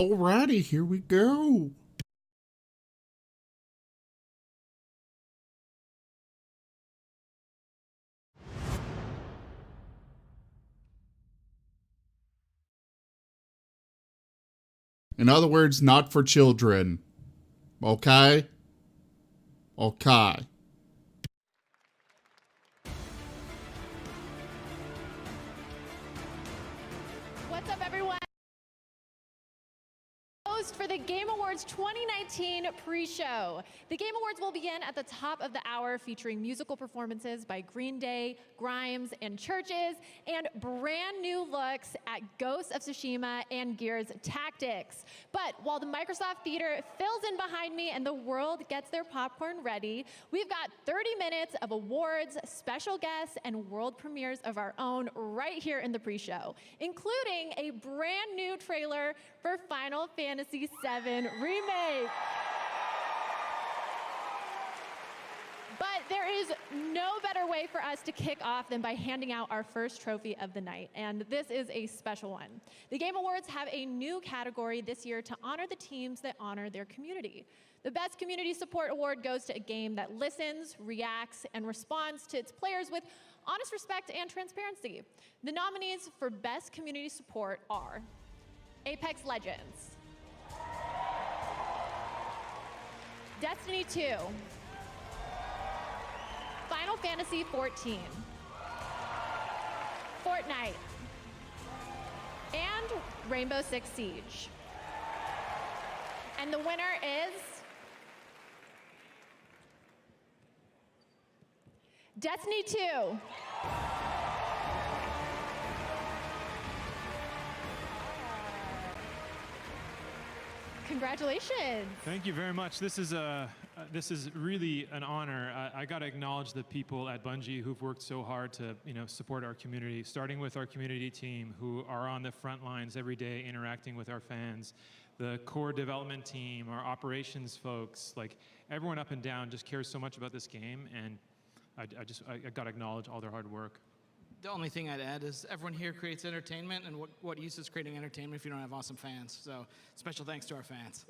Alrighty, here we go. In other words, not for children. Okay? Okay. What's up, everyone? Host for the Game Awards 2019 pre-show. The Game Awards will begin at the top of the hour, featuring musical performances by Green Day, Grimes, and Churches, and brand new looks at Ghosts of Tsushima and Gears Tactics. But while the Microsoft Theater fills in behind me and the world gets their popcorn ready, we've got 30 minutes of awards, special guests, and world premieres of our own right here in the pre-show, including a brand new trailer for Final Fantasy VII Remake. But there is no better way for us to kick off than by handing out our first trophy of the night, and this is a special one. The Game Awards have a new category this year to honor the teams that honor their community. The Best Community Support Award goes to a game that listens, reacts, and responds to its players with honest respect and transparency. The nominees for Best Community Support are Apex Legends, Destiny 2, Final Fantasy XIV, Fortnite, and Rainbow Six Siege. And the winner is Destiny 2. Congratulations. Thank you very much. This is really an honor. I got to acknowledge the people at Bungie who've worked so hard to support our community, starting with our community team who are on the front lines every day interacting with our fans, the core development team, our operations folks, like everyone up and down just cares so much about this game, and I got to acknowledge all their hard work. The only thing I'd add is everyone here creates entertainment, and what use is creating entertainment if you don't have awesome fans? So special thanks to our fans.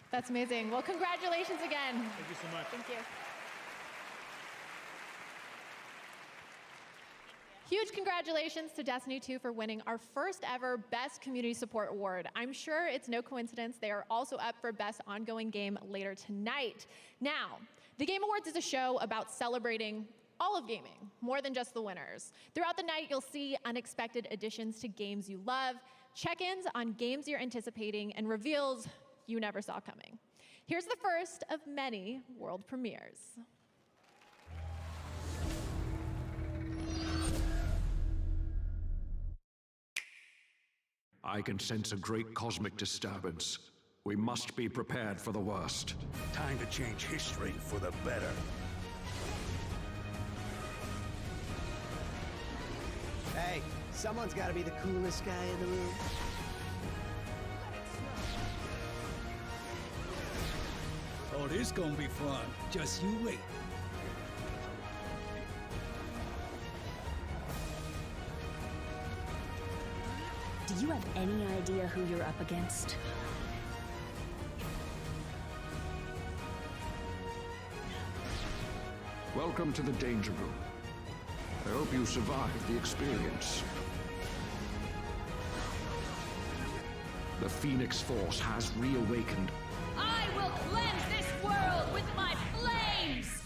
That's amazing. Well, congratulations again. Thank you so much. Thank you. Huge congratulations to Destiny 2 for winning our first ever Best Community Support Award. I'm sure it's no coincidence they are also up for Best Ongoing Game later tonight. Now, the Game Awards is a show about celebrating all of gaming, more than just the winners. Throughout the night, you'll see unexpected additions to games you love, check-ins on games you're anticipating, and reveals you never saw coming. Here's the first of many world premieres. I can sense a great cosmic disturbance. We must be prepared for the worst. Time to change history for the better. Hey, someone's got to be the coolest guy in the room. Oh, this gonna be fun. Just you wait. Do you have any idea who you're up against? Welcome to the Danger Room. I hope you survive the experience. The Phoenix Force has reawakened. I will cleanse this world with my flames!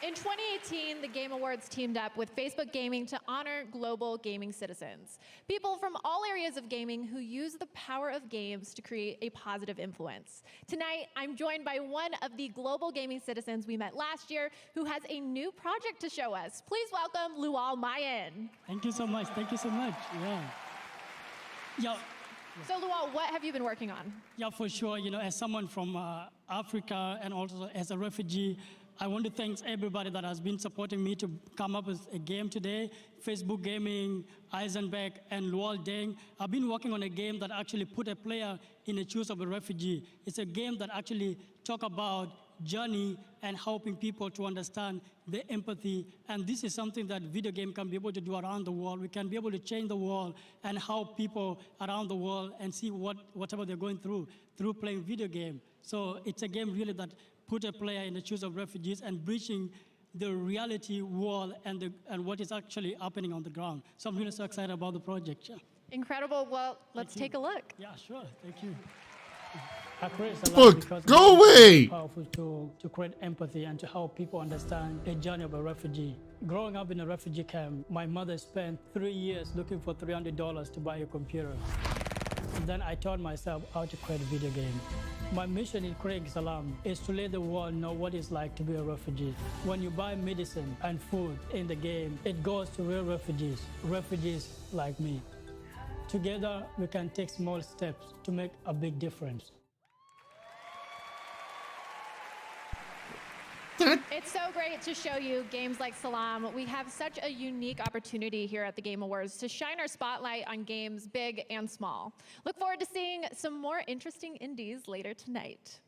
In 2018, the Game Awards teamed up with Facebook Gaming to honor global gaming citizens, people from all areas of gaming who use the power of games to create a positive influence. Tonight, I'm joined by one of the global gaming citizens we met last year who has a new project to show us. Please welcome Lual Mayen. Thank you so much. Thank you so much. Yeah. So Lual, what have you been working on? Yeah, for sure. As someone from Africa and also as a refugee, I want to thank everybody that has been supporting me to come up with a game today. Facebook Gaming, Eisenberg, and Lual Deng. I've been working on a game that actually put a player in the shoes of a refugee. It's a game that actually talk about journey and helping people to understand the empathy. And this is something that video game can be able to do around the world. We can be able to change the world and help people around the world and see whatever they're going through playing video game. So it's a game really that put a player in the shoes of refugees and bridging the reality world and what is actually happening on the ground. So I'm really so excited about the project. Yeah. Incredible. Well, let's take a look. Yeah, sure. Thank you. I create a lot Look, because go it's away! a powerful tool to create empathy and to help people understand the journey of a refugee. Growing up in a refugee camp, my mother spent 3 years looking for $300 to buy a computer. And then I taught myself how to create a video game. My mission in creating Salam is to let the world know what it's like to be a refugee. When you buy medicine and food in the game, it goes to real refugees like me. Together, we can take small steps to make a big difference. It's so great to show you games like Salam. We have such a unique opportunity here at the Game Awards to shine our spotlight on games big and small. Look forward to seeing some more interesting indies later tonight.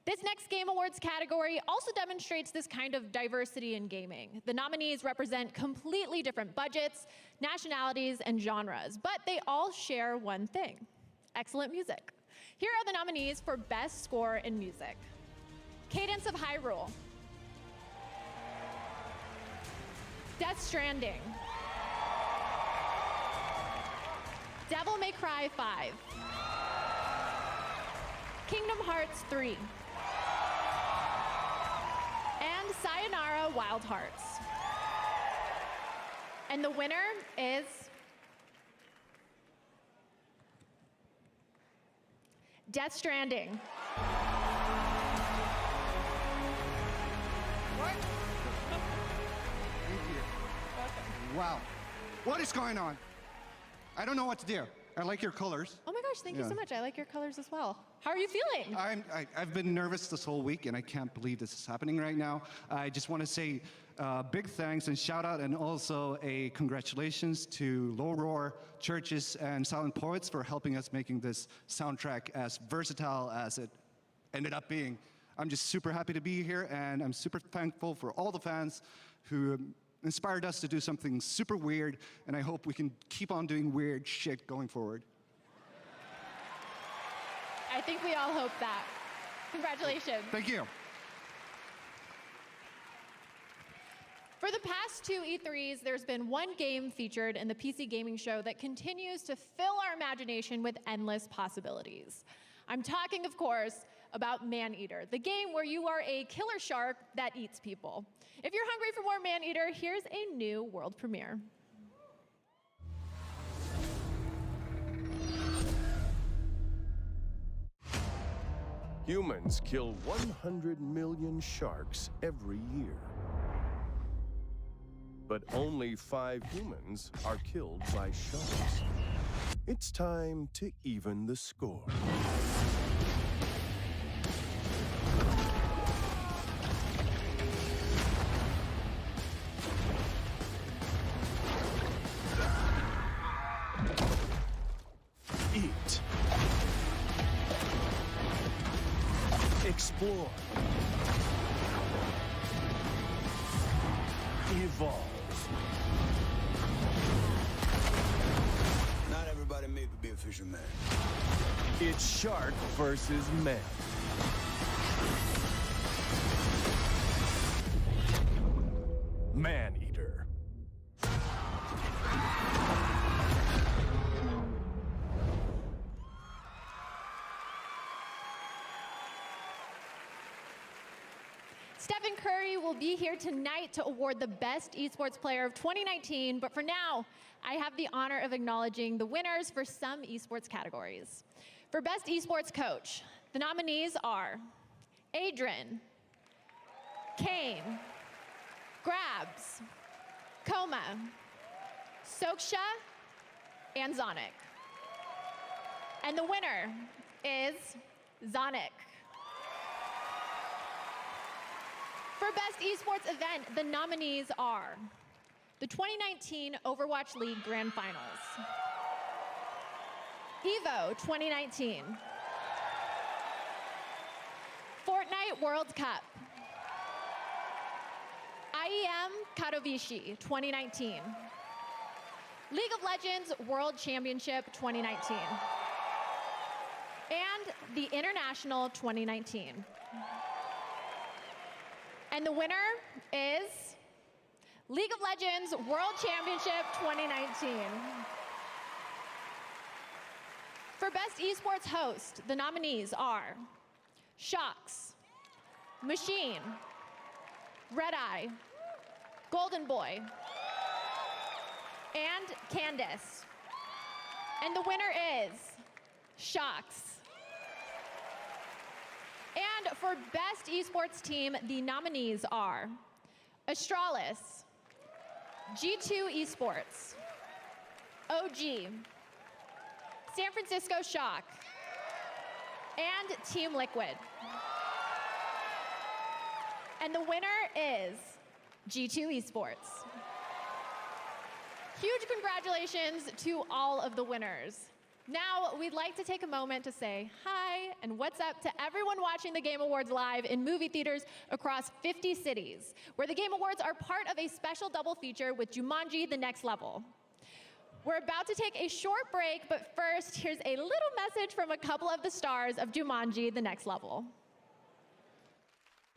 This next Game Awards category also demonstrates this kind of diversity in gaming. The nominees represent completely different budgets, nationalities, and genres, but they all share one thing: excellent music. Here are the nominees for Best Score in Music: Cadence of Hyrule, Death Stranding, Devil May Cry 5, Kingdom Hearts 3, and Sayonara Wild Hearts. And the winner is Death Stranding. Wow. What is going on? I don't know what to do. I like your colors. Oh my gosh, thank you so much. I like your colors as well. How are you feeling? I've been nervous this whole week, and I can't believe this is happening right now. I just want to say big thanks and shout out, and also a congratulations to Low Roar, Churches, and Silent Poets for helping us making this soundtrack as versatile as it ended up being. I'm just super happy to be here, and I'm super thankful for all the fans who inspired us to do something super weird, and I hope we can keep on doing weird shit going forward. I think we all hope that. Congratulations. Thank you. For the past 2 E3s, there's been one game featured in the PC gaming show that continues to fill our imagination with endless possibilities. I'm talking, of course, about Maneater, the game where you are a killer shark that eats people. If you're hungry for more Maneater, here's a new world premiere. Humans kill 100 million sharks every year. But only 5 humans are killed by sharks. It's time to even the score. Eat. Explore. Evolve. Not everybody made to be a fisherman. It's shark versus man. Maneater. Stephen Curry will be here tonight to award the Best Esports Player of 2019, but for now, I have the honor of acknowledging the winners for some esports categories. For Best Esports Coach, the nominees are Adrian, Kane, Grabs, Coma, Soksha, and Zonic. And the winner is Zonic. For Best Esports Event, the nominees are the 2019 Overwatch League Grand Finals, EVO 2019, Fortnite World Cup. IEM Katowice 2019. League of Legends World Championship 2019. And the International 2019. And the winner is League of Legends World Championship 2019. For Best Esports Host, the nominees are Shox, Machine, Red Eye, Golden Boy, and Candace. And the winner is Shox. And for Best Esports Team, the nominees are Astralis, G2 Esports, OG, San Francisco Shock, and Team Liquid. And the winner is G2 Esports. Huge congratulations to all of the winners. Now, we'd like to take a moment to say hi and what's up to everyone watching the Game Awards live in movie theaters across 50 cities, where the Game Awards are part of a special double feature with Jumanji: The Next Level. We're about to take a short break, but first, here's a little message from a couple of the stars of Jumanji: The Next Level.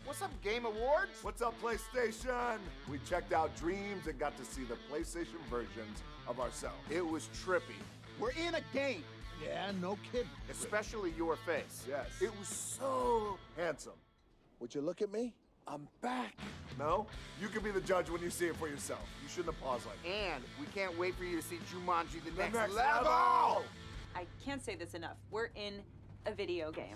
What's up, Game Awards? What's up, PlayStation? We checked out Dreams and got to see the PlayStation versions of ourselves. It was trippy. We're in a game. Yeah, no kidding. Especially your face. Yes. It was so handsome. Would you look at me? I'm back. No? You can be the judge when you see it for yourself. You shouldn't have paused like that. And we can't wait for you to see Jumanji: The Next Level! I can't say this enough. We're in a video game.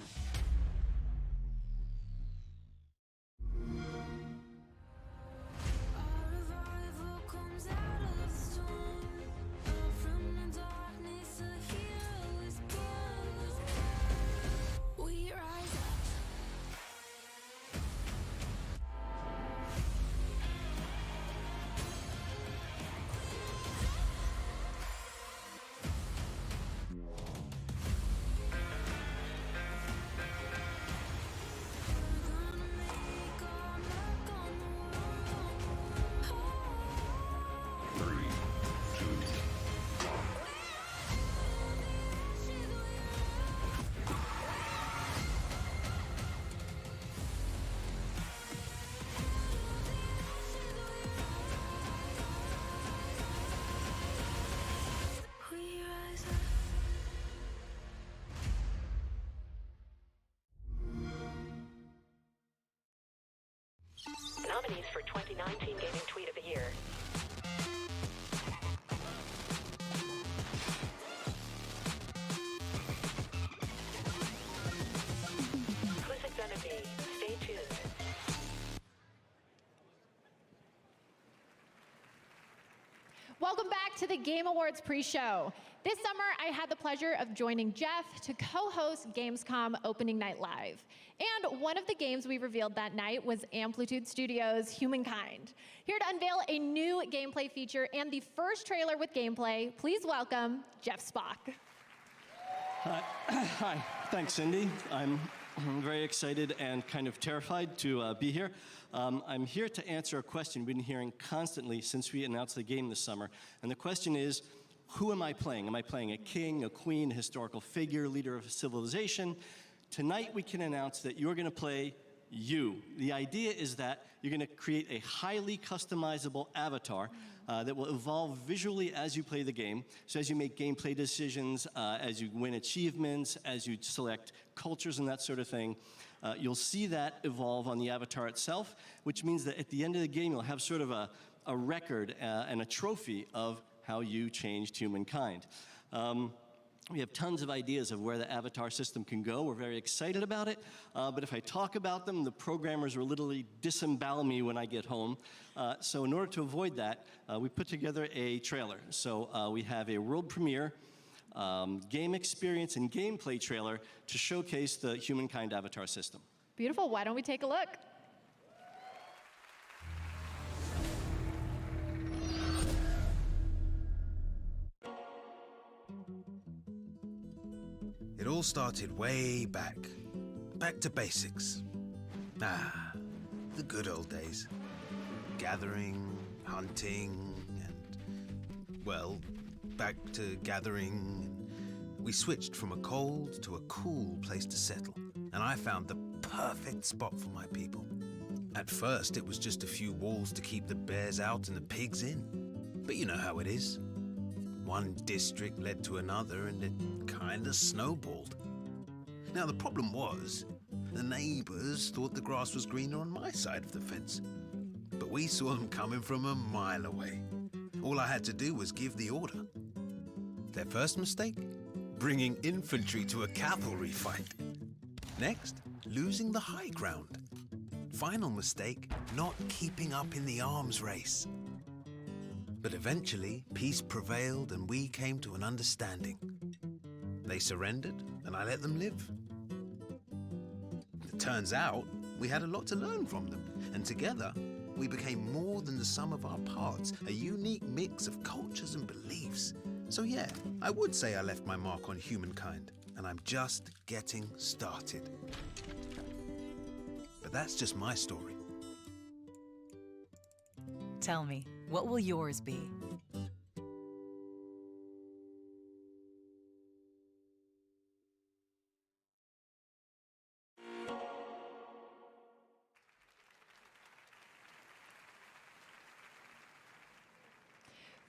Nominees for 2019 Gaming Tweet of the Year. Who's it gonna be? Stay tuned. Welcome back to the Game Awards pre-show. This summer, I had the pleasure of joining Jeff to co-host Gamescom Opening Night Live. And one of the games we revealed that night was Amplitude Studios' Humankind. Here to unveil a new gameplay feature and the first trailer with gameplay, please welcome Jeff Spock. Hi, thanks, Cindy. I'm very excited and kind of terrified to be here. I'm here to answer a question we've been hearing constantly since we announced the game this summer. And the question is, who am I playing? Am I playing a king, a queen, a historical figure, leader of a civilization? Tonight we can announce that you're going to play you. The idea is that you're going to create a highly customizable avatar that will evolve visually as you play the game. So as you make gameplay decisions, as you win achievements, as you select cultures and that sort of thing, you'll see that evolve on the avatar itself, which means that at the end of the game, you'll have sort of a record and a trophy of how you changed humankind. We have tons of ideas of where the avatar system can go. We're very excited about it, but if I talk about them, the programmers will literally disembowel me when I get home. So in order to avoid that, we put together a trailer. So we have a world premiere game experience and gameplay trailer to showcase the Humankind avatar system. Beautiful. Why don't we take a look? It all started way back to basics. Ah, the good old days. Gathering, hunting, and, well, back to gathering. We switched from a cold to a cool place to settle, and I found the perfect spot for my people. At first, it was just a few walls to keep the bears out and the pigs in. But you know how it is. One district led to another, and it kinda snowballed. Now, the problem was, the neighbors thought the grass was greener on my side of the fence. But we saw them coming from a mile away. All I had to do was give the order. Their first mistake? Bringing infantry to a cavalry fight. Next, losing the high ground. Final mistake, not keeping up in the arms race. But eventually, peace prevailed and we came to an understanding. They surrendered and I let them live. It turns out, we had a lot to learn from them, and together, we became more than the sum of our parts, a unique mix of cultures and beliefs. So yeah, I would say I left my mark on humankind, and I'm just getting started. But that's just my story. Tell me, what will yours be?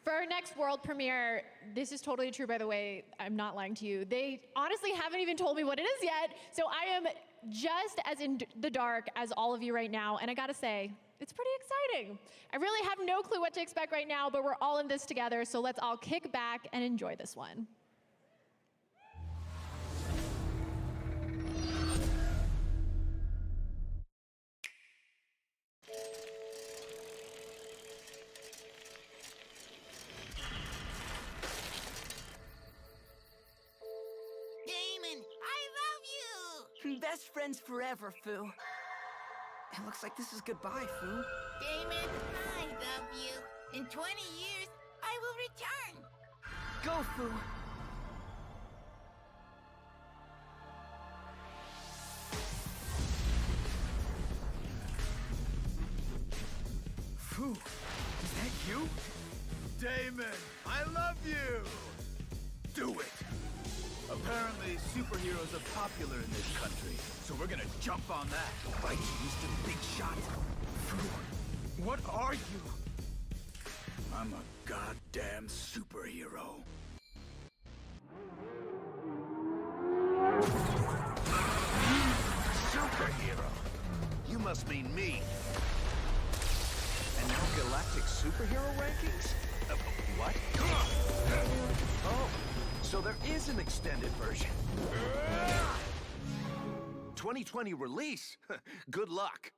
For our next world premiere, this is totally true, by the way, I'm not lying to you. They honestly haven't even told me what it is yet, so I am just as in the dark as all of you right now, and I gotta say, it's pretty exciting. I really have no clue what to expect right now, but we're all in this together, so let's all kick back and enjoy this one. Best friends forever, Fu. It looks like this is goodbye, Fu. Damon, I love you. In 20 years, I will return. Go, Fu. Fu, is that you? Damon, I love you! Do it! Apparently, superheroes are popular in this country, so we're gonna jump on that. Fight you, Mr. Big Shot. Fu, what are you? I'm a goddamn superhero. Superhero? You must mean me. And now galactic superhero rankings? What? Oh, so there is an extended version. 2020 release? Good luck.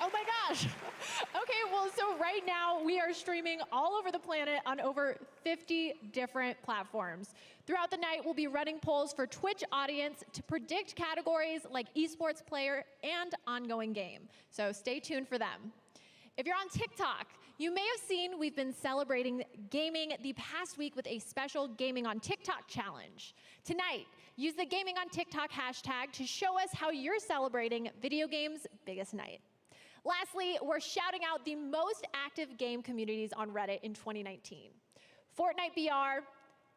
Oh my gosh. Okay, well, so right now we are streaming all over the planet on over 50 different platforms. Throughout the night, we'll be running polls for Twitch audience to predict categories like esports player and ongoing game. So stay tuned for them. If you're on TikTok, you may have seen we've been celebrating gaming the past week with a special Gaming on TikTok challenge. Tonight, use the Gaming on TikTok hashtag to show us how you're celebrating video games' biggest night. Lastly, we're shouting out the most active game communities on Reddit in 2019. Fortnite BR,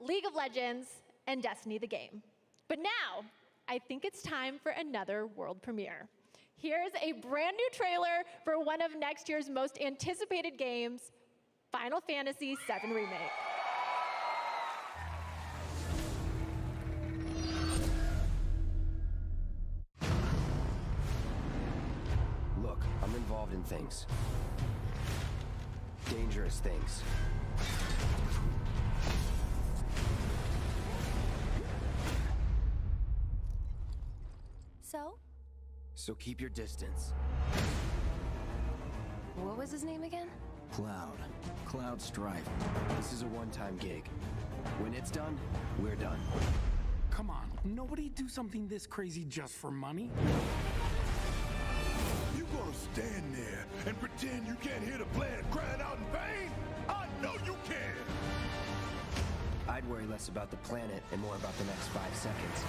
League of Legends, and Destiny the game. But now, I think it's time for another world premiere. Here's a brand new trailer for one of next year's most anticipated games, Final Fantasy VII Remake. Look, I'm involved in things. Dangerous things. So keep your distance. What was his name again? Cloud. Cloud Strife. This is a one-time gig. When it's done, we're done. Come on, nobody do something this crazy just for money. You gonna stand there and pretend you can't hear the planet crying out in pain? I know you can! I'd worry less about the planet and more about the next 5 seconds.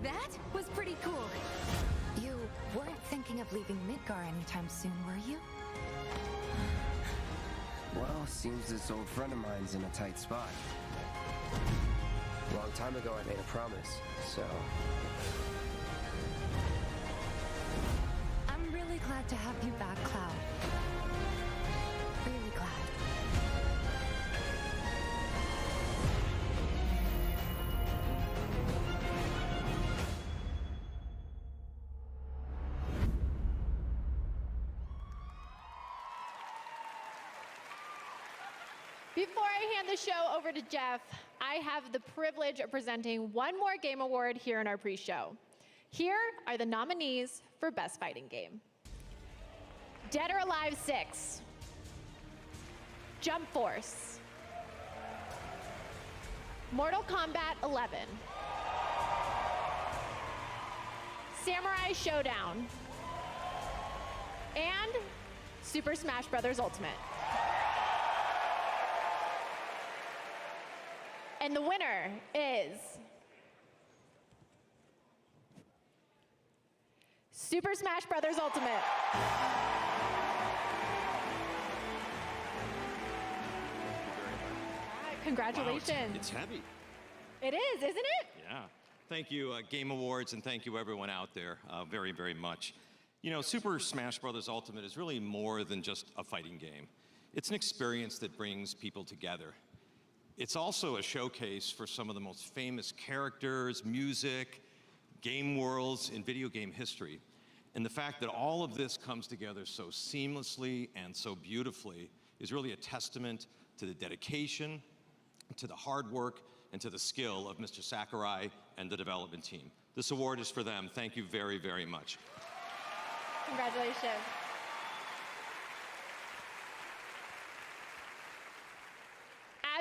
That was pretty cool. You weren't thinking of leaving Midgar anytime soon, were you? Well, seems this old friend of mine's in a tight spot. A long time ago, I made a promise, so... I'm really glad to have you back, Cloud. Really glad. Before I hand the show over to Jeff, I have the privilege of presenting one more game award here in our pre-show. Here are the nominees for Best Fighting Game. Dead or Alive 6, Jump Force, Mortal Kombat 11, Samurai Showdown, and Super Smash Bros. Ultimate. And the winner is Super Smash Bros. Ultimate. Congratulations. Wow, it's heavy. It is, isn't it? Yeah. Thank you, Game Awards, and thank you everyone out there very, very much. You know, Super Smash Bros. Ultimate is really more than just a fighting game. It's an experience that brings people together. It's also a showcase for some of the most famous characters, music, game worlds in video game history. And the fact that all of this comes together so seamlessly and so beautifully is really a testament to the dedication, to the hard work, and to the skill of Mr. Sakurai and the development team. This award is for them. Thank you very, very much. Congratulations.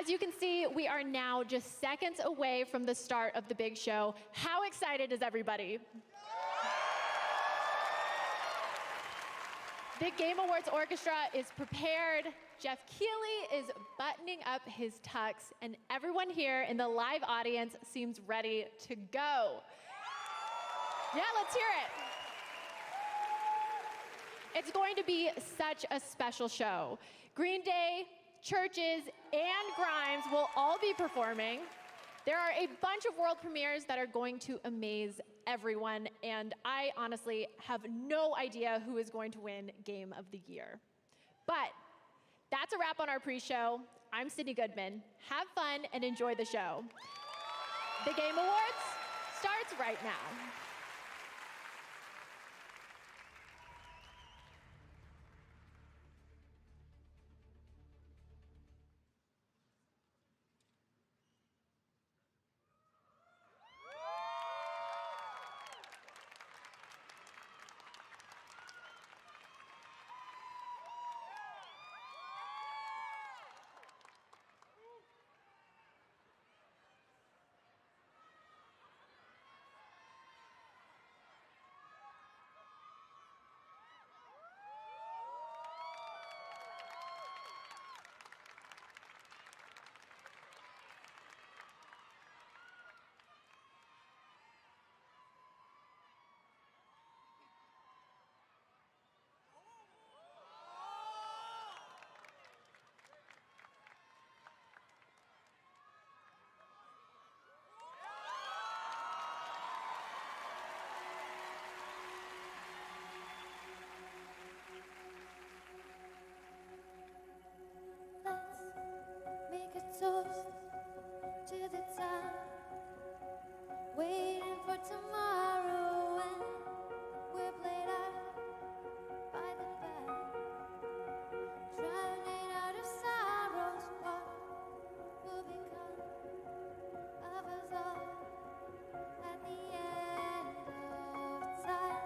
As you can see, we are now just seconds away from the start of the big show. How excited is everybody? The Game Awards Orchestra is prepared. Jeff Keighley is buttoning up his tux, and everyone here in the live audience seems ready to go. Yeah, let's hear it. It's going to be such a special show. Green Day, Churches, and Grimes will all be performing. There are a bunch of world premieres that are going to amaze everyone, and I honestly have no idea who is going to win Game of the Year. But that's a wrap on our pre-show. I'm Sydney Goodman. Have fun and enjoy the show. The Game Awards starts right now. Make a toast to the time, waiting for tomorrow when we're played out by the band, drowning out of sorrows. What will become of us all at the end of time?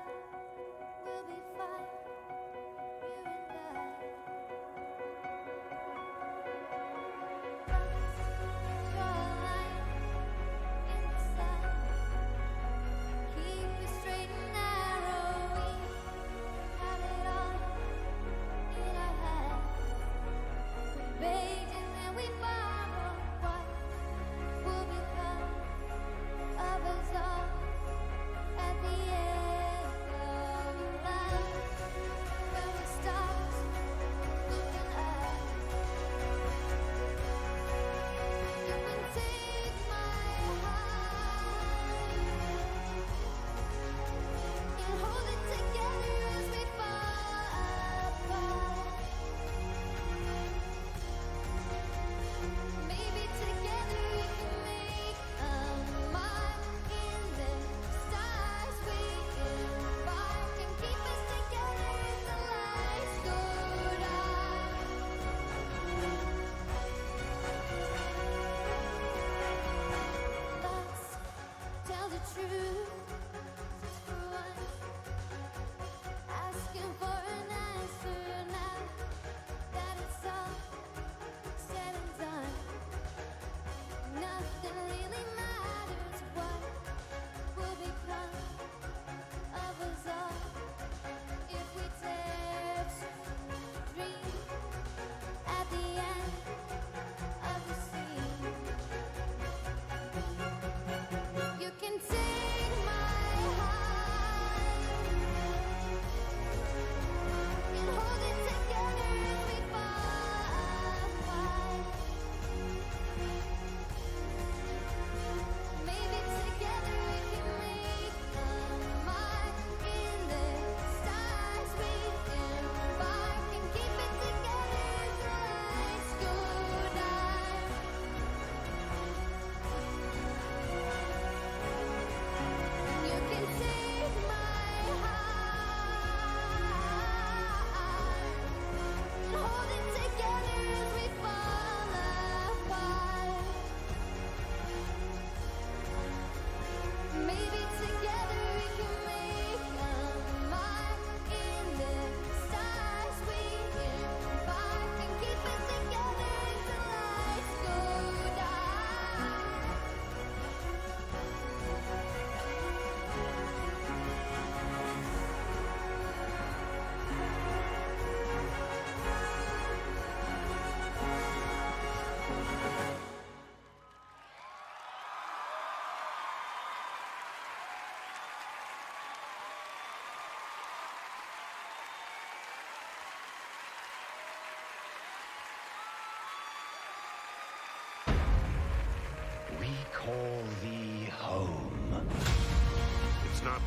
We'll be fine, you and I. Shoreline in the sun.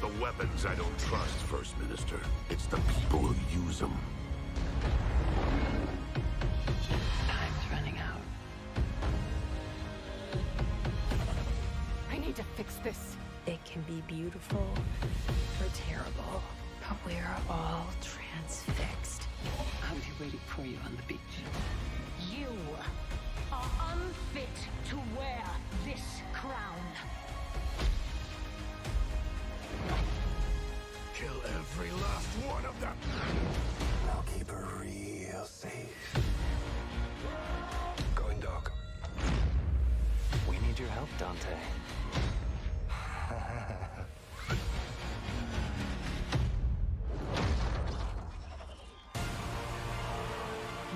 The weapons I don't trust, First Minister. It's the people who use them. Time's running out. I need to fix this. It can be beautiful or terrible, but we're all transfixed. I'll be waiting for you on the beach. You are unfit to wear this crown. Kill every last one of them. I'll keep her real safe. Going dark. We need your help, Dante.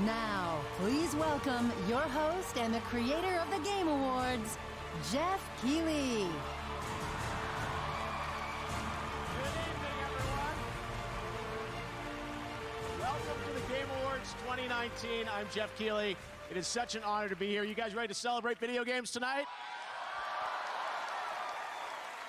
Now, please welcome your host and the creator of the Game Awards, Jeff Keighley. Welcome to the Game Awards 2019. I'm Jeff Keighley. It is such an honor to be here. You guys ready to celebrate video games tonight?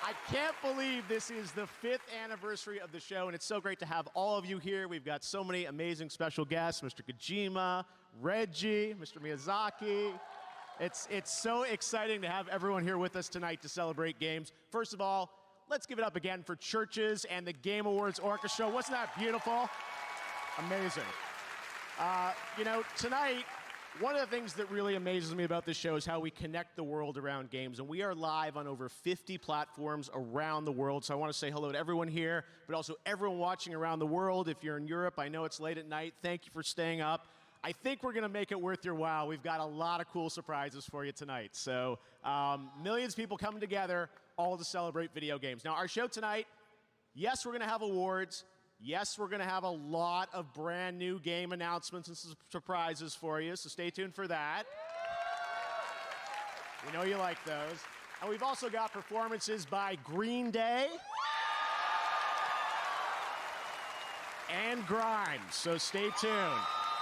I can't believe this is the 5th anniversary of the show, and it's so great to have all of you here. We've got so many amazing special guests, Mr. Kojima, Reggie, Mr. Miyazaki. It's so exciting to have everyone here with us tonight to celebrate games. First of all, let's give it up again for Churches and the Game Awards Orchestra. Wasn't that beautiful? Amazing. Tonight, one of the things that really amazes me about this show is how we connect the world around games. And we are live on over 50 platforms around the world. So I want to say hello to everyone here, but also everyone watching around the world. If you're in Europe, I know it's late at night. Thank you for staying up. I think we're going to make it worth your while. We've got a lot of cool surprises for you tonight. So millions of people coming together, all to celebrate video games. Now, our show tonight, yes, we're going to have awards. Yes, we're going to have a lot of brand new game announcements and surprises for you, so stay tuned for that. We know you like those. And we've also got performances by Green Day and Grimes, so stay tuned.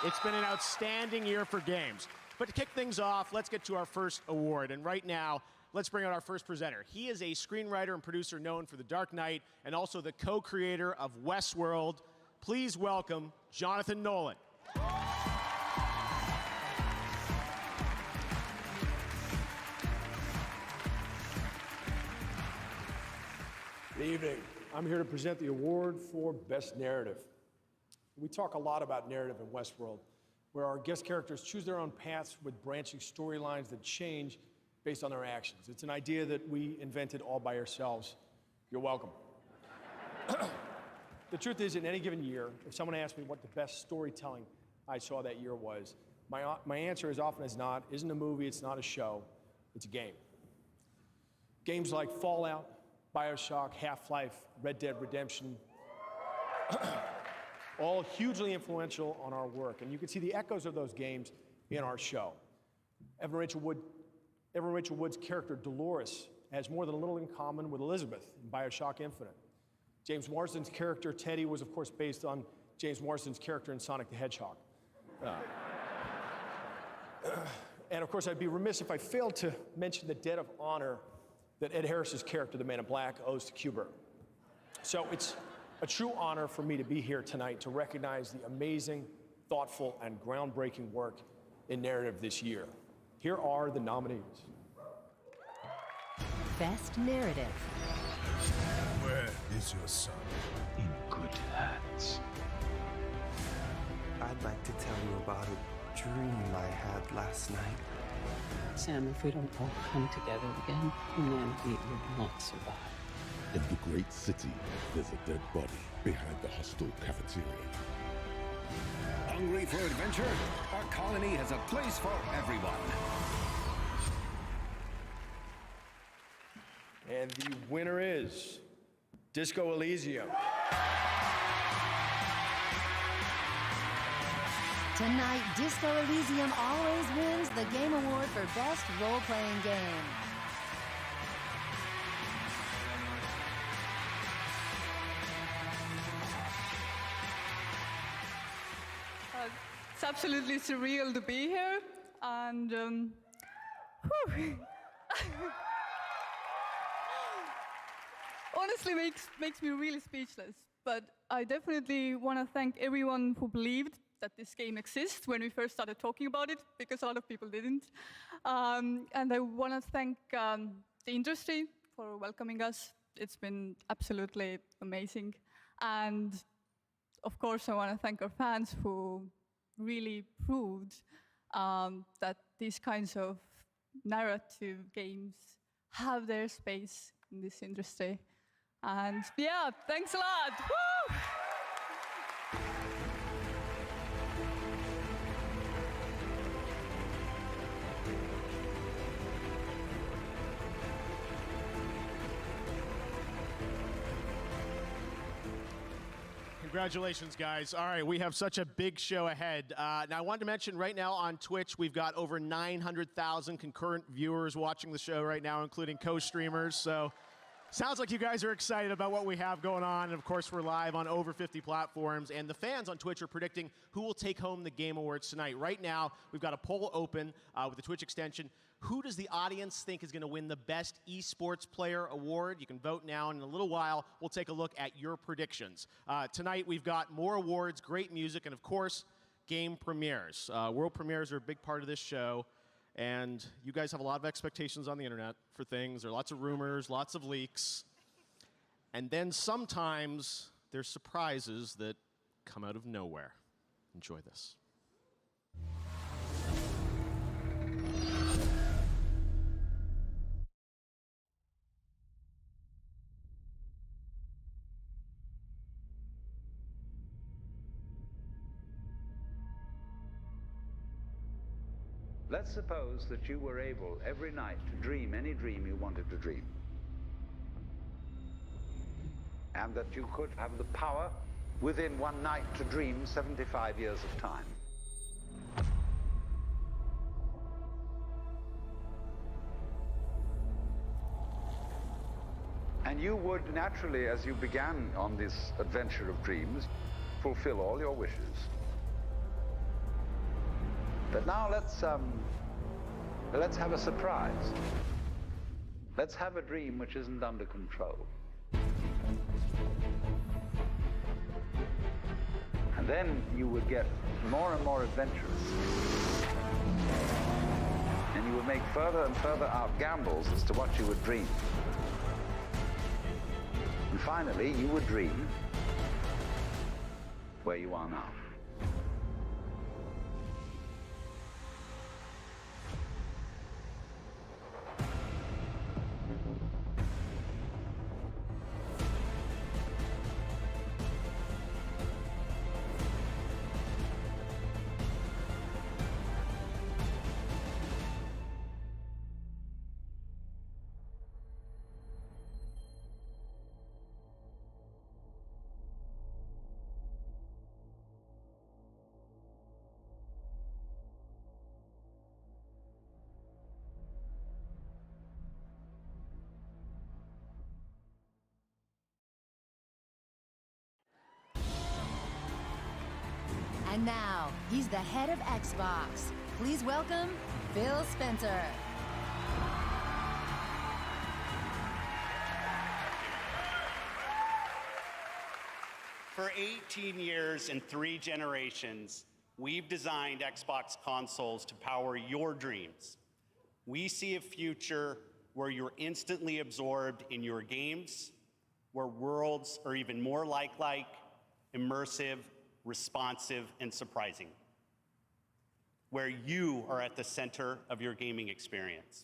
It's been an outstanding year for games. But to kick things off, let's get to our first award. And right now, let's bring out our first presenter. He is a screenwriter and producer known for The Dark Knight and also the co-creator of Westworld. Please welcome Jonathan Nolan. Good evening. I'm here to present the award for Best Narrative. We talk a lot about narrative in Westworld, where our guest characters choose their own paths with branching storylines that change based on their actions. It's an idea that we invented all by ourselves. You're welcome. The truth is, in any given year, if someone asked me what the best storytelling I saw that year was, my answer as often as not isn't a movie, it's not a show, it's a game. Games like Fallout, BioShock, Half-Life, Red Dead Redemption, all hugely influential on our work. And you can see the echoes of those games in our show. Evan Rachel Wood's character, Dolores, has more than a little in common with Elizabeth in BioShock Infinite. James Marsden's character, Teddy, was, of course, based on James Marsden's character in Sonic the Hedgehog. And, of course, I'd be remiss if I failed to mention the debt of honor that Ed Harris's character, the Man in Black, owes to Q*bert. So it's a true honor for me to be here tonight to recognize the amazing, thoughtful, and groundbreaking work in narrative this year. Here are the nominees. Best Narrative. Where is your son? In good hands. I'd like to tell you about a dream I had last night. Sam, if we don't all come together again, humanity will not survive. In the great city, there's a dead body behind the hostile cafeteria. Hungry for adventure? Our colony has a place for everyone. And the winner is Disco Elysium. Tonight, Disco Elysium always wins the Game Award for Best Role-Playing Game. It's absolutely surreal to be here, and honestly makes me really speechless. But I definitely want to thank everyone who believed that this game exists when we first started talking about it, because a lot of people didn't. And I want to thank the industry for welcoming us. It's been absolutely amazing. And of course, I want to thank our fans who really proved that these kinds of narrative games have their space in this industry. And yeah, thanks a lot. Woo! Congratulations, guys. All right, we have such a big show ahead. Now, I wanted to mention right now on Twitch, we've got over 900,000 concurrent viewers watching the show right now, including co-streamers. So sounds like you guys are excited about what we have going on. And of course, we're live on over 50 platforms. And the fans on Twitch are predicting who will take home the Game Awards tonight. Right now, we've got a poll open with the Twitch extension. Who does the audience think is going to win the Best Esports Player Award? You can vote now, and in a little while, we'll take a look at your predictions. Tonight, we've got more awards, great music, and of course, game premieres. World premieres are a big part of this show, and you guys have a lot of expectations on the internet for things. There are lots of rumors, lots of leaks, and then sometimes there's surprises that come out of nowhere. Enjoy this. Let's suppose that you were able every night to dream any dream you wanted to dream. And that you could have the power within one night to dream 75 years of time. And you would naturally, as you began on this adventure of dreams, fulfill all your wishes. But now let's have a surprise. Let's have a dream which isn't under control. And then you would get more and more adventurous. And you would make further and further out gambles as to what you would dream. And finally, you would dream where you are now. And now, he's the head of Xbox. Please welcome Phil Spencer. For 18 years and 3 generations, we've designed Xbox consoles to power your dreams. We see a future where you're instantly absorbed in your games, where worlds are even more lifelike, immersive, responsive, and surprising, where you are at the center of your gaming experience.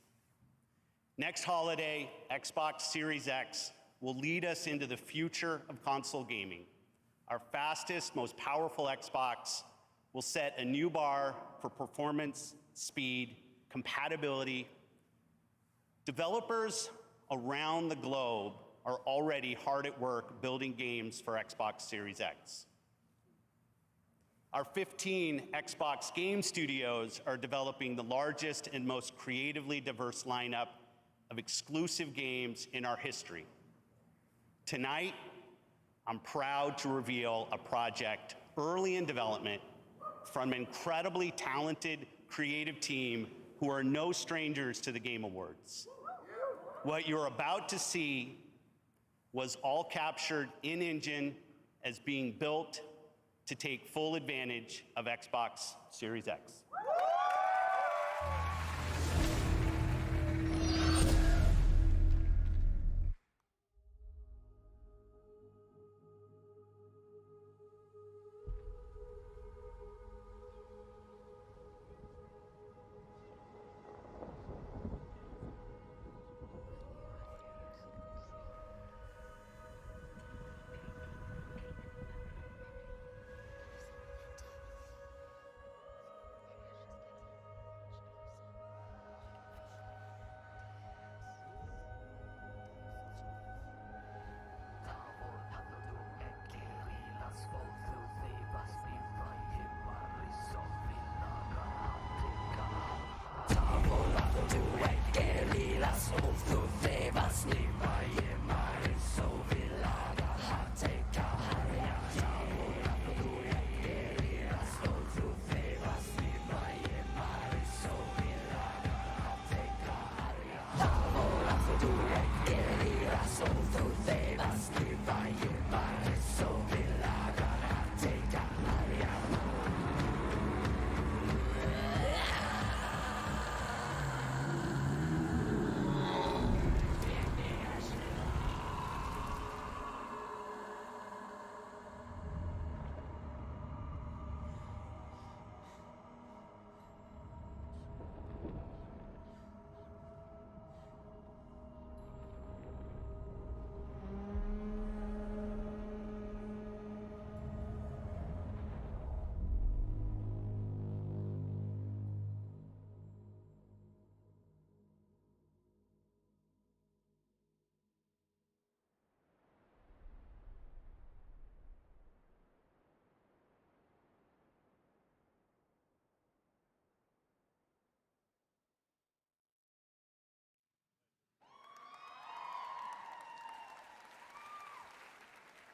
Next holiday, Xbox Series X will lead us into the future of console gaming. Our fastest, most powerful Xbox will set a new bar for performance, speed, compatibility. Developers around the globe are already hard at work building games for Xbox Series X. Our 15 Xbox game studios are developing the largest and most creatively diverse lineup of exclusive games in our history. Tonight, I'm proud to reveal a project early in development from an incredibly talented, creative team who are no strangers to the Game Awards. What you're about to see was all captured in-engine as being built to take full advantage of Xbox Series X.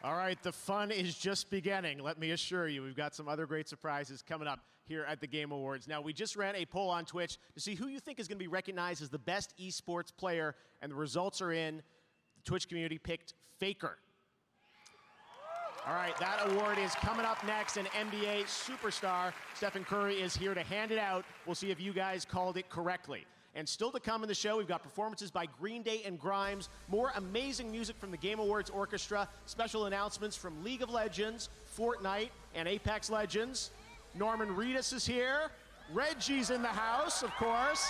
All right, the fun is just beginning. Let me assure you, we've got some other great surprises coming up here at the Game Awards. Now, we just ran a poll on Twitch to see who you think is going to be recognized as the best esports player, and the results are in. The Twitch community picked Faker. All right, that award is coming up next, and NBA superstar Stephen Curry is here to hand it out. We'll see if you guys called it correctly. And still to come in the show, we've got performances by Green Day and Grimes, more amazing music from the Game Awards Orchestra, special announcements from League of Legends, Fortnite, and Apex Legends. Norman Reedus is here. Reggie's in the house, of course.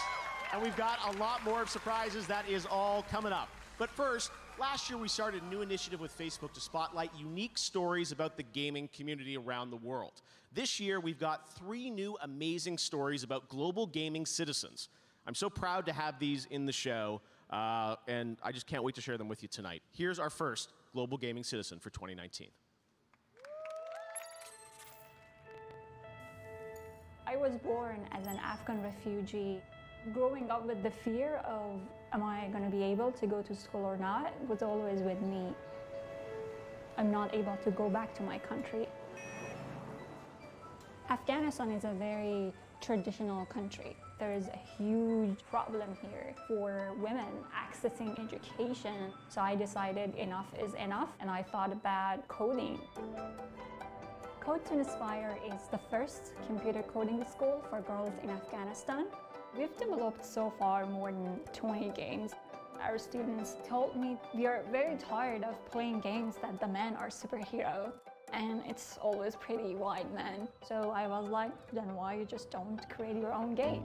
And we've got a lot more of surprises. That is all coming up. But first, last year we started a new initiative with Facebook to spotlight unique stories about the gaming community around the world. This year, we've got 3 new amazing stories about global gaming citizens. I'm so proud to have these in the show, and I just can't wait to share them with you tonight. Here's our first global gaming citizen for 2019. I was born as an Afghan refugee. Growing up with the fear of, am I going to be able to go to school or not, was always with me. I'm not able to go back to my country. Afghanistan is a very traditional country. There is a huge problem here for women accessing education. So I decided enough is enough, and I thought about coding. Code to Inspire is the first computer coding school for girls in Afghanistan. We've developed so far more than 20 games. Our students told me we are very tired of playing games that the men are superheroes. And it's always pretty white men. So I was like, then why you just don't create your own game?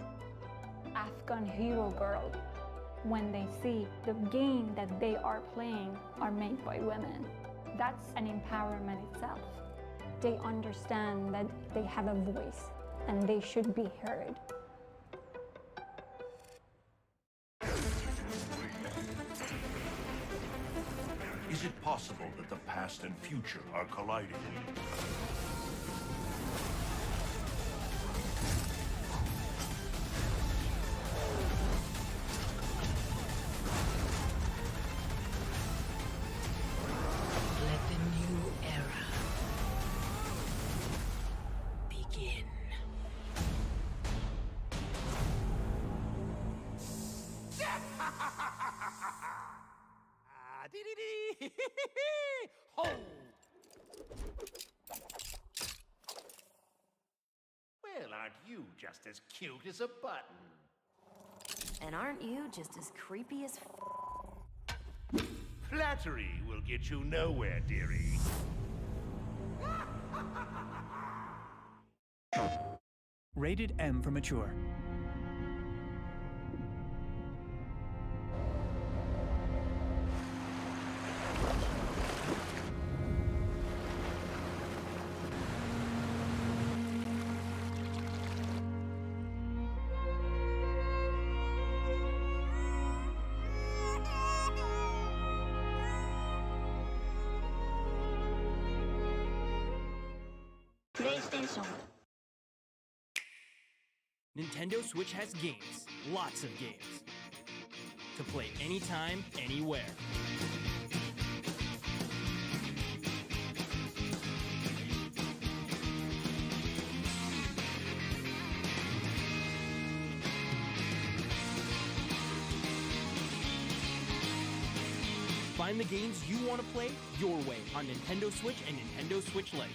Afghan hero girl, when they see the game that they are playing are made by women, that's an empowerment itself. They understand that they have a voice and they should be heard. Is it possible that the past and future are colliding? Let the new era begin. dee ho! Well, aren't you just as cute as a button? And aren't you just as creepy as Flattery will get you nowhere, dearie. Rated M for mature. PlayStation. Nintendo Switch has games, lots of games, to play anytime, anywhere. Find the games you want to play your way on Nintendo Switch and Nintendo Switch Lite.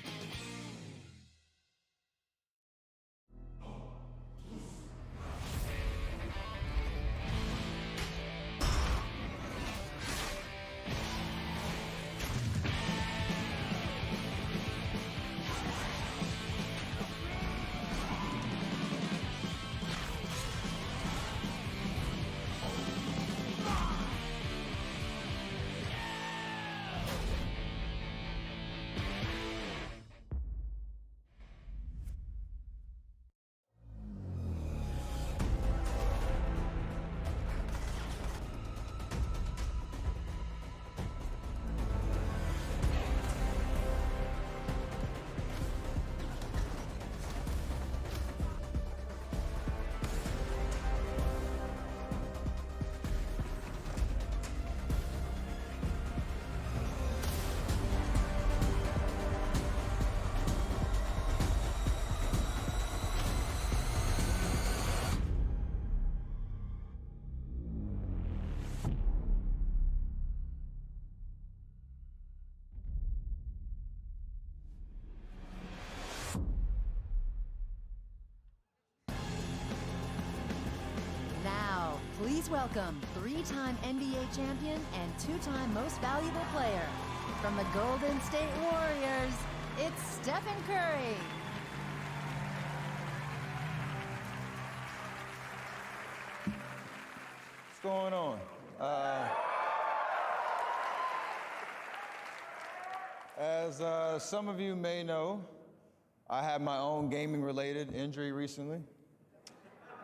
Now, please welcome three-time NBA champion and two-time most valuable player. From the Golden State Warriors, it's Stephen Curry. What's going on? As some of you may know, I had my own gaming-related injury recently.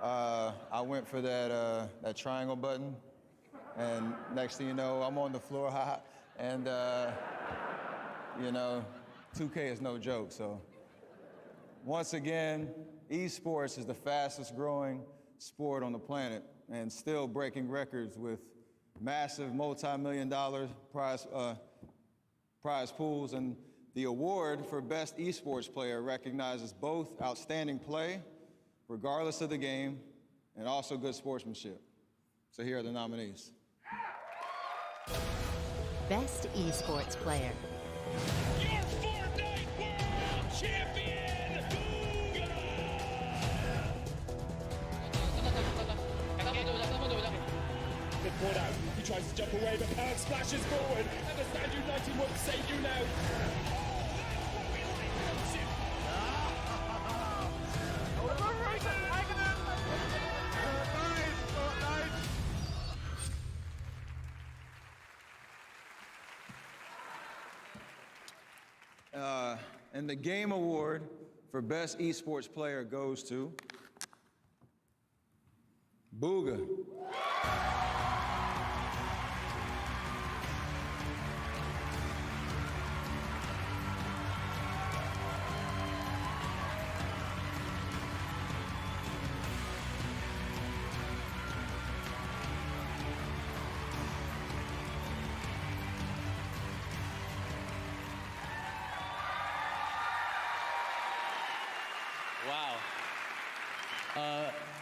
I went for that triangle button, and next thing you know, I'm on the floor, and you know, 2K is no joke. So once again, esports is the fastest growing sport on the planet, and still breaking records with massive multi-million-dollar prize pools. And the award for best esports player recognizes both outstanding play, regardless of the game, and also good sportsmanship. So here are the nominees. Best esports player. Your Fortnite World Champion, Booga! Good ball out. He tries to jump away, but Power splashes forward. And the Stand United won't save you now. And the Game Award for Best Esports Player goes to Booga.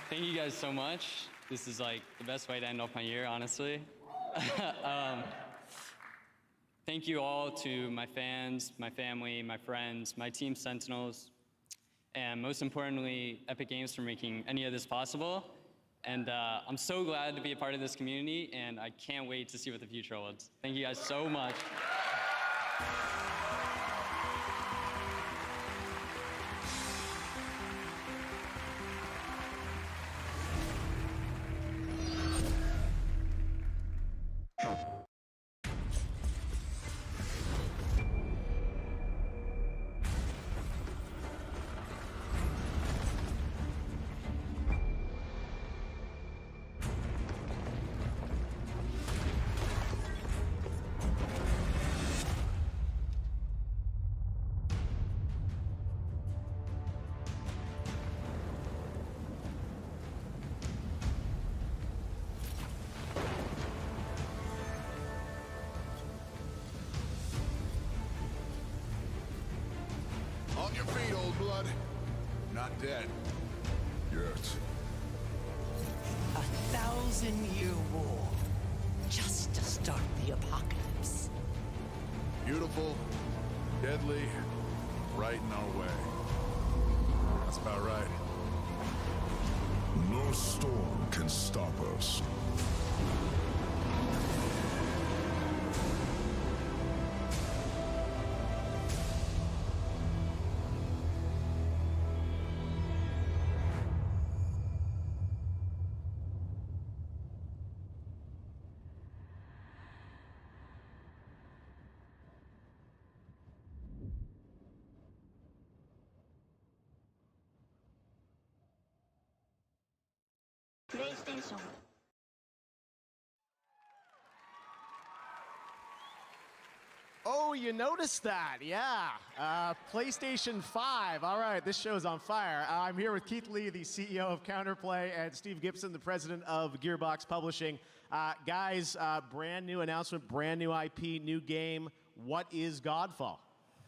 Thank you guys so much. This is like the best way to end off my year, honestly. Thank you all to my fans, my family, my friends, my team Sentinels, and most importantly, Epic Games for making any of this possible. And I'm so glad to be a part of this community, and I can't wait to see what the future holds. Thank you guys so much. On your feet, old blood. Not dead. Yet. 1,000-year war, just to start the apocalypse. Beautiful, deadly, right in our way. That's about right. No storm can stop us. PlayStation. Oh, you noticed that, yeah. PlayStation 5. All right, this show's on fire. I'm here with Keith Lee, the CEO of Counterplay, and Steve Gibson, the president of Gearbox Publishing. Guys, brand new announcement, brand new IP, new game. What is Godfall?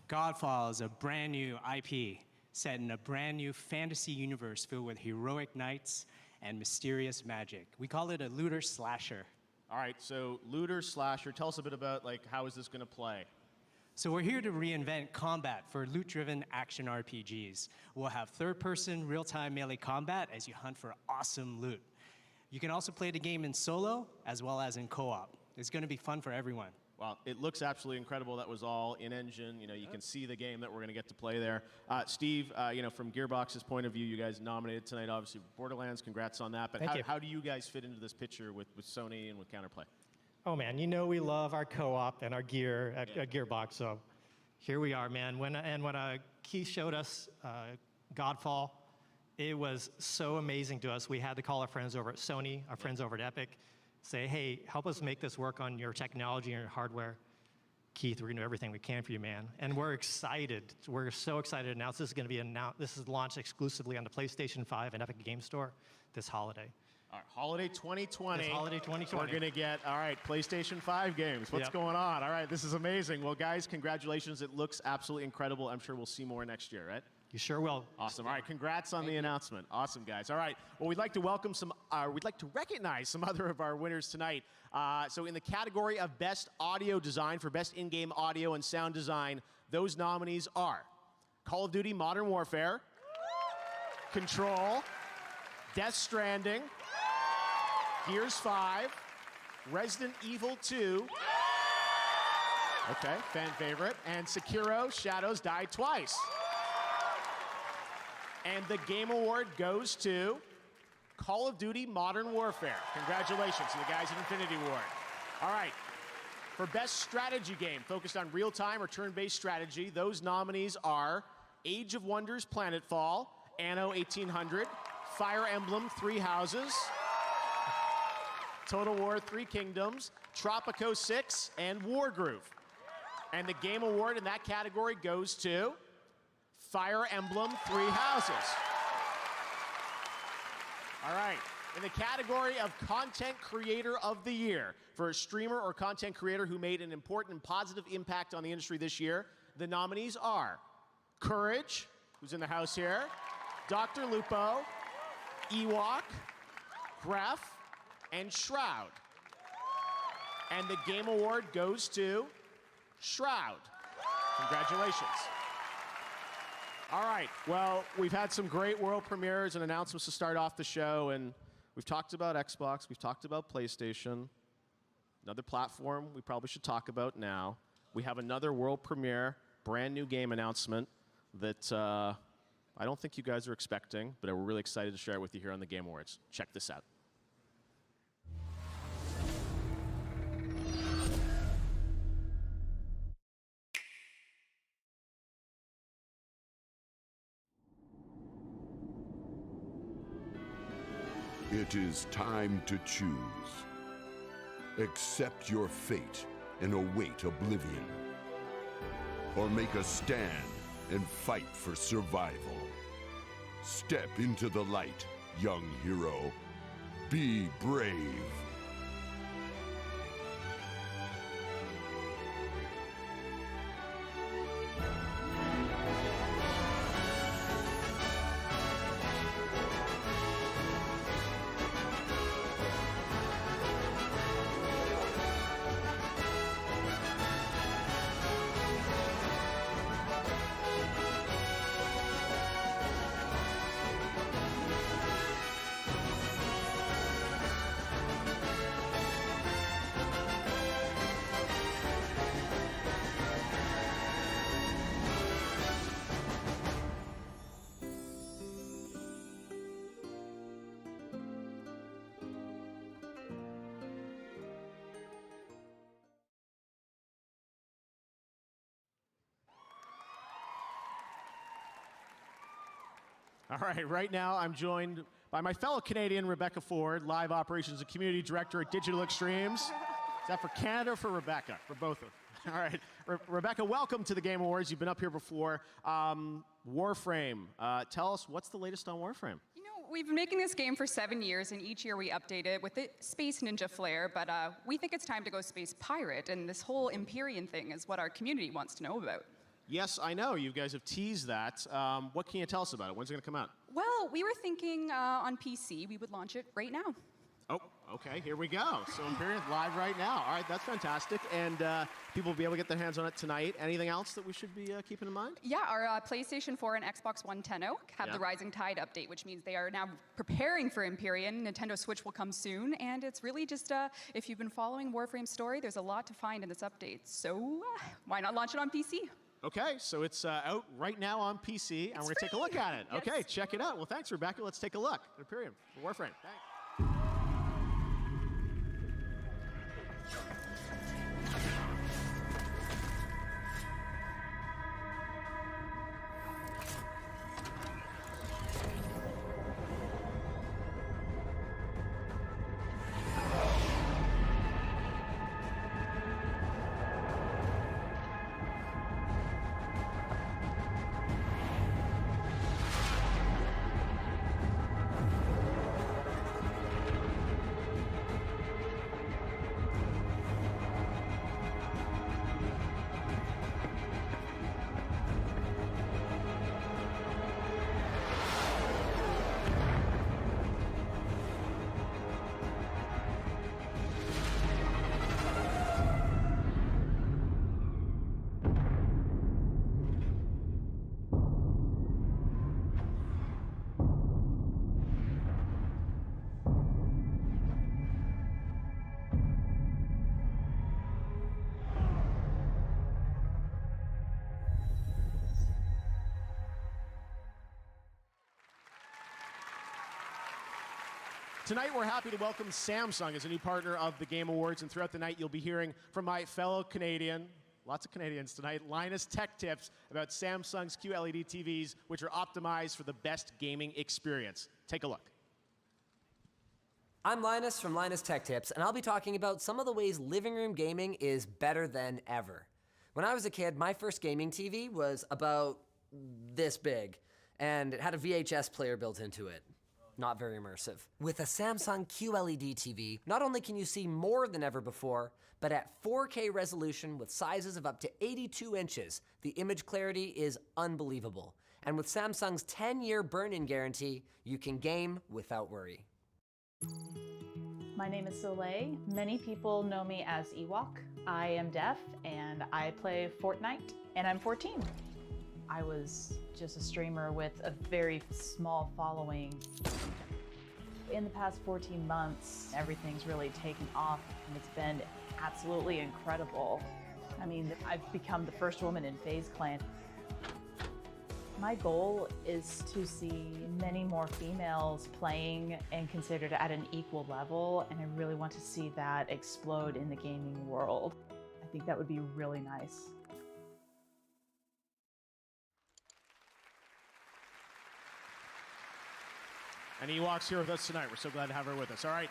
Godfall is a brand new IP set in a brand new fantasy universe filled with heroic knights and mysterious magic. We call it a looter slasher. All right, so looter slasher. Tell us a bit about how is this going to play? So we're here to reinvent combat for loot-driven action RPGs. We'll have third-person, real-time melee combat as you hunt for awesome loot. You can also play the game in solo as well as in co-op. It's going to be fun for everyone. Well, it looks absolutely incredible. That was all in-engine. You can see the game that we're going to get to play there. Steve, from Gearbox's point of view, you guys nominated tonight, obviously, for Borderlands. Congrats on that. But how do you guys fit into this picture with Sony and with Counterplay? Oh, man, we love our co-op and our gear at Gearbox, so here we are, man. When Keith showed us Godfall, it was so amazing to us. We had to call our friends over at Sony, our friends over at Epic, say, hey, help us make this work on your technology and your hardware. Keith, we're going to do everything we can for you, man. And we're excited. We're so excited to announce this is going to be this is launched exclusively on the PlayStation 5 and Epic Game Store this holiday. All right, holiday 2020. This holiday 2020. We're going to get, PlayStation 5 games. What's going on? All right, this is amazing. Well, guys, congratulations. It looks absolutely incredible. I'm sure we'll see more next year, right? You sure will. Awesome. All right, congrats on the announcement. Awesome, guys. All right, well, we'd like to recognize some other of our winners tonight. So in the category of Best Audio Design for Best In-Game Audio and Sound Design, those nominees are Call of Duty Modern Warfare, Control, Death Stranding, Gears 5, Resident Evil 2, okay, fan favorite, and Sekiro Shadows Die Twice. And the Game Award goes to Call of Duty Modern Warfare. Congratulations to the guys at Infinity Ward. All right, for Best Strategy Game, focused on real-time or turn-based strategy, those nominees are Age of Wonders Planetfall, Anno 1800, Fire Emblem Three Houses, Total War Three Kingdoms, Tropico 6, and Wargroove. And the Game Award in that category goes to Fire Emblem Three Houses. All right, in the category of Content Creator of the Year, for a streamer or content creator who made an important and positive impact on the industry this year, the nominees are Courage, who's in the house here, Dr. Lupo, Ewok, Gref, and Shroud. And the Game Award goes to Shroud. Congratulations. All right, well, we've had some great world premieres and announcements to start off the show, and we've talked about Xbox, we've talked about PlayStation. Another platform we probably should talk about now. We have another world premiere, brand new game announcement that I don't think you guys are expecting, but we're really excited to share it with you here on the Game Awards. Check this out. It is time to choose. Accept your fate and await oblivion. Or make a stand and fight for survival. Step into the light, young hero. Be brave. All right now I'm joined by my fellow Canadian, Rebecca Ford, Live Operations and Community Director at Digital Extremes. Is that for Canada or for Rebecca? For both of them. All right, Rebecca, welcome to the Game Awards. You've been up here before. Warframe, tell us, what's the latest on Warframe? You know, we've been making this game for 7 years, and each year we update it with the Space Ninja flair, but we think it's time to go Space Pirate, and this whole Empyrean thing is what our community wants to know about. Yes, I know. You guys have teased that. What can you tell us about it? When's it going to come out? Well, we were thinking on PC we would launch it right now. Oh, okay, here we go. So Empyrean's live right now. All right, that's fantastic. And people will be able to get their hands on it tonight. Anything else that we should be keeping in mind? Yeah, our PlayStation 4 and Xbox One 10.0 have the Rising Tide update, which means they are now preparing for Empyrean. Nintendo Switch will come soon, and it's really just, if you've been following Warframe's story, there's a lot to find in this update. So why not launch it on PC? Okay, so it's out right now on PC, and we're going to take a look at it. Yes. Okay, check it out. Well, thanks, Rebecca. Let's take a look at Empyrean for Warframe. Thanks. Tonight, we're happy to welcome Samsung as a new partner of the Game Awards, and throughout the night, you'll be hearing from my fellow Canadian, lots of Canadians tonight, Linus Tech Tips about Samsung's QLED TVs, which are optimized for the best gaming experience. Take a look. I'm Linus from Linus Tech Tips, and I'll be talking about some of the ways living room gaming is better than ever. When I was a kid, my first gaming TV was about this big, and it had a VHS player built into it. Not very immersive. With a Samsung QLED TV, not only can you see more than ever before, but at 4K resolution with sizes of up to 82 inches, the image clarity is unbelievable. And with Samsung's 10-year burn-in guarantee, you can game without worry. My name is Soleil. Many people know me as Ewok. I am deaf and I play Fortnite and I'm 14. I was just a streamer with a very small following. In the past 14 months, everything's really taken off and it's been absolutely incredible. I mean, I've become the first woman in FaZe Clan. My goal is to see many more females playing and considered at an equal level, and I really want to see that explode in the gaming world. I think that would be really nice. And Ewok's here with us tonight. We're so glad to have her with us. All right,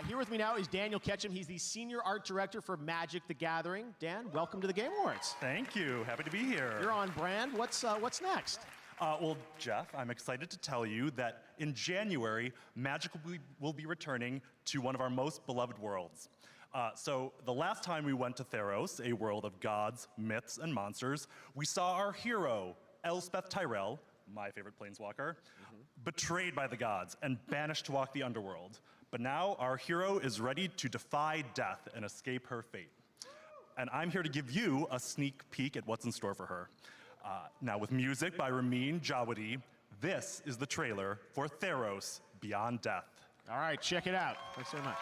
here with me now is Daniel Ketchum. He's the Senior Art Director for Magic the Gathering. Dan, welcome to the Game Awards. Thank you. Happy to be here. You're on brand. What's next? Well, Jeff, I'm excited to tell you that in January, Magic will be returning to one of our most beloved worlds. So the last time we went to Theros, a world of gods, myths, and monsters, we saw our hero, Elspeth Tyrell, my favorite planeswalker, betrayed by the gods and banished to walk the underworld. But now our hero is ready to defy death and escape her fate. And I'm here to give you a sneak peek at what's in store for her. Now with music by Ramin Djawadi, this is the trailer for Theros Beyond Death. All right, check it out. Thanks so much.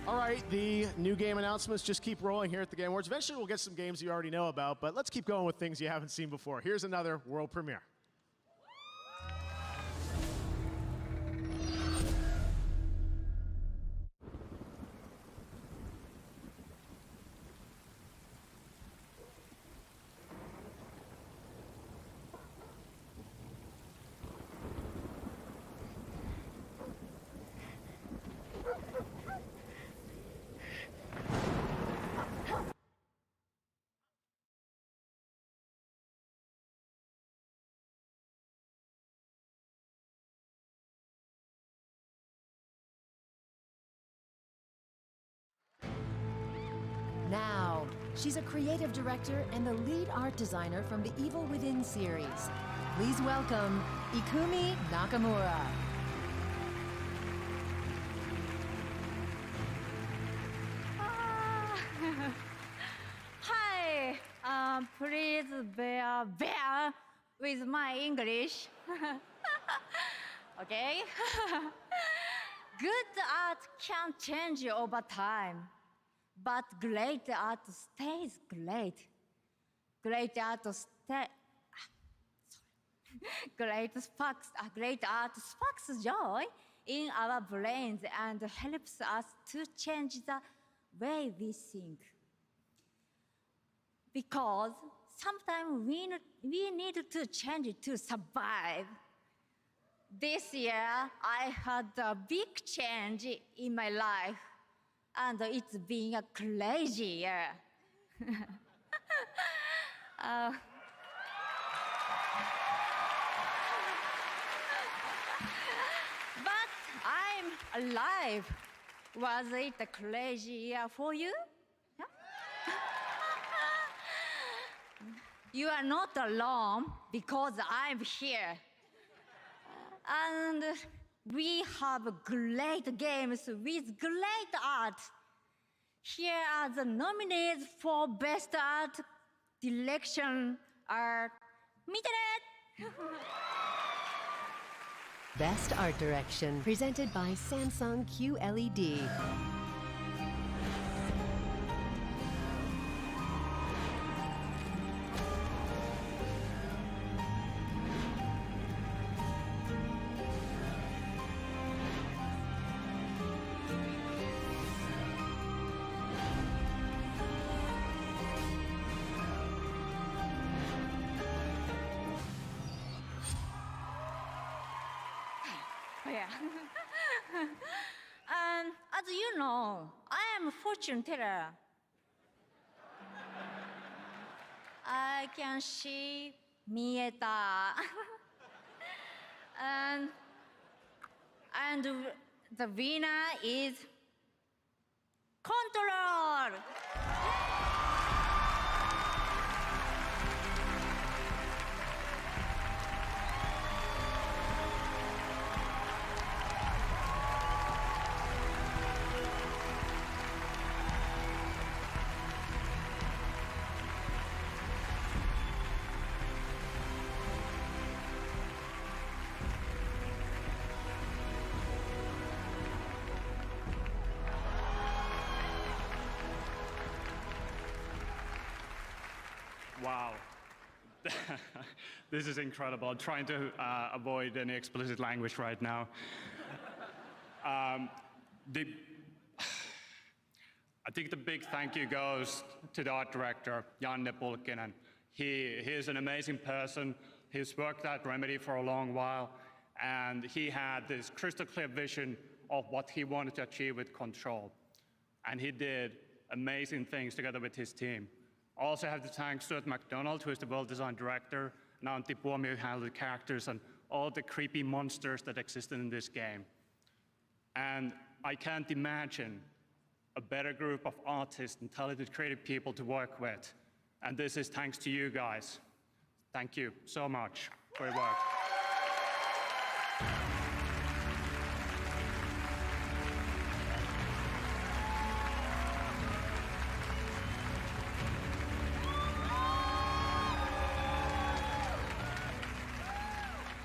All right, the new game announcements just keep rolling here at the Game Awards. Eventually we'll get some games you already know about, but let's keep going with things you haven't seen before. Here's another world premiere. Now, she's a creative director and the lead art designer from the Evil Within series. Please welcome Ikumi Nakamura. Hi, please bear with my English. Okay? Good art can change over time, but great art stays great. Great art great art sparks joy in our brains and helps us to change the way we think. Because sometimes we need to change it to survive. This year, I had a big change in my life, and it's been a crazy year. But I'm alive. Was it a crazy year for you? Yeah? You are not alone because I'm here. And we have great games with great art. Here are the nominees for Best Art Direction are Best Art Direction, presented by Samsung QLED. Yeah. As you know, I am a fortune teller. I can see Mieta. and the winner is Control. Wow. This is incredible. I'm trying to avoid any explicit language right now. I think the big thank you goes to the art director, Janne Pulkkinen. He is an amazing person. He's worked at Remedy for a long while, and he had this crystal clear vision of what he wanted to achieve with Control. And he did amazing things together with his team. I also have to thank Stuart McDonald, who is the world design director, and Antti Puomi, who handled the characters and all the creepy monsters that existed in this game. And I can't imagine a better group of artists and talented creative people to work with. And this is thanks to you guys. Thank you so much for your work.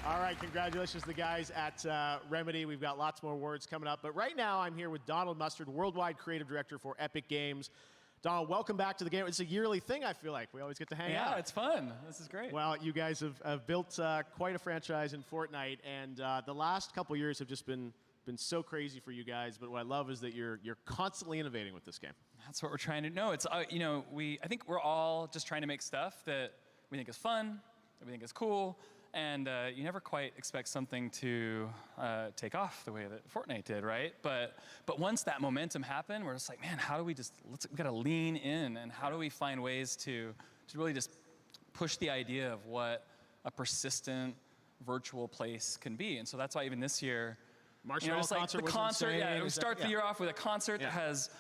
All right, congratulations to the guys at Remedy. We've got lots more awards coming up. But right now, I'm here with Donald Mustard, Worldwide Creative Director for Epic Games. Donald, welcome back to the game. It's a yearly thing, I feel like. We always get to hang out. Yeah, it's fun. This is great. Well, you guys have built quite a franchise in Fortnite, and the last couple years have just been so crazy for you guys. But what I love is that you're constantly innovating with this game. That's what we're trying to know. It's I think we're all just trying to make stuff that we think is fun, that we think is cool. And you never quite expect something to take off the way that Fortnite did, right? But once that momentum happened, we're just like, man, how do we we gotta lean in, and how do we find ways to really just push the idea of what a persistent virtual place can be? And so that's why even this year, Marshmallow concert was concert, insane. yeah, we start the year off with a concert that has,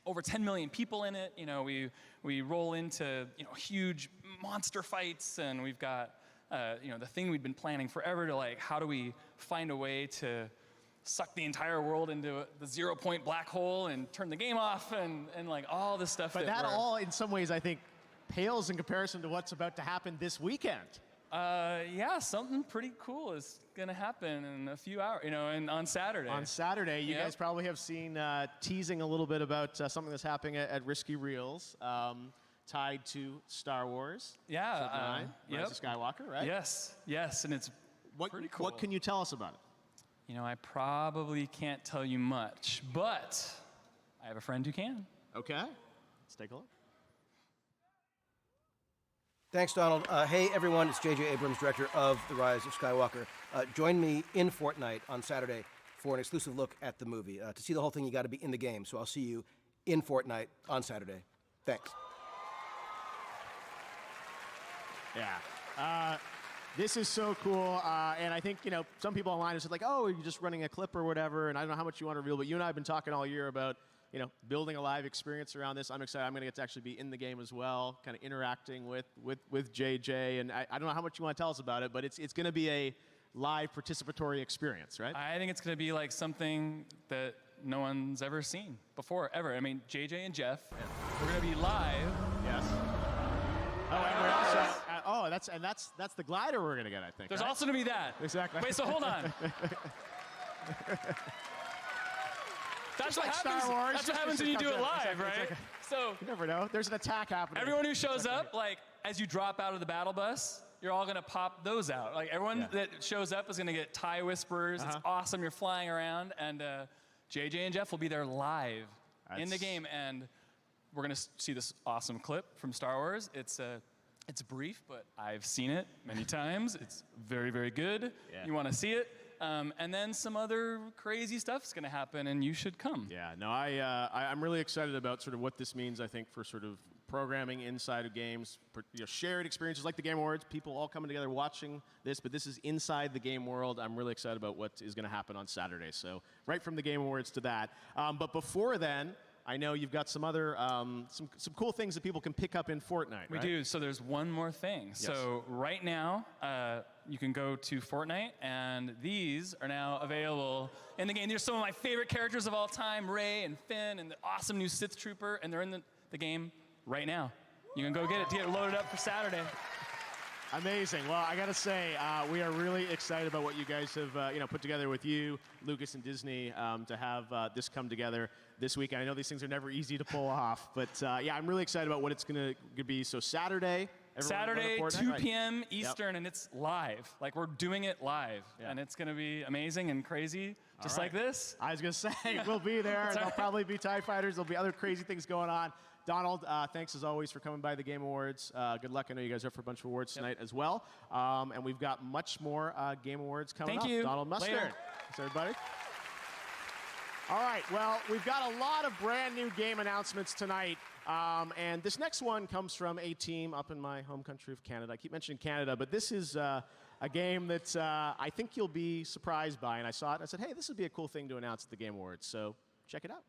over 10 million people in it. We roll into, huge monster fights, and we've got the thing we've been planning forever to how do we find a way to suck the entire world into the 0-point black hole and turn the game off and all this stuff. But that all, in some ways, I think, pales in comparison to what's about to happen this weekend. Yeah, something pretty cool is gonna happen in a few hours, and on Saturday. On Saturday, you guys probably have seen teasing a little bit about something that's happening at Risky Reels. tied to Star Wars. Yeah. Rise of Skywalker, right? Yes, and it's pretty cool. What can you tell us about it? You know, I probably can't tell you much, but I have a friend who can. Okay, let's take a look. Thanks, Donald. Hey, everyone, it's J.J. Abrams, director of The Rise of Skywalker. Join me in Fortnite on Saturday for an exclusive look at the movie. To see the whole thing, you got to be in the game, so I'll see you in Fortnite on Saturday. Thanks. Yeah. This is so cool, and I think, some people online have said, like, oh, you're just running a clip or whatever, and I don't know how much you want to reveal, but you and I have been talking all year about, building a live experience around this. I'm excited. I'm going to get to actually be in the game as well, kind of interacting with JJ, and I don't know how much you want to tell us about it, but it's going to be a live participatory experience, right? I think it's going to be like something that no one's ever seen before, ever. I mean, JJ and Jeff, we're going to be live. Yes. Oh, and we're also, that's the glider we're going to get, I think. There's right? also going to be that. Exactly. Wait, so hold on. That's what happens. Star Wars. That's what happens when you do it live, right? So you never know. There's an attack happening. Everyone who shows up, like as you drop out of the battle bus, you're all gonna pop those out. Like everyone that shows up is gonna get tie whisperers. It's awesome. You're flying around, and JJ and Jeff will be there live in the game, and we're gonna see this awesome clip from Star Wars. It's brief, but I've seen it many times. It's very, very good. Yeah. You want to see it. And then some other crazy stuff's going to happen, and you should come. Yeah, no, I'm really excited about sort of what this means, I think, for sort of programming inside of games, shared experiences like the Game Awards, people all coming together watching this, but this is inside the game world. I'm really excited about what is going to happen on Saturday. So right from the Game Awards to that. But before then, I know you've got some other, some cool things that people can pick up in Fortnite, We right? do. So there's one more thing. Yes. So right now, you can go to Fortnite, and these are now available in the game. These are some of my favorite characters of all time, Rey and Finn, and the awesome new Sith Trooper, and they're in the game right now. You can go get it to get loaded up for Saturday. Amazing. Well, I got to say, we are really excited about what you guys have put together with you, Lucas and Disney, to have this come together this week. And I know these things are never easy to pull off, but yeah, I'm really excited about what it's going to be. So Saturday, Saturday, 2 p.m. Eastern, and it's live. Like, we're doing it live, and it's going to be amazing and crazy, just like this. I was going to say, we'll be there, and there'll probably be TIE Fighters. There'll be other crazy things going on. Donald, thanks as always for coming by the Game Awards. Good luck. I know you guys are up for a bunch of awards tonight as well. And we've got much more Game Awards coming up. Thank you. Donald Mustard. Later. Thanks, everybody. All right, well, we've got a lot of brand new game announcements tonight. And this next one comes from a team up in my home country of Canada. I keep mentioning Canada, but this is a game that I think you'll be surprised by. And I saw it, and I said, hey, this would be a cool thing to announce at the Game Awards. So check it out.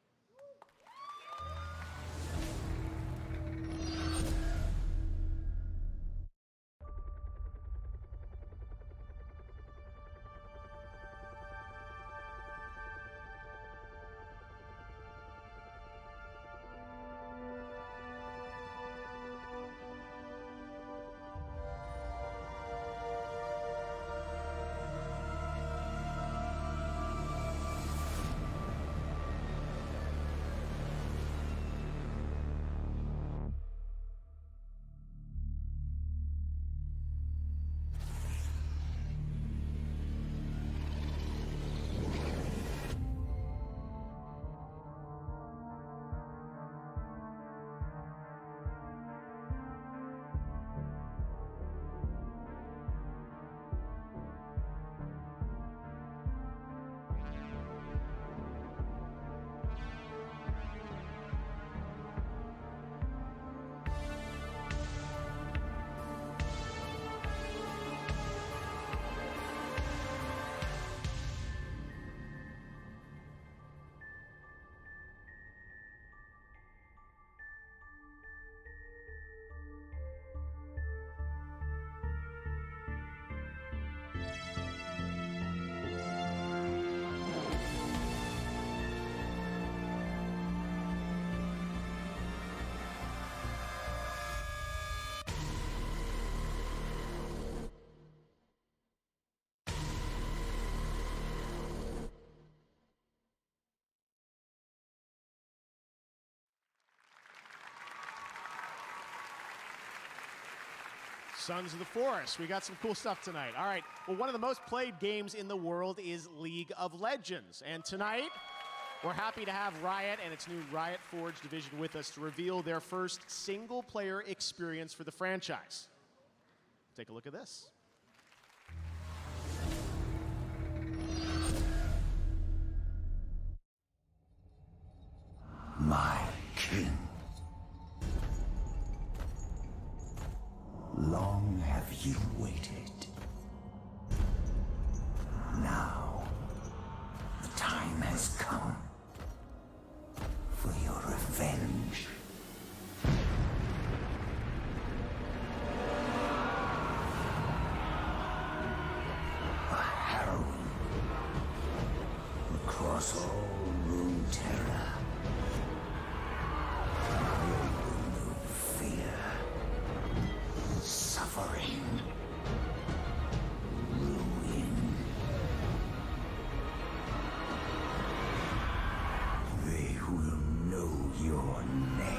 Sons of the Forest. We got some cool stuff tonight. All right. Well, one of the most played games in the world is League of Legends. And tonight, we're happy to have Riot and its new Riot Forge division with us to reveal their first single-player experience for the franchise. Take a look at this. My king. Long have you waited. Now, the time has come for your revenge. A harrowing across all Runeterra. I will know fear, suffering, ruin. They will know your name.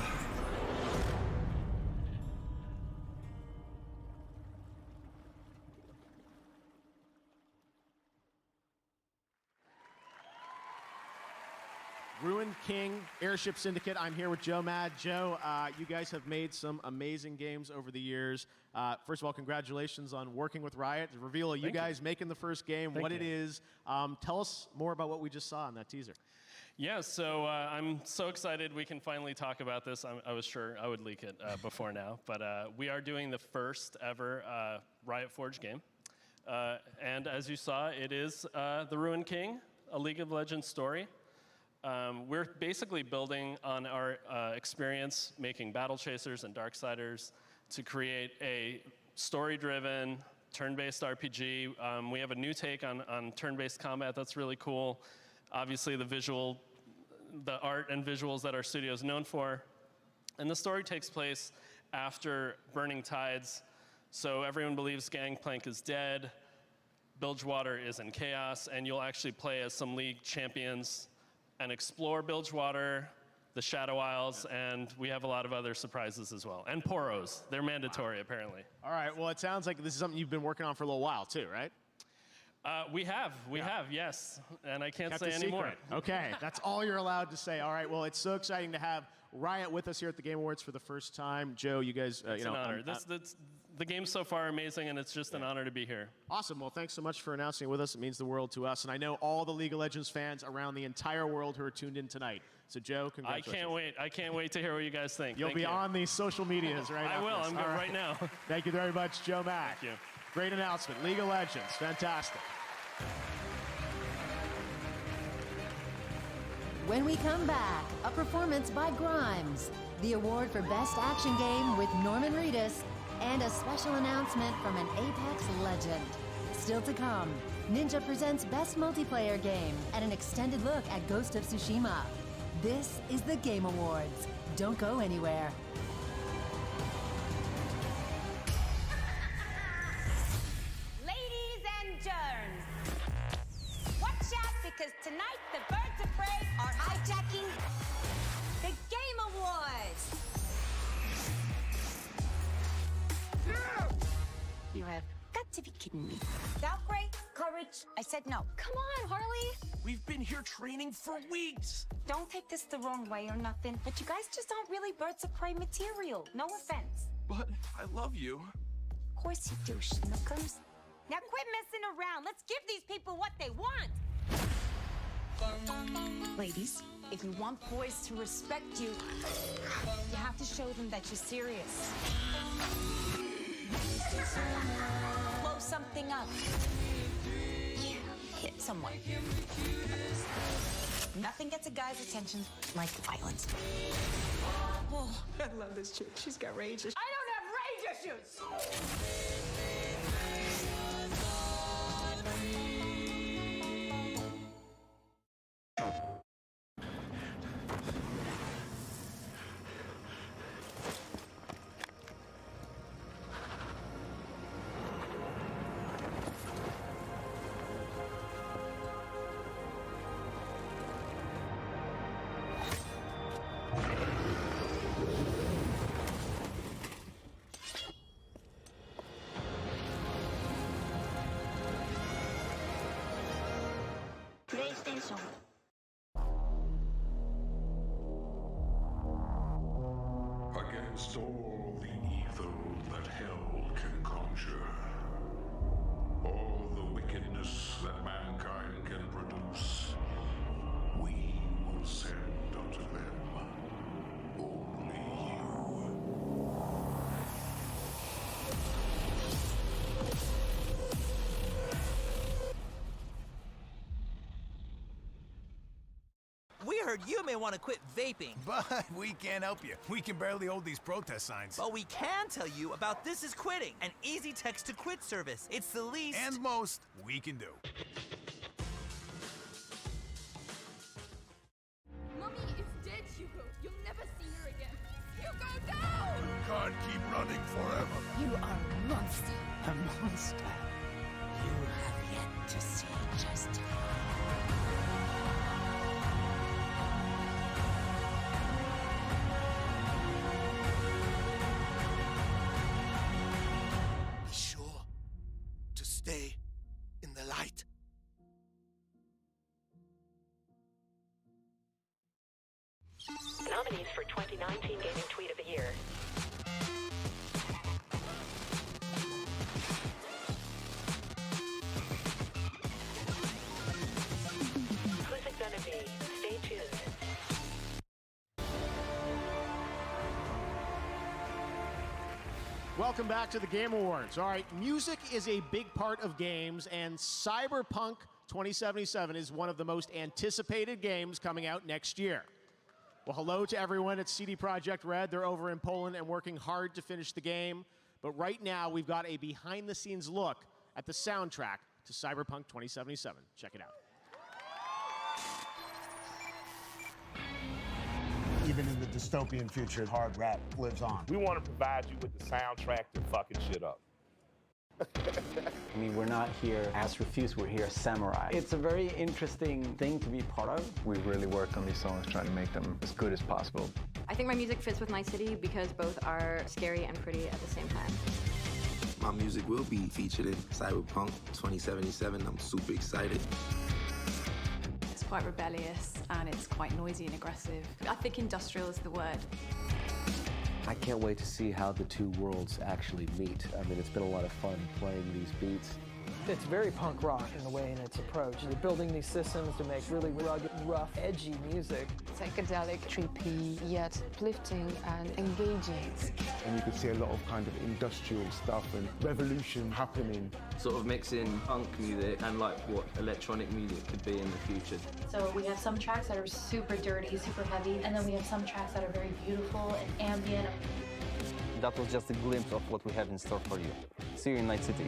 Ruin King, Airship Syndicate. I'm here with Joe Mad. Joe, you guys have made some amazing games over the years. First of all, congratulations on working with Riot. The reveal of you guys making the first game, what it is. Tell us more about what we just saw in that teaser. Yeah, so I'm so excited we can finally talk about this. I was sure I would leak it before now, but we are doing the first ever Riot Forge game. And as you saw, it is The Ruin King, a League of Legends story. We're basically building on our experience making Battle Chasers and Darksiders to create a story-driven, turn-based RPG. We have a new take on turn-based combat that's really cool. Obviously, the art and visuals that our studio is known for. And the story takes place after Burning Tides. So everyone believes Gangplank is dead, Bilgewater is in chaos, and you'll actually play as some League champions and explore Bilgewater, the Shadow Isles, and we have a lot of other surprises as well. And Poros, they're mandatory apparently. All right, well, it sounds like this is something you've been working on for a little while too, right? We have, yes, and I can't Kept say a anymore. secret. Okay, that's all you're allowed to say. All right, well, it's so exciting to have Riot with us here at the Game Awards for the first time. Joe, you guys, It's an honor. The game's so far amazing, and it's just an honor to be here. Awesome. Well, thanks so much for announcing it with us. It means the world to us. And I know all the League of Legends fans around the entire world who are tuned in tonight. So, Joe, congratulations. I can't wait to hear what you guys think. You'll Thank be you. on these social medias right I after will. this. I'm All good right now. Thank you very much, Joe Mack. Thank you. Great announcement. League of Legends. Fantastic. When we come back, a performance by Grimes, the award for Best Action Game with Norman Reedus, and a special announcement from an Apex legend. Still to come, Ninja presents Best Multiplayer Game and an extended look at Ghost of Tsushima. This is the Game Awards. Don't go anywhere. Ladies and germs, watch out because tonight the birds of prey are hijacking the Game Awards. You have got to be kidding me. Valkyrie, courage. I said no. Come on, Harley. We've been here training for weeks. Don't take this the wrong way or nothing, but you guys just aren't really birds of prey material. No offense. But I love you. Of course you do, Schnookums. Now quit messing around. Let's give these people what they want. Ladies, if you want boys to respect you, you have to show them that you're serious. Blow something up. Hit someone. Nothing gets a guy's attention like violence. Oh, I love this chick. She's got rage issues. I don't have rage issues! 上了。 Against all the evil that hell can conjure, all the wickedness that mankind can produce, we will send unto them only you. We heard you may want to quit vaping. But we can't help you. We can barely hold these protest signs. But we can tell you about This Is Quitting, an easy text to quit service. It's the least and most we can do. Mommy is dead, Hugo. You'll never see her again. Hugo, no! Can't keep running forever. You are a monster. A monster. You have yet to see just Be sure to stay in the light. Nominees for 2019 Gaming Tweet of the Year. Who's it gonna be? Stay tuned. Welcome back to the Game Awards. All right, music is a big part of games, and Cyberpunk 2077 is one of the most anticipated games coming out next year. Well, hello to everyone at CD Projekt Red. They're over in Poland and working hard to finish the game. But right now, we've got a behind-the-scenes look at the soundtrack to Cyberpunk 2077. Check it out. Even in the dystopian future, hard rap lives on. We want to provide you with the soundtrack to fucking shit up. I mean, we're not here as Refuse, we're here as Samurai. It's a very interesting thing to be part of. We really work on these songs, trying to make them as good as possible. I think my music fits with my city because both are scary and pretty at the same time. My music will be featured in Cyberpunk 2077. I'm super excited. It's quite rebellious and it's quite noisy and aggressive. I think industrial is the word. I can't wait to see how the two worlds actually meet. I mean, it's been a lot of fun playing these beats. It's very punk rock in the way in its approach. You're building these systems to make really rugged, rough, edgy music. Psychedelic, trippy, yet uplifting and engaging. And you could see a lot of kind of industrial stuff and revolution happening. Sort of mixing punk music and like what electronic music could be in the future. So we have some tracks that are super dirty, super heavy, and then we have some tracks that are very beautiful and ambient. That was just a glimpse of what we have in store for you. See you in Night City.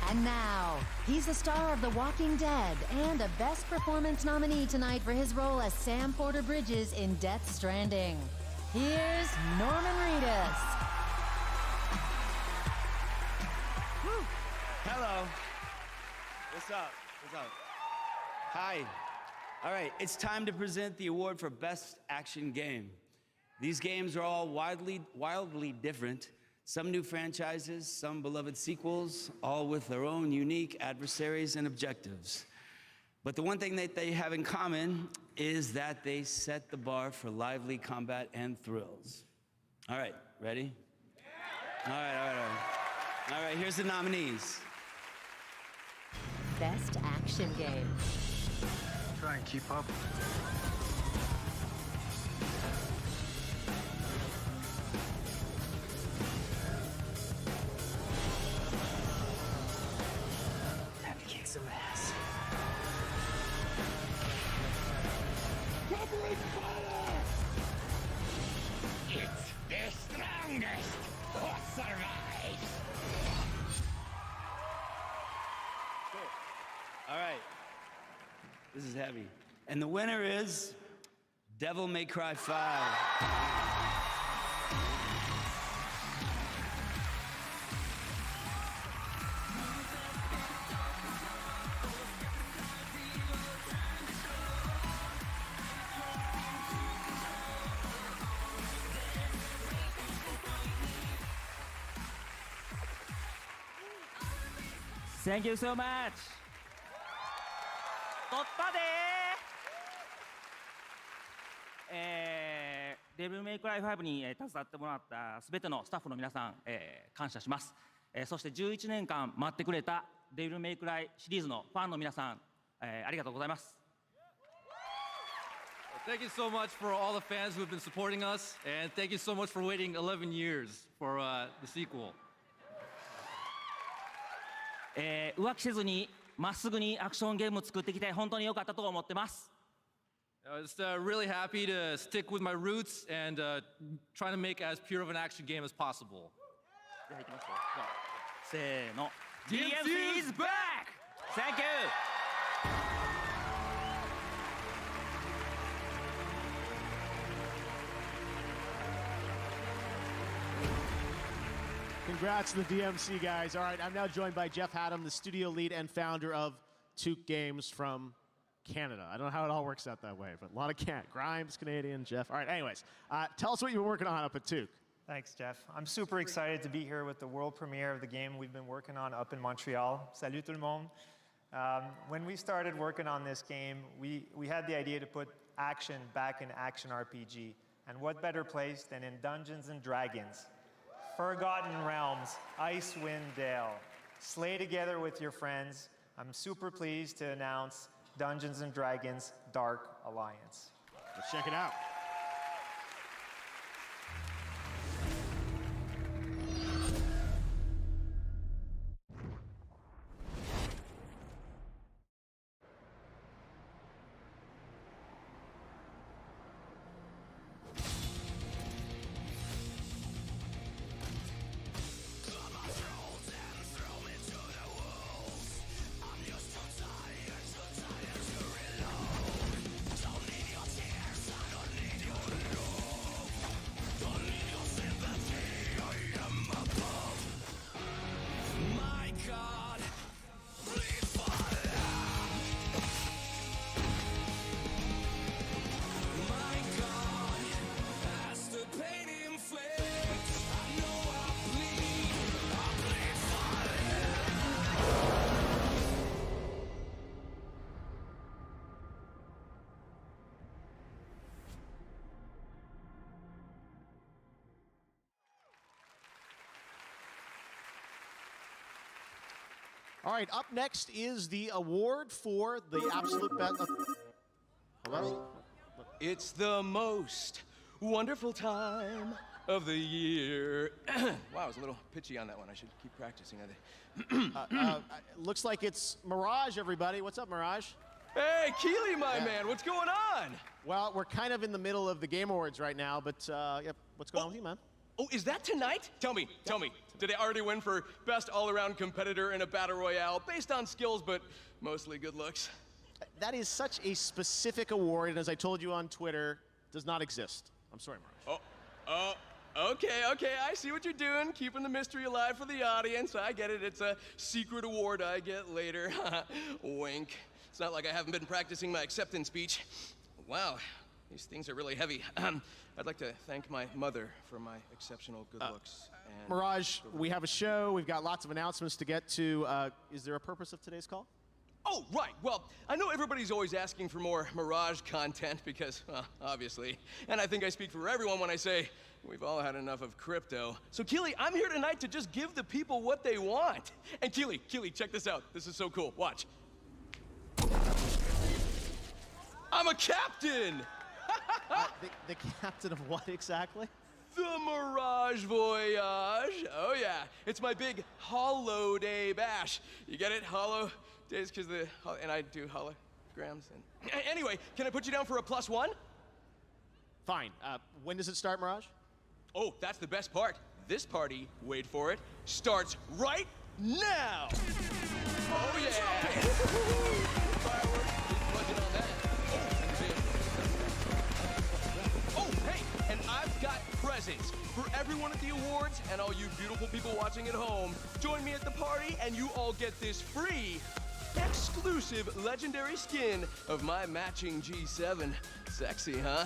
And now, he's the star of The Walking Dead and a Best Performance nominee tonight for his role as Sam Porter Bridges in Death Stranding. Here's Norman Reedus. Hello. What's up? What's up? Hi. All right, it's time to present the award for Best Action Game. These games are all wildly different. Some new franchises, some beloved sequels, all with their own unique adversaries and objectives. But the one thing that they have in common is that they set the bar for lively combat and thrills. All right, ready? All right, here's the nominees. Best Action Game. Try and keep up. Time to kick some ass. Cooperate fire! It's the strongest who survives! All right, this is heavy. And the winner is Devil May Cry 5. Thank you so much. 取ったでデビルメイクライ5に携わってもらったすべてのスタッフの皆さん、感謝します。そして11年間待ってくれたデビルメイクライシリーズのファンの皆さん、ありがとうございます。Thank you so much for all the fans who have been supporting us, and thank you so much for waiting 11 years for the sequel. 浮気せずにまっすぐにアクションゲームを作ってきて本当に良かったと思ってます。Just really happy to stick with my roots and trying to make as pure of an action game as possible. せーの。DMC is back! Thank you! Congrats to the DMC guys. All right, I'm now joined by Jeff Haddam, the studio lead and founder of Took Games from Canada. I don't know how it all works out that way, but a lot of Grimes, Canadian, Jeff. All right, anyways, tell us what you've been working on up at Took. Thanks, Jeff. I'm super excited to be here with the world premiere of the game we've been working on up in Montreal. Salut tout le monde. When we started working on this game, we had the idea to put action back in action RPG. And what better place than in Dungeons & Dragons? Forgotten Realms, Icewind Dale. Slay together with your friends. I'm super pleased to announce Dungeons & Dragons Dark Alliance. Let's check it out. All right, up next is the award for the absolute best. Hello? It's the most wonderful time of the year. Wow, I was a little pitchy on that one. I should keep practicing. Looks like it's Mirage, everybody. What's up, Mirage? Hey, Keely, my man, what's going on? Well, we're kind of in the middle of the Game Awards right now, but what's going on with you, man? Oh, is that tonight? Tell me. Did I already win for best all-around competitor in a battle royale based on skills, but mostly good looks? That is such a specific award, and as I told you on Twitter, does not exist. I'm sorry, Mirage. Okay, I see what you're doing, keeping the mystery alive for the audience. I get it, it's a secret award I get later. Wink. It's not like I haven't been practicing my acceptance speech. Wow, these things are really heavy. I'd like to thank my mother for my exceptional good looks. And Mirage, we have a show. We've got lots of announcements to get to. Is there a purpose of today's call? Oh, right. Well, I know everybody's always asking for more Mirage content because, well, obviously, and I think I speak for everyone when I say we've all had enough of crypto. So, Keely, I'm here tonight to just give the people what they want. And Keely, check this out. This is so cool. Watch. I'm a captain! The captain of what exactly? The Mirage Voyage. Oh, yeah. It's my big Holo Day bash. You get it? Holo days, because and I do holograms. And anyway, can I put you down for a +1? Fine. When does it start, Mirage? Oh, that's the best part. This party, wait for it, starts right now. Oh, yeah. Fireworks. Budget on that. Oh, hey, and I've got presents for everyone at the awards and all you beautiful people watching at home. Join me at the party and you all get this free, exclusive legendary skin of my matching G7. Sexy, huh?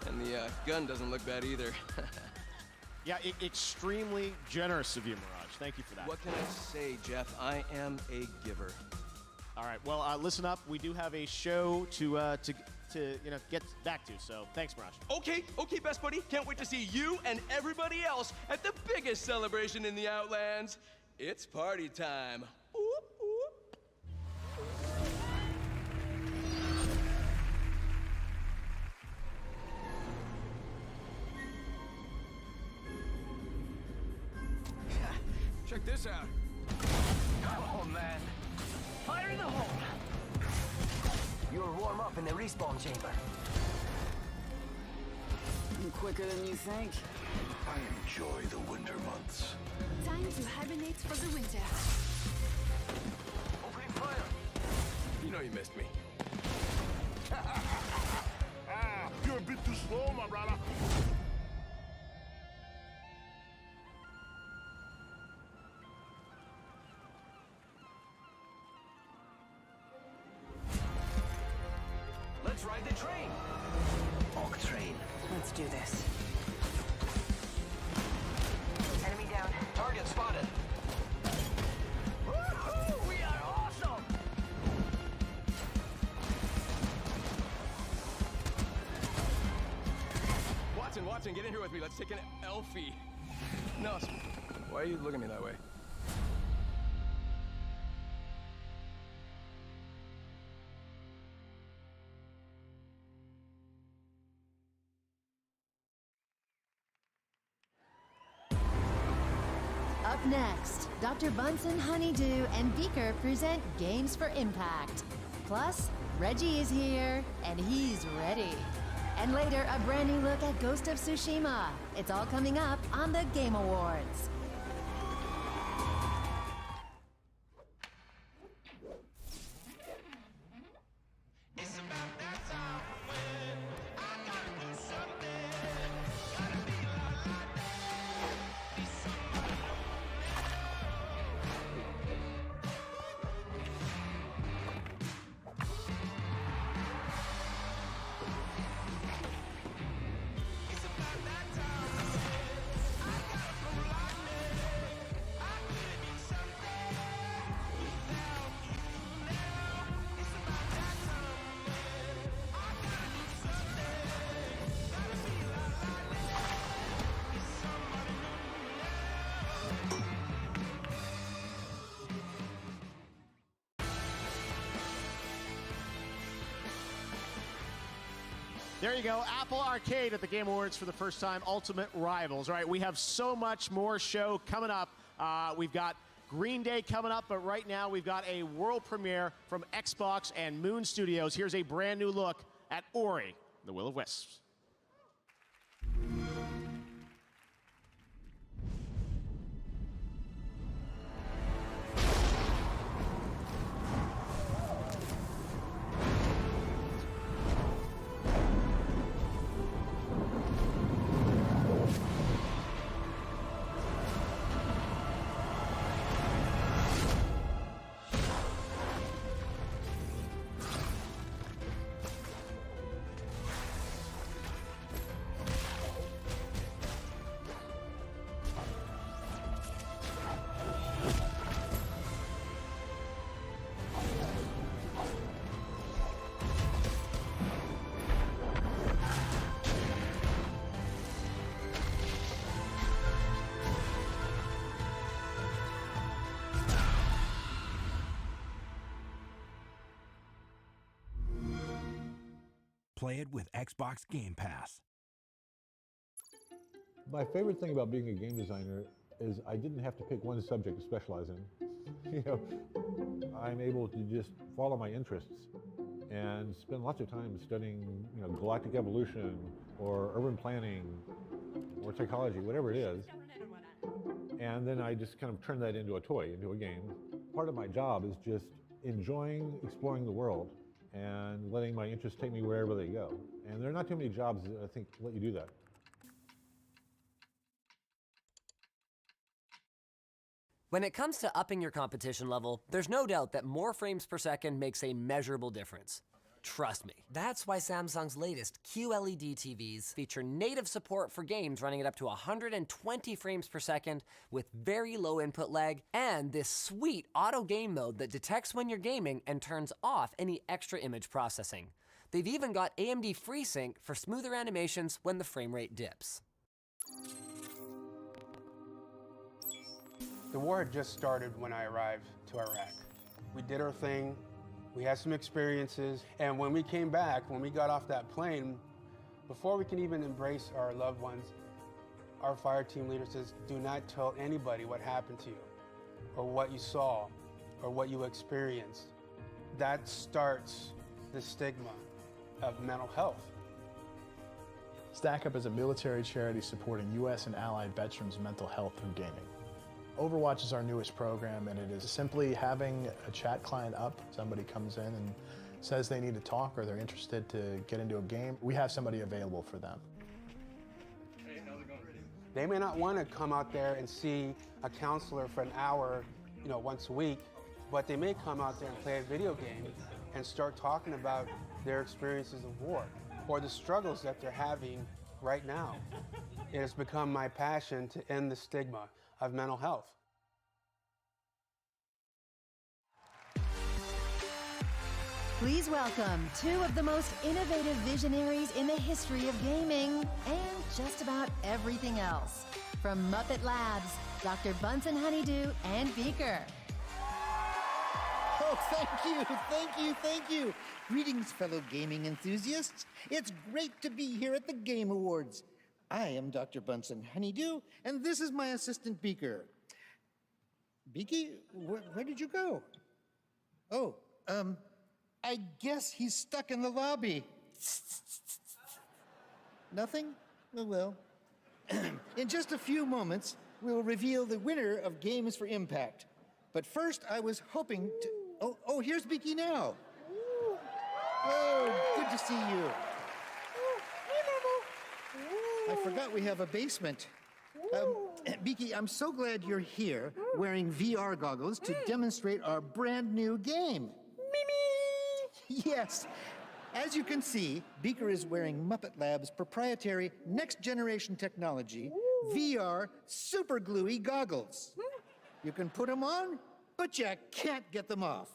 And the gun doesn't look bad either. Yeah, extremely generous of you, Mirage. Thank you for that. What can I say, Jeff? I am a giver. All right, well, listen up. We do have a show to get back to, so thanks, Mirage. Okay, best buddy. Can't wait to see you and everybody else at the biggest celebration in the Outlands. It's party time. Oop, oop. Check this out. Oh, man. Fire in the hole! You'll warm up in the respawn chamber. Quicker than you think. I enjoy the winter months. Time to hibernate for the winter. Opening fire! You know you missed me. You're a bit too slow, my brother. Let's ride the train! Bulk train. Let's do this. Enemy down. Target spotted. Woohoo! We are awesome! Watson, get in here with me. Let's take an Elfie. No, why are you looking at me that way? Up next, Dr. Bunsen, Honeydew, and Beaker present Games for Impact. Plus, Reggie is here, and he's ready. And later, a brand new look at Ghost of Tsushima. It's all coming up on the Game Awards. There you go, Apple Arcade at the Game Awards for the first time, Ultimate Rivals. All right, we have so much more show coming up. We've got Green Day coming up, but right now we've got a world premiere from Xbox and Moon Studios. Here's a brand new look at Ori, the Will of Wisps. Play it with Xbox Game Pass. My favorite thing about being a game designer is I didn't have to pick one subject to specialize in. You know, I'm able to just follow my interests and spend lots of time studying, you know, galactic evolution or urban planning or psychology, whatever it is. And then I just kind of turn that into a toy, into a game. Part of my job is just enjoying exploring the world and letting my interests take me wherever they go. And there are not too many jobs that I think let you do that. When it comes to upping your competition level, there's no doubt that more frames per second makes a measurable difference. Trust me. That's why Samsung's latest QLED TVs feature native support for games running at up to 120 frames per second with very low input lag, and this sweet auto game mode that detects when you're gaming and turns off any extra image processing. They've even got AMD FreeSync for smoother animations when the frame rate dips. The war had just started when I arrived to Iraq. We did our thing, we had some experiences, and when we came back, when we got off that plane, before we can even embrace our loved ones, our fire team leader says, do not tell anybody what happened to you, or what you saw, or what you experienced. That starts the stigma of mental health. Stack Up is a military charity supporting U.S. and allied veterans' mental health through gaming. Overwatch is our newest program, and it is simply having a chat client up. Somebody comes in and says they need to talk or they're interested to get into a game. We have somebody available for them. Hey, how's it going? They may not want to come out there and see a counselor for an hour, you know, once a week, but they may come out there and play a video game and start talking about their experiences of war or the struggles that they're having right now. It has become my passion to end the stigma of mental health. Please welcome two of the most innovative visionaries in the history of gaming and just about everything else. From Muppet Labs, Dr. Bunsen Honeydew and Beaker. Oh, thank you. Greetings, fellow gaming enthusiasts. It's great to be here at the Game Awards. I am Dr. Bunsen Honeydew, and this is my assistant, Beaker. Beaky, where did you go? Oh, I guess he's stuck in the lobby. Nothing? Oh, well. In just a few moments, we'll reveal the winner of Games for Impact. But first, I was hoping to... Oh, here's Beaky now. Oh, good to see you. I forgot we have a basement. Beaky, I'm so glad you're here wearing VR goggles to demonstrate our brand new game. Yes. As you can see, Beaker is wearing Muppet Labs' proprietary next-generation technology, VR super gluey goggles. You can put them on, but you can't get them off.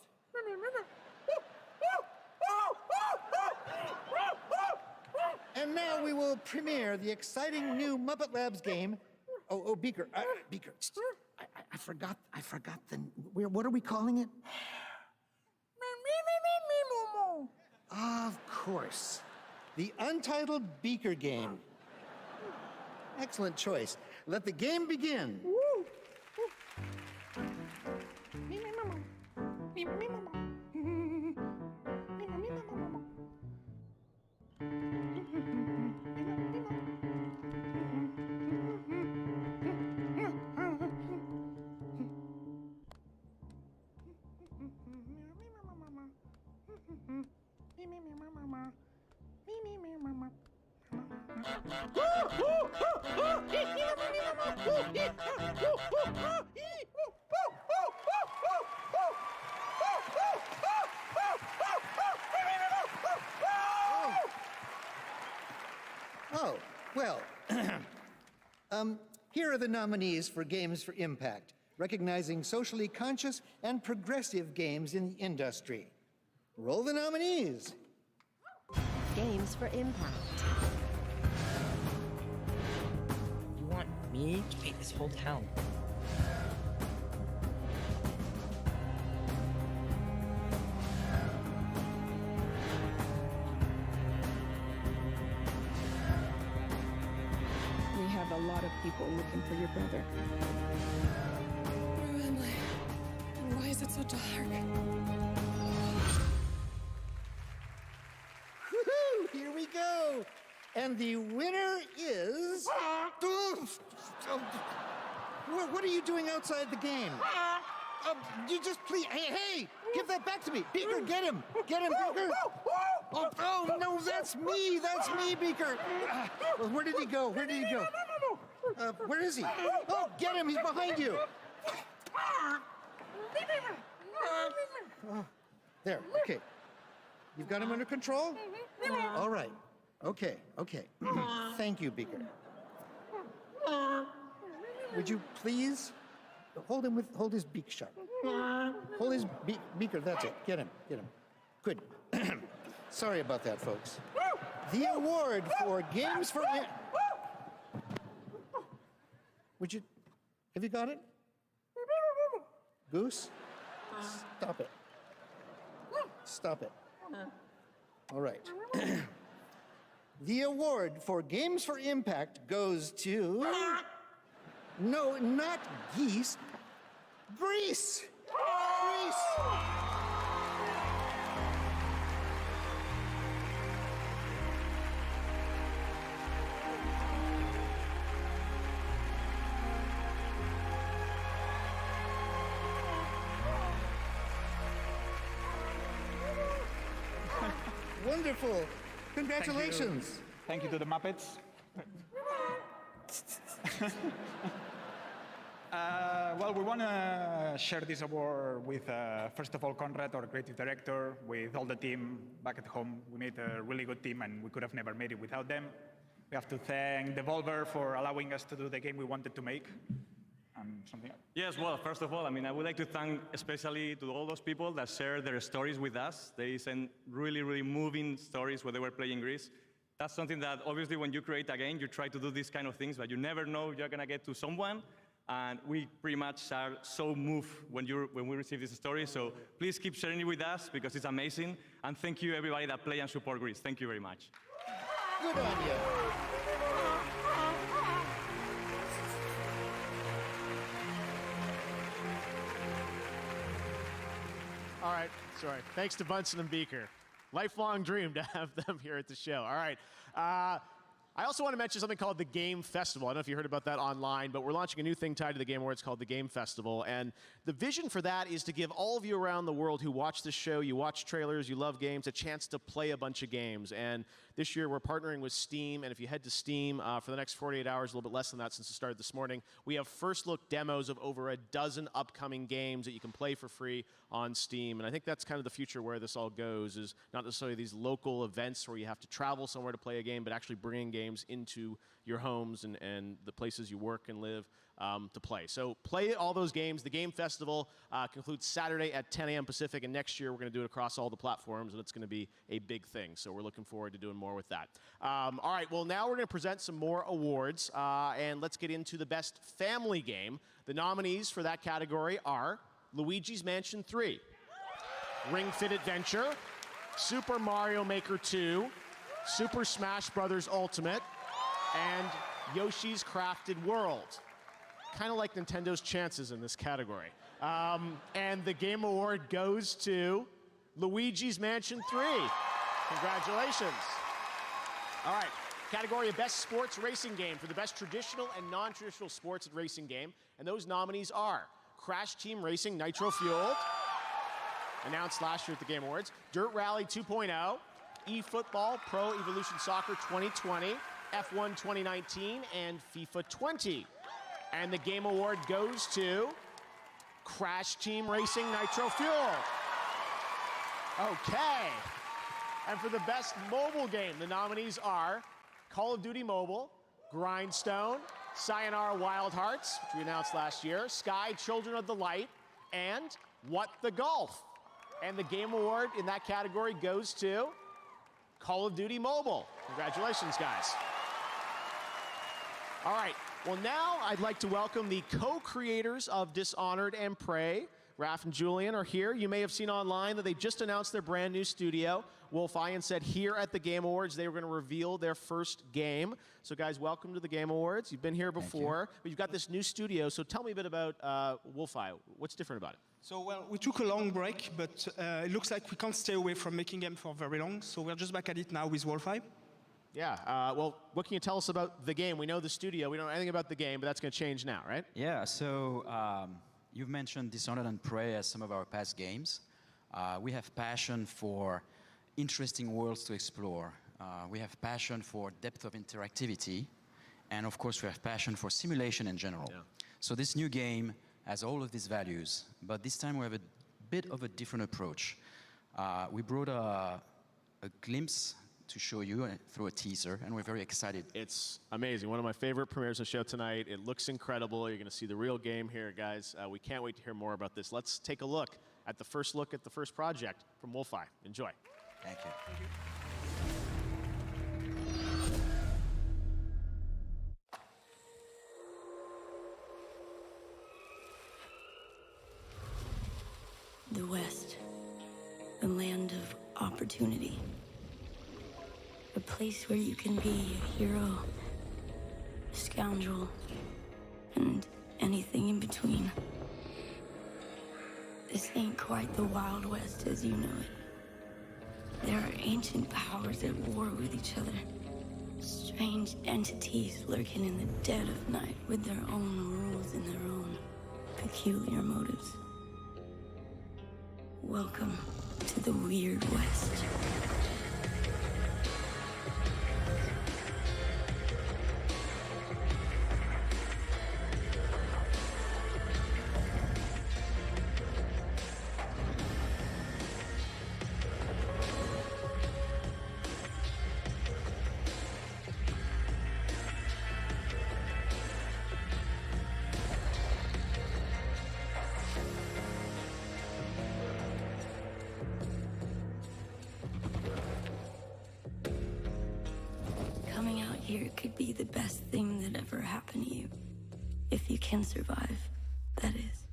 And now we will premiere the exciting new Muppet Labs game. Oh, Beaker, Beaker, I forgot the. What are we calling it? Of course, the Untitled Beaker game. Excellent choice. Let the game begin. Oh, well, here are the nominees for Games for Impact, recognizing socially conscious and progressive games in the industry. Roll the nominees. Games for Impact. You want me to paint this whole town? people looking for your brother. Where am I? Why is it so dark? Woohoo! Here we go! And the winner is... What are you doing outside the game? You just please... Hey! Give that back to me! Beaker, get him! Get him, Beaker! Oh, no, that's me! That's me, Beaker! Well, where did he go? Where did he go? Where is he? Oh, get him! He's behind you! There, okay. You've got him under control? All right. Okay. Thank you, Beaker. Would you please hold his beak sharp? Hold his beaker, that's it. Get him. Good. Sorry about that, folks. The award for Games for... Have you got it? Goose? Stop it. All right. The award for Games for Impact goes to... No, not geese. Greece! Greece! Wonderful. Congratulations. Thank you to the Muppets. Well, we want to share this award with, first of all, Conrad, our creative director, with all the team back at home. We made a really good team, and we could have never made it without them. We have to thank Devolver for allowing us to do the game we wanted to make. Yes, well, first of all, I would like to thank especially to all those people that share their stories with us. They sent really, really moving stories when they were playing Greece. That's something that obviously when you create a game, you try to do these kind of things, but you never know you're going to get to someone. And we pretty much are so moved when we receive this story. So please keep sharing it with us because it's amazing. And thank you, everybody that play and support Greece. Thank you very much. Good on you. All right, sorry. Thanks to Bunsen and Beaker. Lifelong dream to have them here at the show. All right. I also want to mention something called the Game Festival. I don't know if you heard about that online, but we're launching a new thing tied to the Game Awards called the Game Festival. And the vision for that is to give all of you around the world who watch this show, you watch trailers, you love games, a chance to play a bunch of games. And this year we're partnering with Steam. And if you head to Steam for the next 48 hours, a little bit less than that since it started this morning, we have first look demos of over a dozen upcoming games that you can play for free on Steam. And I think that's kind of the future where this all goes, is not necessarily these local events where you have to travel somewhere to play a game, but actually bringing games into your homes and the places you work and live to play. So play all those games. The Game Festival concludes Saturday at 10 a.m. Pacific, and next year we're going to do it across all the platforms, and it's going to be a big thing. So we're looking forward to doing more with that. All right, well, now we're going to present some more awards, and let's get into the Best Family Game. The nominees for that category are Luigi's Mansion 3, Ring Fit Adventure, Super Mario Maker 2, Super Smash Bros. Ultimate, and Yoshi's Crafted World. Kind of like Nintendo's chances in this category. And the Game Award goes to Luigi's Mansion 3. Congratulations. All right, category of Best Sports Racing Game for the best traditional and non-traditional sports and racing game. And those nominees are Crash Team Racing Nitro Fueled, announced last year at the Game Awards, Dirt Rally 2.0, eFootball Pro Evolution Soccer 2020, F1 2019, and FIFA 20. And the Game Award goes to Crash Team Racing Nitro Fueled. Okay. And for the best mobile game, the nominees are Call of Duty Mobile, Grindstone, Sayonara Wild Hearts, which we announced last year, Sky Children of the Light, and What the Golf. And the Game Award in that category goes to Call of Duty Mobile. Congratulations, guys. All right, well now I'd like to welcome the co-creators of Dishonored and Prey. Raph and Julian are here. You may have seen online that they just announced their brand new studio. Wolf Ian said here at the Game Awards they were going to reveal their first game. So guys, welcome to the Game Awards. You've been here before, but you've got this new studio. So tell me a bit about Wolf Eye. What's different about it? So, well, we took a long break, but it looks like we can't stay away from making games for very long. So we're just back at it now with Wolf Eye. Yeah, well, what can you tell us about the game? We know the studio, we don't know anything about the game, but that's going to change now, right? Yeah, so you've mentioned Dishonored and Prey as some of our past games. We have passion for interesting worlds to explore. We have passion for depth of interactivity. And of course, we have passion for simulation in general. Yeah. So this new game has all of these values, but this time we have a bit of a different approach. We brought a glimpse to show you through a teaser, and we're very excited. It's amazing. One of my favorite premieres of the show tonight. It looks incredible. You're going to see the real game here, guys. We can't wait to hear more about this. Let's take a look at the first project from Wolf Eye. Enjoy. Thank you. The West, the land of opportunity. A place where you can be a hero, a scoundrel, and anything in between. This ain't quite the Wild West as you know it. There are ancient powers at war with each other. Strange entities lurking in the dead of night with their own rules and their own peculiar motives. Welcome to the Weird West. Coming out here could be the best thing that ever happened to you. If you can survive, that is.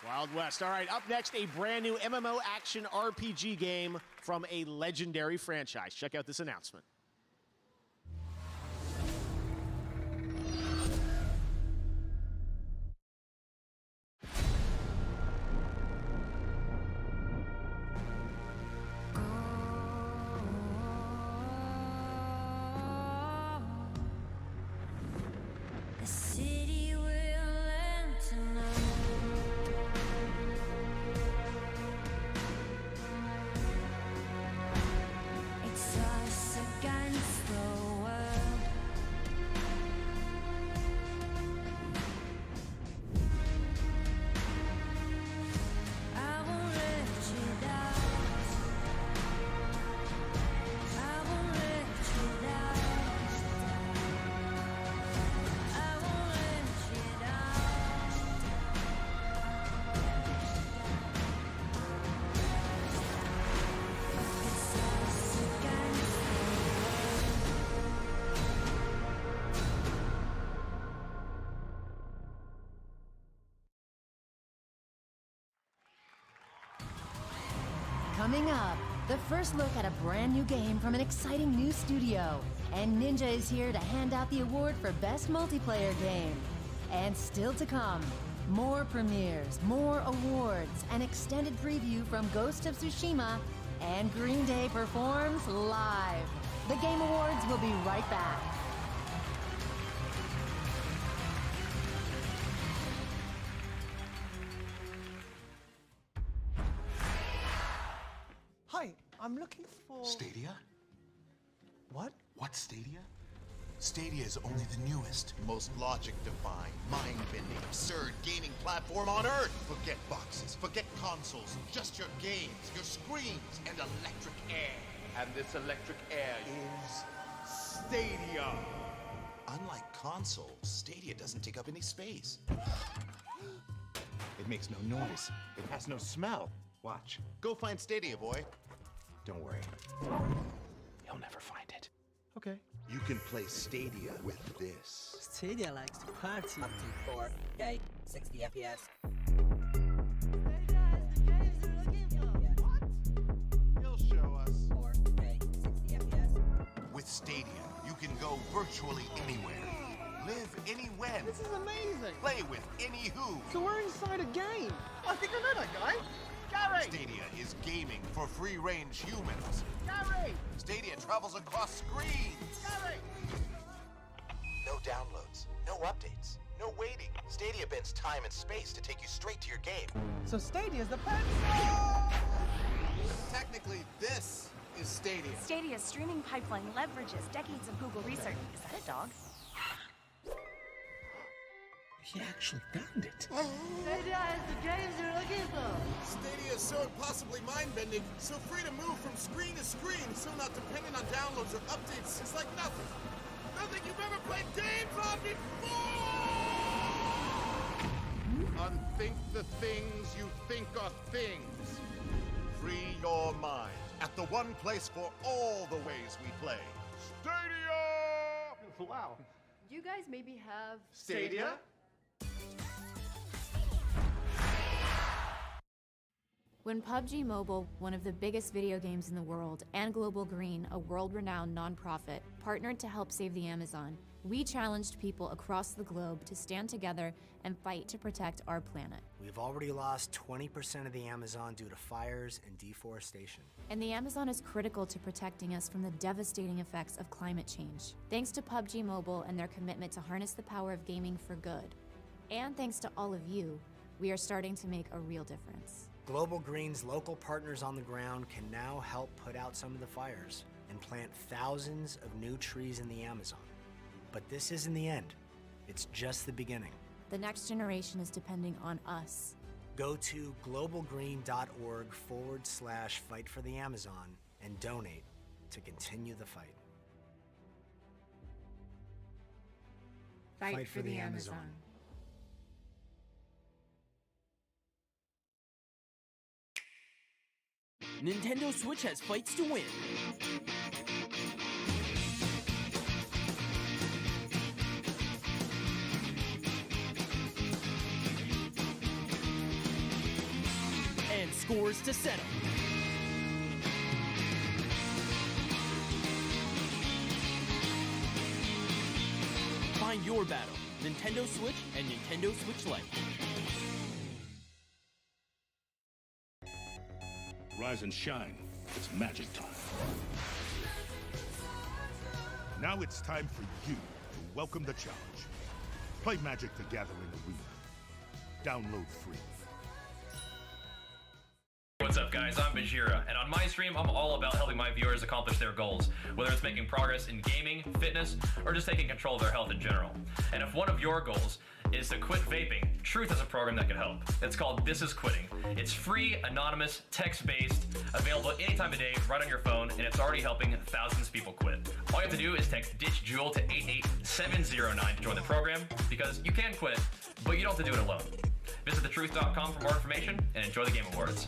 Wild West. All right, up next, a brand new MMO action RPG game from a legendary franchise. Check out this announcement. The city will end tonight. It's us against the world. I won't let you down. I won't let you down. I won't let you down. It's us against Coming up, the first look at a brand new game from an exciting new studio. And Ninja is here to hand out the award for Best Multiplayer Game. And still to come, more premieres, more awards, an extended preview from Ghost of Tsushima, and Green Day performs live. The Game Awards will be right back. Hi, I'm looking for... Stadia? What? What Stadia? Stadia is only the newest, most logic-defying, mind-bending, absurd gaming platform on Earth. Forget boxes, forget consoles, just your games, your screens, and electric air. And this electric air Is Stadia. Unlike consoles, Stadia doesn't take up any space. It makes no noise. It has no smell. Watch. Go find Stadia, boy. Don't worry. You'll never find it. Okay. You can play Stadia with this. Stadia likes to party up to 4K, 60 FPS. Stadia, you can go virtually anywhere. Live anywhen. This is amazing. Play with any who. So we're inside a game. I think I know that guy. Gary! Stadia is gaming for free-range humans. Gary! Stadia travels across screens. Gary! No downloads, no updates, no waiting. Stadia bends time and space to take you straight to your game. So Stadia's the best. Technically, this is Stadia. Stadia's streaming pipeline leverages decades of Google research. Is that a dog? He actually found it. Stadia is the games you're looking for. Stadia is so impossibly mind-bending, so free to move from screen to screen, so not dependent on downloads or updates. It's like nothing. Nothing you've ever played games on before! Unthink the things you think are things. Free your mind at the one place for all the ways we play. Stadia! Wow. You guys maybe have... Stadia? When PUBG Mobile, one of the biggest video games in the world, and Global Green, a world-renowned nonprofit, partnered to help save the Amazon, we challenged people across the globe to stand together and fight to protect our planet. We've already lost 20% of the Amazon due to fires and deforestation. And the Amazon is critical to protecting us from the devastating effects of climate change. Thanks to PUBG Mobile and their commitment to harness the power of gaming for good. And thanks to all of you, we are starting to make a real difference. Global Green's local partners on the ground can now help put out some of the fires and plant thousands of new trees in the Amazon. But this isn't the end. It's just the beginning. The next generation is depending on us. Go to globalgreen.org/fight for the Amazon and donate to continue the fight. Fight for the Amazon. Nintendo Switch has fights to win. And scores to settle. Find your battle, Nintendo Switch and Nintendo Switch Lite. Rise and shine. It's magic time. Now it's time for you to welcome the challenge. Play Magic the Gathering Arena. Download free. What's up, guys? I'm Bajira, and on my stream, I'm all about helping my viewers accomplish their goals, whether it's making progress in gaming, fitness, or just taking control of their health in general. And if one of your goals is to quit vaping, Truth has a program that can help. It's called This Is Quitting. It's free, anonymous, text-based, available anytime of day, right on your phone, and it's already helping thousands of people quit. All you have to do is text Ditch Jewel to 88709 to join the program, because you can quit, but you don't have to do it alone. Visit thetruth.com for more information, and enjoy the Game Awards.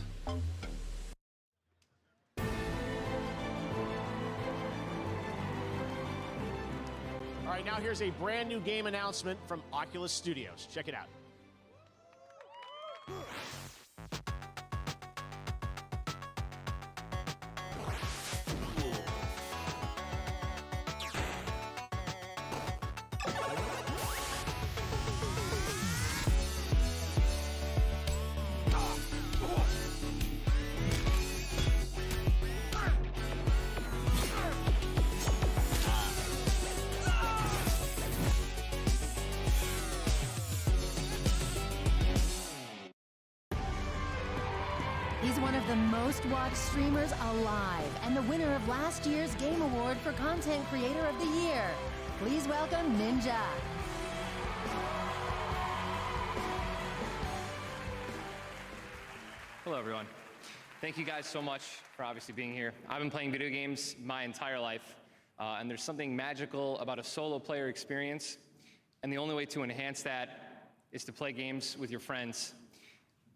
All right, now here's a brand new game announcement from Oculus Studios. Check it out. He's one of the most watched streamers alive and the winner of last year's Game Award for Content Creator of the Year. Please welcome Ninja. Hello, everyone. Thank you guys so much for obviously being here. I've been playing video games my entire life, and there's something magical about a solo player experience, and the only way to enhance that is to play games with your friends.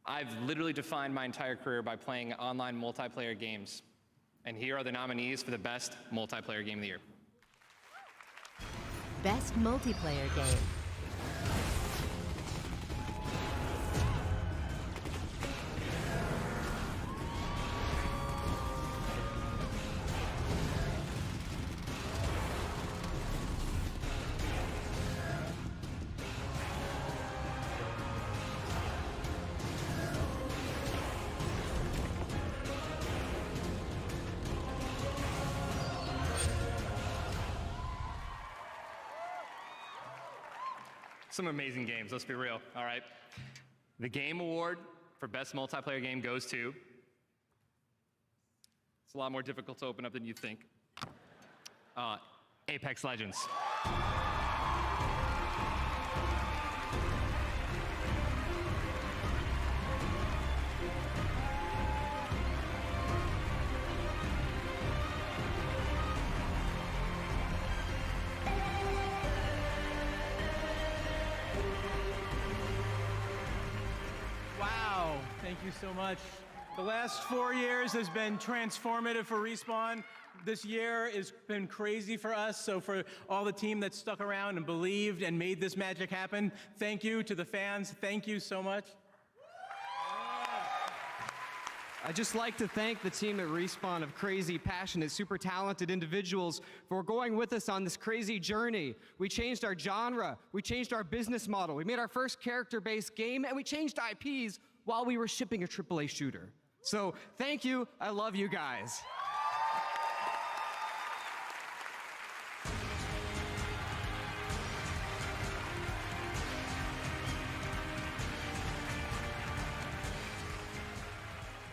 I've literally defined my entire career by playing online multiplayer games, and here are the nominees for the best multiplayer game of the year. Best multiplayer game. some amazing games, let's be real, all right? The Game Award for Best Multiplayer Game goes to... It's a lot more difficult to open up than you think. Apex Legends. Wow, thank you so much. The last 4 years has been transformative for Respawn. This year has been crazy for us, so for all the team that stuck around and believed and made this magic happen, thank you to the fans. Thank you so much. I'd just like to thank the team at Respawn of crazy, passionate, super talented individuals for going with us on this crazy journey. We changed our genre, we changed our business model, we made our first character-based game, and we changed IPs while we were shipping a AAA shooter. So thank you, I love you guys.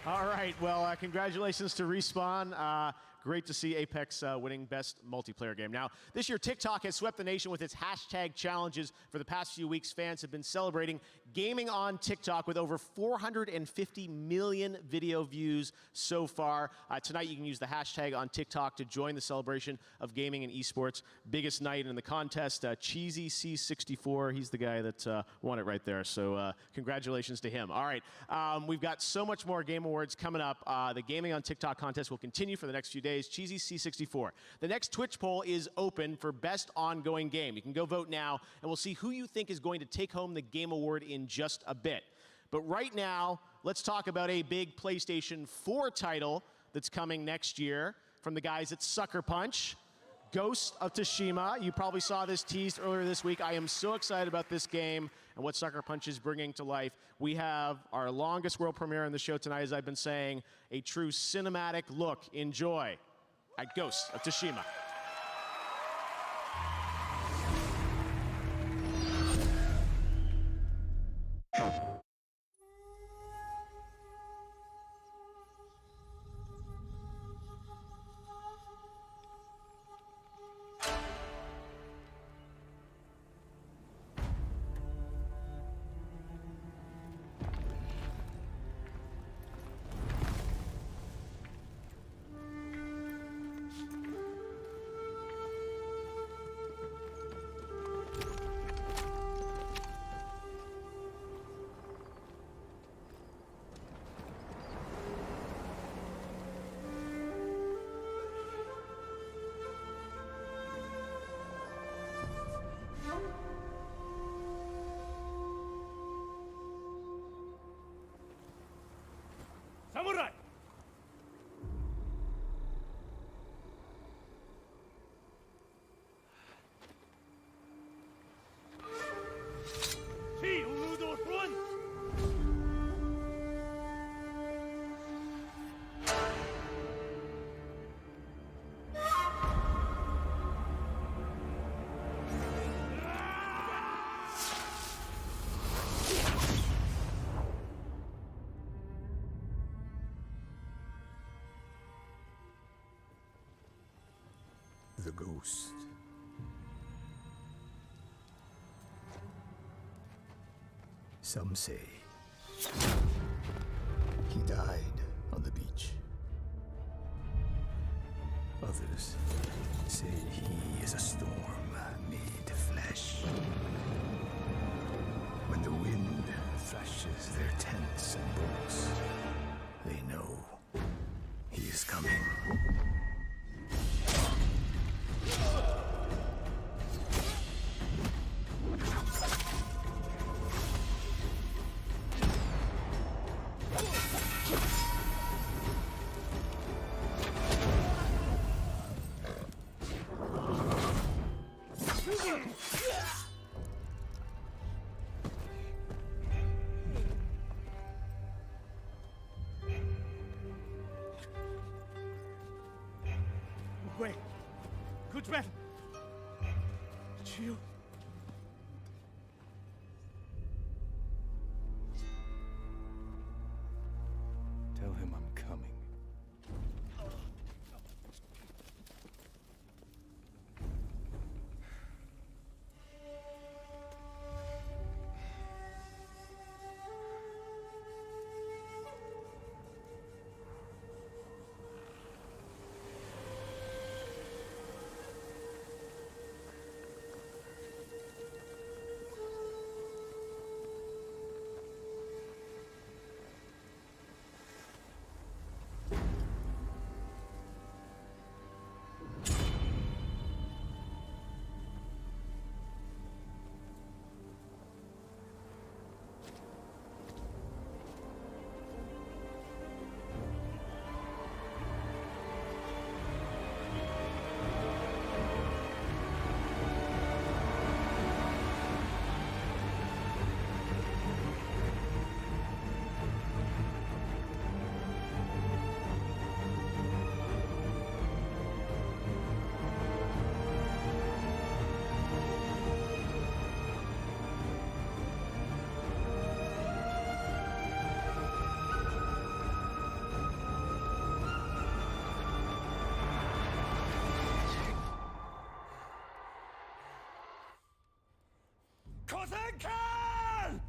All right, well, congratulations to Respawn. Great to see Apex winning Best Multiplayer Game. Now, this year, TikTok has swept the nation with its hashtag challenges. For the past few weeks, fans have been celebrating gaming on TikTok with over 450 million video views so far. Tonight, you can use the hashtag on TikTok to join the celebration of gaming and esports. Biggest night in the contest, Cheesy C64. He's the guy that won it right there. So congratulations to him. All right, we've got so much more Game Awards coming up. The Gaming on TikTok contest will continue for the next few days. Cheesy C64. The next Twitch poll is open for Best Ongoing Game. You can go vote now, and we'll see who you think is going to take home the Game Award in just a bit. But right now, let's talk about a big PlayStation 4 title that's coming next year from the guys at Sucker Punch. Ghost of Tsushima. You probably saw this teased earlier this week. I am so excited about this game and what Sucker Punch is bringing to life. We have our longest world premiere on the show tonight, as I've been saying, a true cinematic look. Enjoy at Ghost of Tsushima. Samurai! See, Uludo front! The ghost. Some say he died on the beach. Others say he is a storm made flesh. When the wind thrashes their tents and boats, they know he is coming. Wait, good man. It's you. Tell him I'm coming. Kosenkan!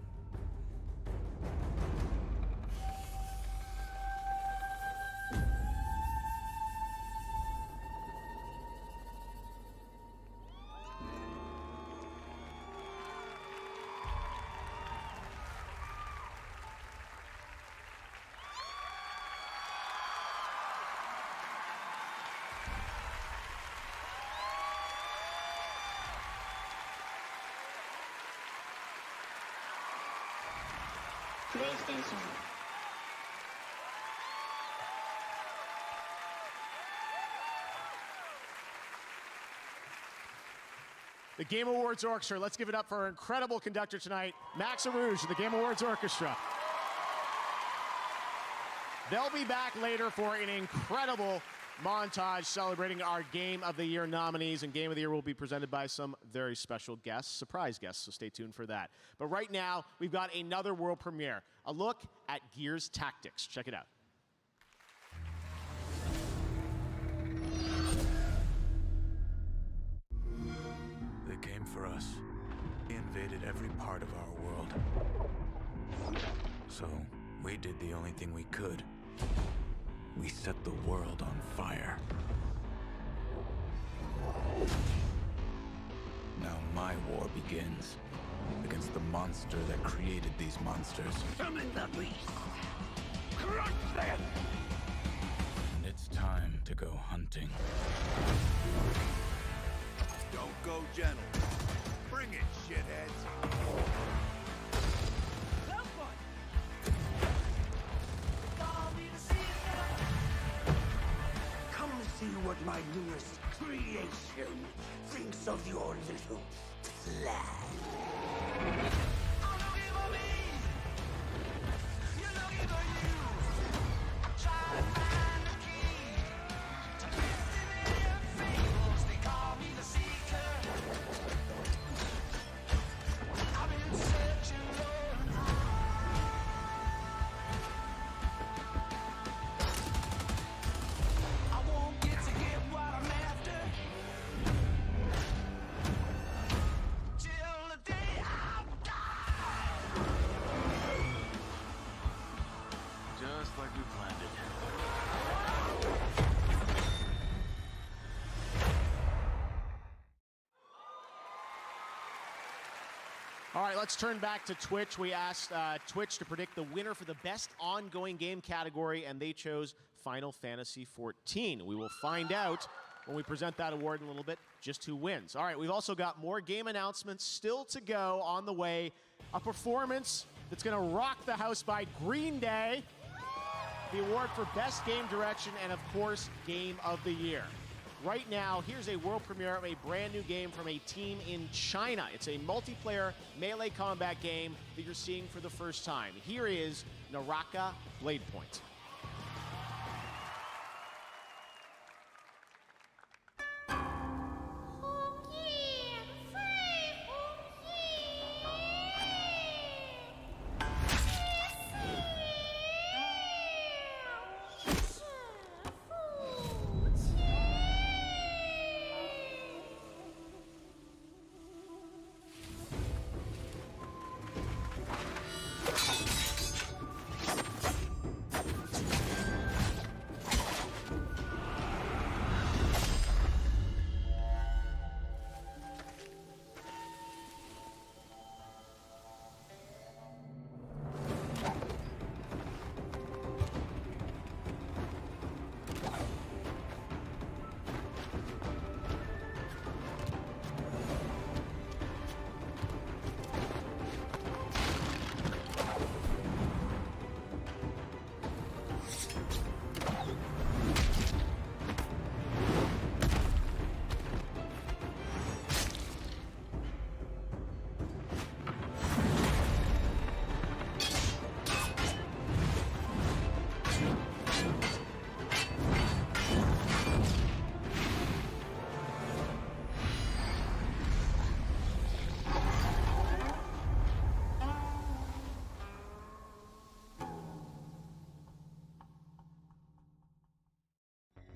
PlayStation. The Game Awards Orchestra. Let's give it up for our incredible conductor tonight, Max Arouge, the Game Awards Orchestra. They'll be back later for an incredible montage celebrating our Game of the Year nominees, and Game of the Year will be presented by some very special guests, surprise guests, so stay tuned for that. But right now, we've got another world premiere, a look at Gears Tactics. Check it out. They came for us. They invaded every part of our world. So, we did the only thing we could. We set the world on fire. Now my war begins against the monster that created these monsters. Summon the beast! Crush them! And it's time to go hunting. Don't go gentle. Bring it, shitheads. Come see what my newest creation thinks of your little plan. Just like we planned it. All right, let's turn back to Twitch. We asked Twitch to predict the winner for the best ongoing game category, and they chose Final Fantasy XIV. We will find out when we present that award in a little bit just who wins. All right, we've also got more game announcements still to go on the way. A performance that's going to rock the house by Green Day, the award for Best Game Direction, and of course, Game of the Year. Right now, here's a world premiere of a brand new game from a team in China. It's a multiplayer melee combat game that you're seeing for the first time. Here is Naraka Blade Point.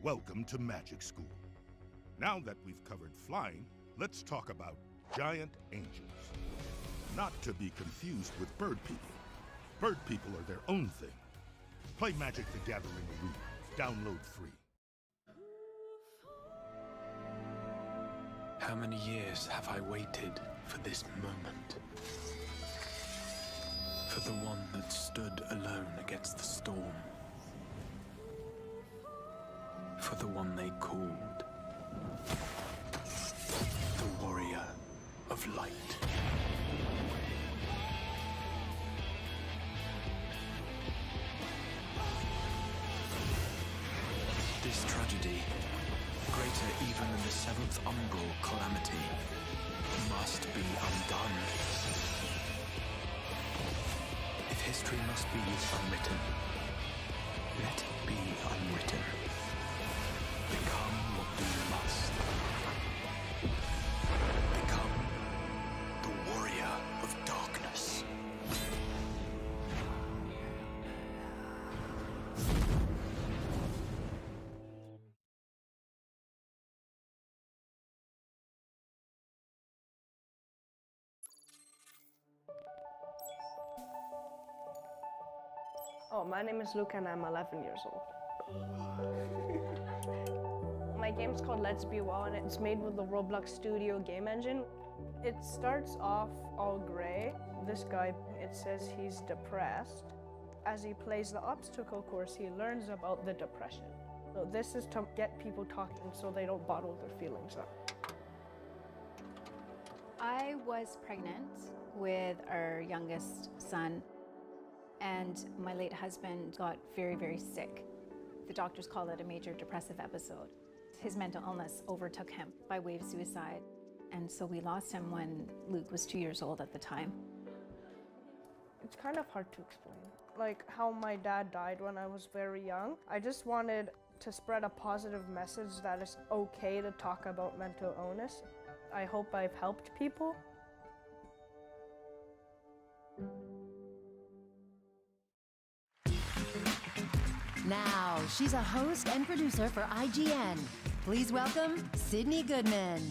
Welcome to Magic School. Now that we've covered flying, let's talk about giant angels. Not to be confused with bird people. Bird people are their own thing. Play Magic the Gathering Arena. Download free. How many years have I waited for this moment? For the one that stood alone against the storm. For the one they called the Warrior of Light. This tragedy, greater even than the seventh umbral calamity, must be undone. If history must be unwritten, let it be unwritten. Become what we must. Become the warrior of darkness. Oh, my name is Luca and I'm 11 years old. My game's called Let's Be Well and it's made with the Roblox Studio game engine. It starts off all gray. This guy, it says he's depressed. As he plays the obstacle course, he learns about the depression. So this is to get people talking so they don't bottle their feelings up. I was pregnant with our youngest son, and my late husband got very, very sick. The doctors called it a major depressive episode. His mental illness overtook him by way of suicide, and so we lost him when Luke was 2 years old at the time. It's kind of hard to explain. Like how my dad died when I was very young. I just wanted to spread a positive message that it's okay to talk about mental illness. I hope I've helped people. Now, she's a host and producer for IGN. Please welcome Sydney Goodman.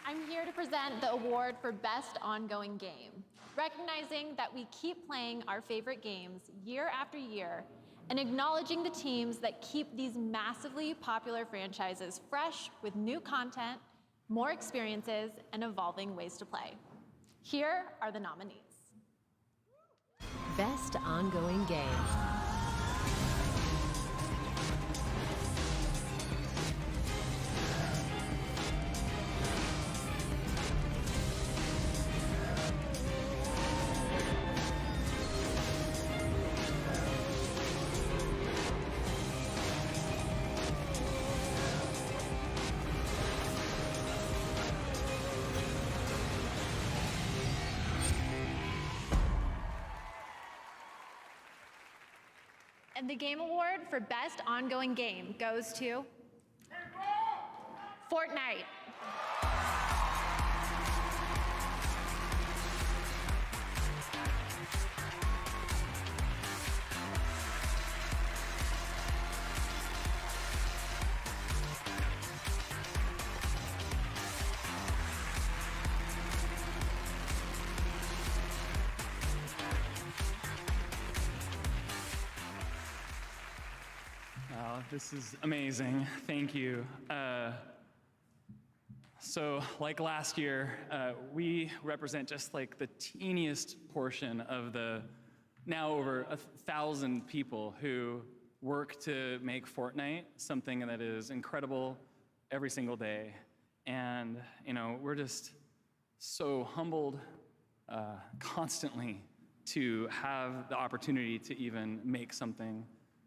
I'm here to present the award for Best Ongoing Game, recognizing that we keep playing our favorite games year after year and acknowledging the teams that keep these massively popular franchises fresh with new content, more experiences, and evolving ways to play. Here are the nominees. Best Ongoing Game. And the Game Award for Best Ongoing Game goes to Fortnite. Wow, this is amazing. Thank you. So like last year, we represent just like the teeniest portion of the now over 1,000 people who work to make Fortnite something that is incredible every single day. And, you know, we're just so humbled constantly to have the opportunity to even make something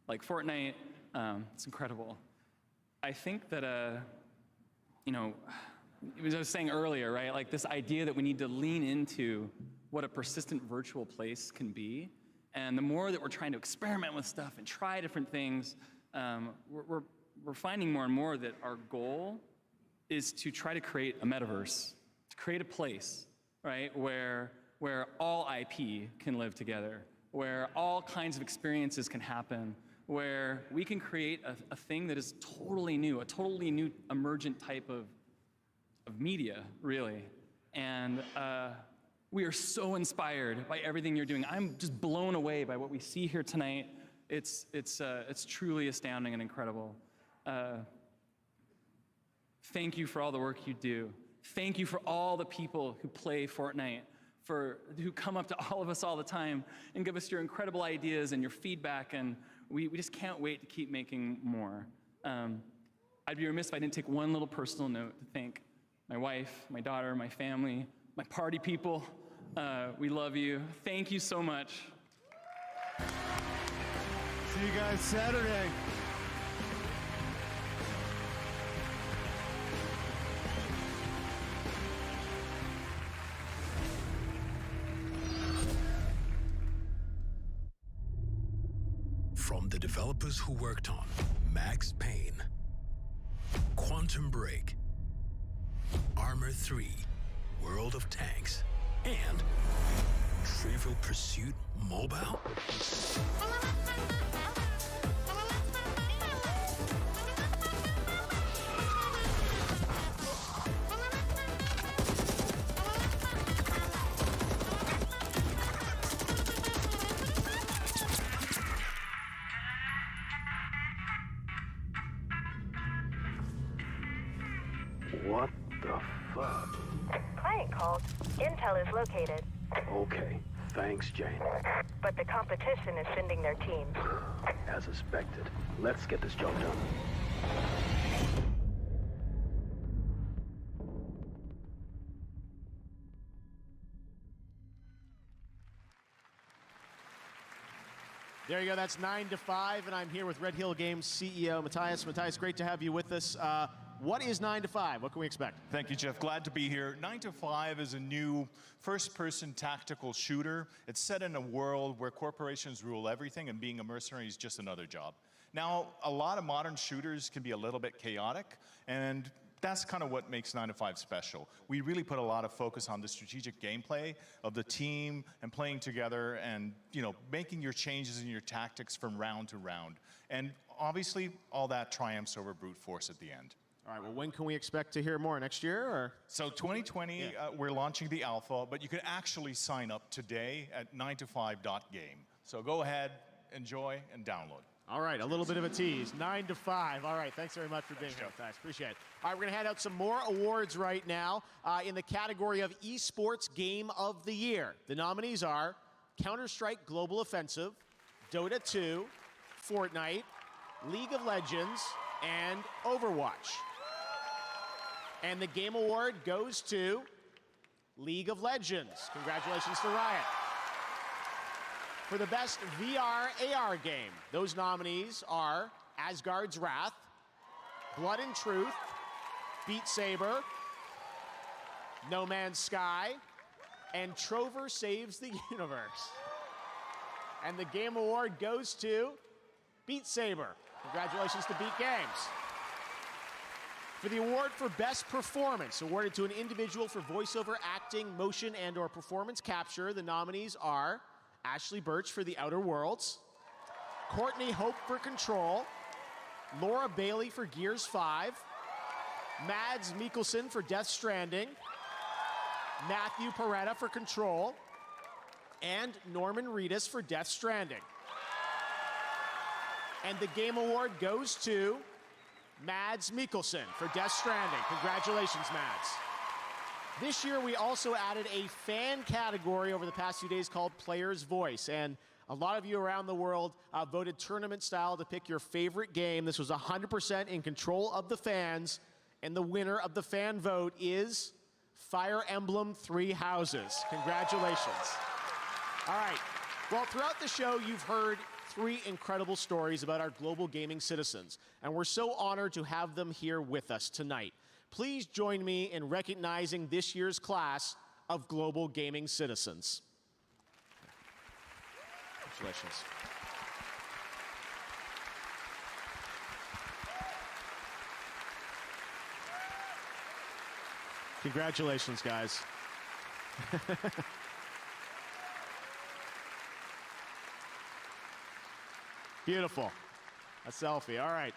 like Fortnite. It's incredible. I think that, you know, as I was saying earlier, right, like this idea that we need to lean into what a persistent virtual place can be. And the more that we're trying to experiment with stuff and try different things, we're finding more and more that our goal is to try to create a metaverse, to create a place, right, where where all IP can live together, where all kinds of experiences can happen, where we can create a thing that is totally new, a totally new emergent type of media, really. And we are so inspired by everything you're doing. I'm just blown away by what we see here tonight. It's truly astounding and incredible. Thank you for all the work you do. Thank you for all the people who play Fortnite, who come up to all of us all the time and give us your incredible ideas and your feedback, and we just can't wait to keep making more. I'd be remiss if I didn't take one little personal note to thank my wife, my daughter, my family, my party people. We love you. Thank you so much. See you guys Saturday. From the developers who worked on Max Payne, Quantum Break, Armor 3, World of Tanks, and Trivial Pursuit Mobile. What the fuck? Client called. Intel is located. Okay, thanks, Jane. But the competition is sending their teams. As expected. Let's get this job done. There you go. That's 9 to 5, and I'm here with Red Hill Games CEO Matthias. Matthias, great to have you with us. What is 9 to 5? What can we expect? Thank you, Jeff. Glad to be here. 9 to 5 is a new first-person tactical shooter. It's set in a world where corporations rule everything, and being a mercenary is just another job. Now, a lot of modern shooters can be a little bit chaotic, and that's kind of what makes 9 to 5 special. We really put a lot of focus on the strategic gameplay of the team and playing together and, making your changes in your tactics from round to round. And obviously, all that triumphs over brute force at the end. All right, well, when can we expect to hear more? Next year, or? So 2020, we're launching the alpha, but you can actually sign up today at 9to5.game. So go ahead, enjoy, and download. All right, a little bit of a tease. 9 to 5. All right, thanks very much for being here, Matthias. Appreciate it. All right, we're going to hand out some more awards right now in the category of Esports Game of the Year. The nominees are Counter-Strike Global Offensive, Dota 2, Fortnite, League of Legends, and Overwatch. And the Game Award goes to League of Legends. Congratulations to Riot. For the best VR AR game, those nominees are Asgard's Wrath, Blood and Truth, Beat Saber, No Man's Sky, and Trover Saves the Universe. And the Game Award goes to Beat Saber. Congratulations to Beat Games. For the award for Best Performance, awarded to an individual for voiceover acting, motion, and/or performance capture, the nominees are Ashley Birch for The Outer Worlds, Courtney Hope for Control, Laura Bailey for Gears 5, Mads Mikkelsen for Death Stranding, Matthew Peretta for Control, and Norman Reedus for Death Stranding. And the Game Award goes to Mads Mikkelsen for Death Stranding. Congratulations, Mads. This year, we also added a fan category over the past few days called Player's Voice. And a lot of you around the world voted tournament style to pick your favorite game. This was 100% in control of the fans. And the winner of the fan vote is Fire Emblem Three Houses. Congratulations. All right. Well, throughout the show, you've heard 3 incredible stories about our global gaming citizens, and we're so honored to have them here with us tonight. Please join me in recognizing this year's class of global gaming citizens. Congratulations. Congratulations, guys. Beautiful. A selfie. All right.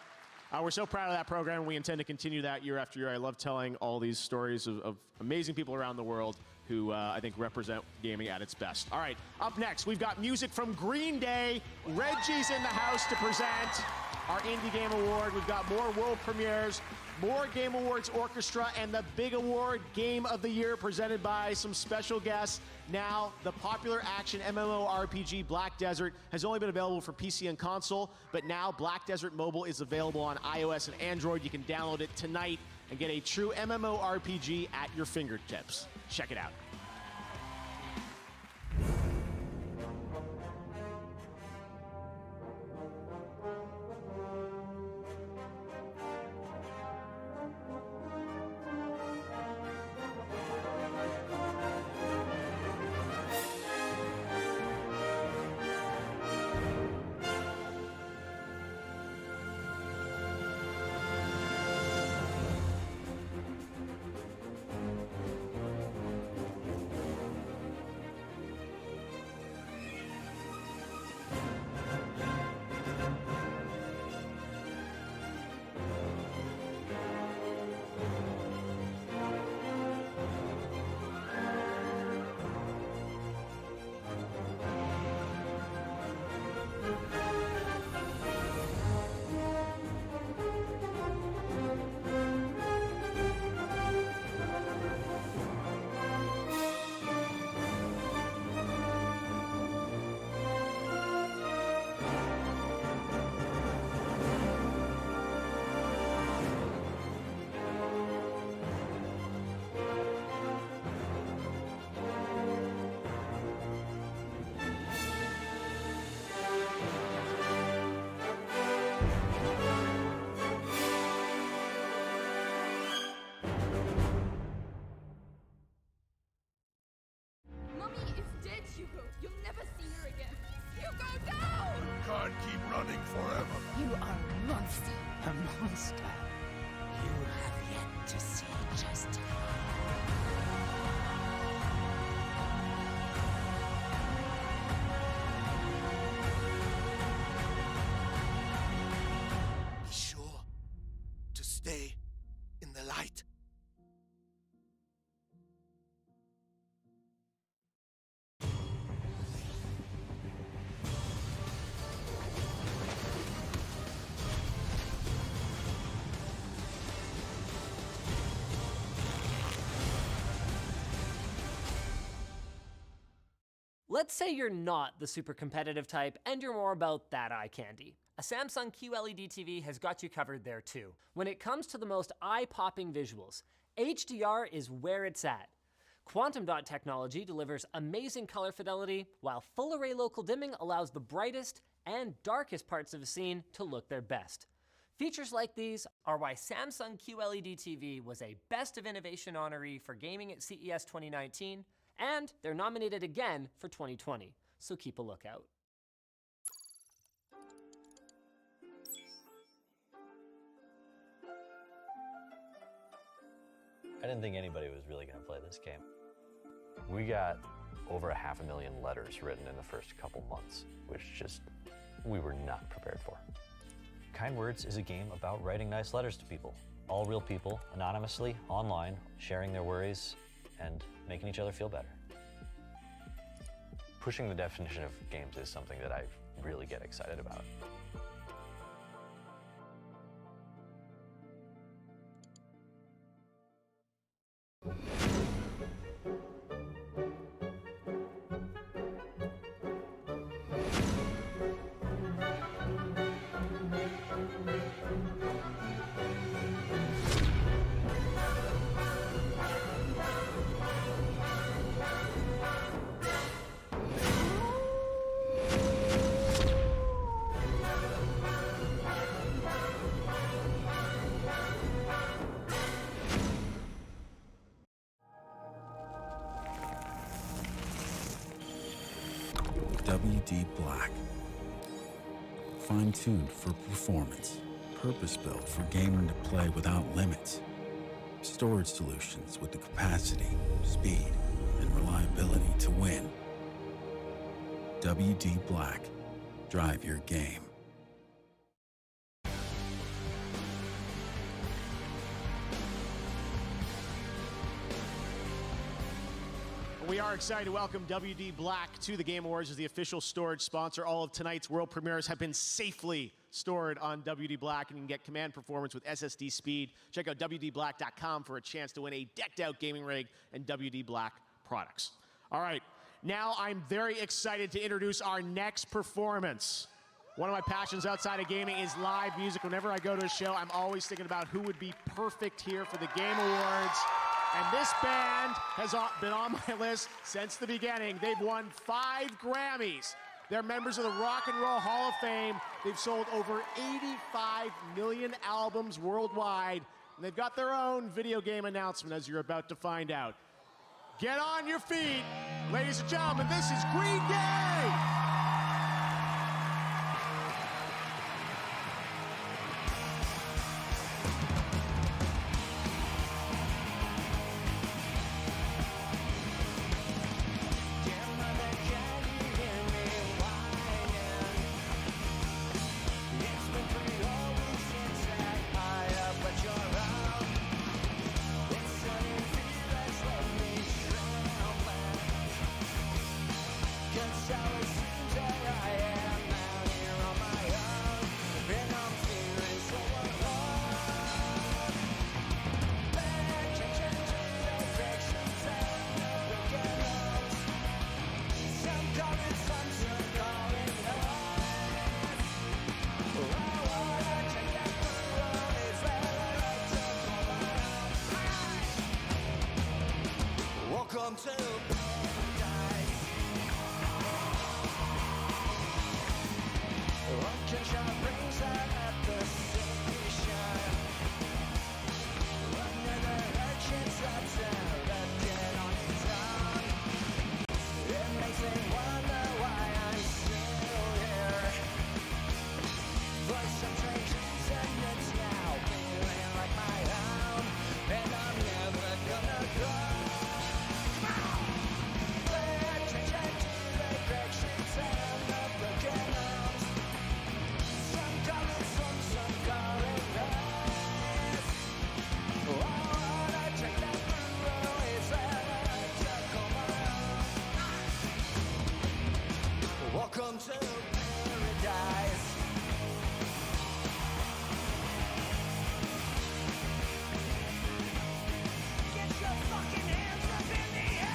We're so proud of that program. We intend to continue that year after year. I love telling all these stories of amazing people around the world who I think represent gaming at its best. All right, up next, we've got music from Green Day. Reggie's in the house to present our Indie Game Award. We've got more world premieres, more Game Awards Orchestra, and the big award, Game of the Year, presented by some special guests. Now, the popular action MMORPG Black Desert has only been available for PC and console, but now Black Desert Mobile is available on iOS and Android. You can download it tonight and get a true MMORPG at your fingertips. Check it out. You'll never see her again. Hugo, no! Can't keep running forever. You are a monster. A monster. You have yet to see just Be sure to stay in the light. Let's say you're not the super competitive type and you're more about that eye candy. A Samsung QLED TV has got you covered there too. When it comes to the most eye-popping visuals, HDR is where it's at. Quantum dot technology delivers amazing color fidelity, while full array local dimming allows the brightest and darkest parts of a scene to look their best. Features like these are why Samsung QLED TV was a Best of Innovation honoree for gaming at CES 2019, and they're nominated again for 2020, so keep a lookout. I didn't think anybody was really going to play this game. We got over 500,000 letters written in the first couple months, which just, we were not prepared for. Kind Words is a game about writing nice letters to people. All real people, anonymously, online, sharing their worries and making each other feel better. Pushing the definition of games is something that I really get excited about. WD Black. Fine-tuned for performance. Purpose-built for gaming to play without limits. Storage solutions with the capacity, speed, and reliability to win. WD Black. Drive your game. We are excited to welcome WD Black to the Game Awards as the official storage sponsor. All of tonight's world premieres have been safely stored on WD Black, and you can get command performance with SSD speed. Check out WDBlack.com for a chance to win a decked-out gaming rig and WD Black products. All right, now I'm very excited to introduce our next performance. One of my passions outside of gaming is live music. Whenever I go to a show, I'm always thinking about who would be perfect here for the Game Awards. And this band has been on my list since the beginning. They've won 5 Grammys. They're members of the Rock and Roll Hall of Fame. They've sold over 85 million albums worldwide. And they've got their own video game announcement, as you're about to find out. Get on your feet. Ladies and gentlemen, this is Green Day. Welcome to paradise. Puncture brings out at the station. Under the urchins that's left it on his own. It makes me wonder why I'm still here. For some strange reason it's now feeling like my own. And I'm never gonna go. Welcome to paradise. Get your fucking hands up in the air.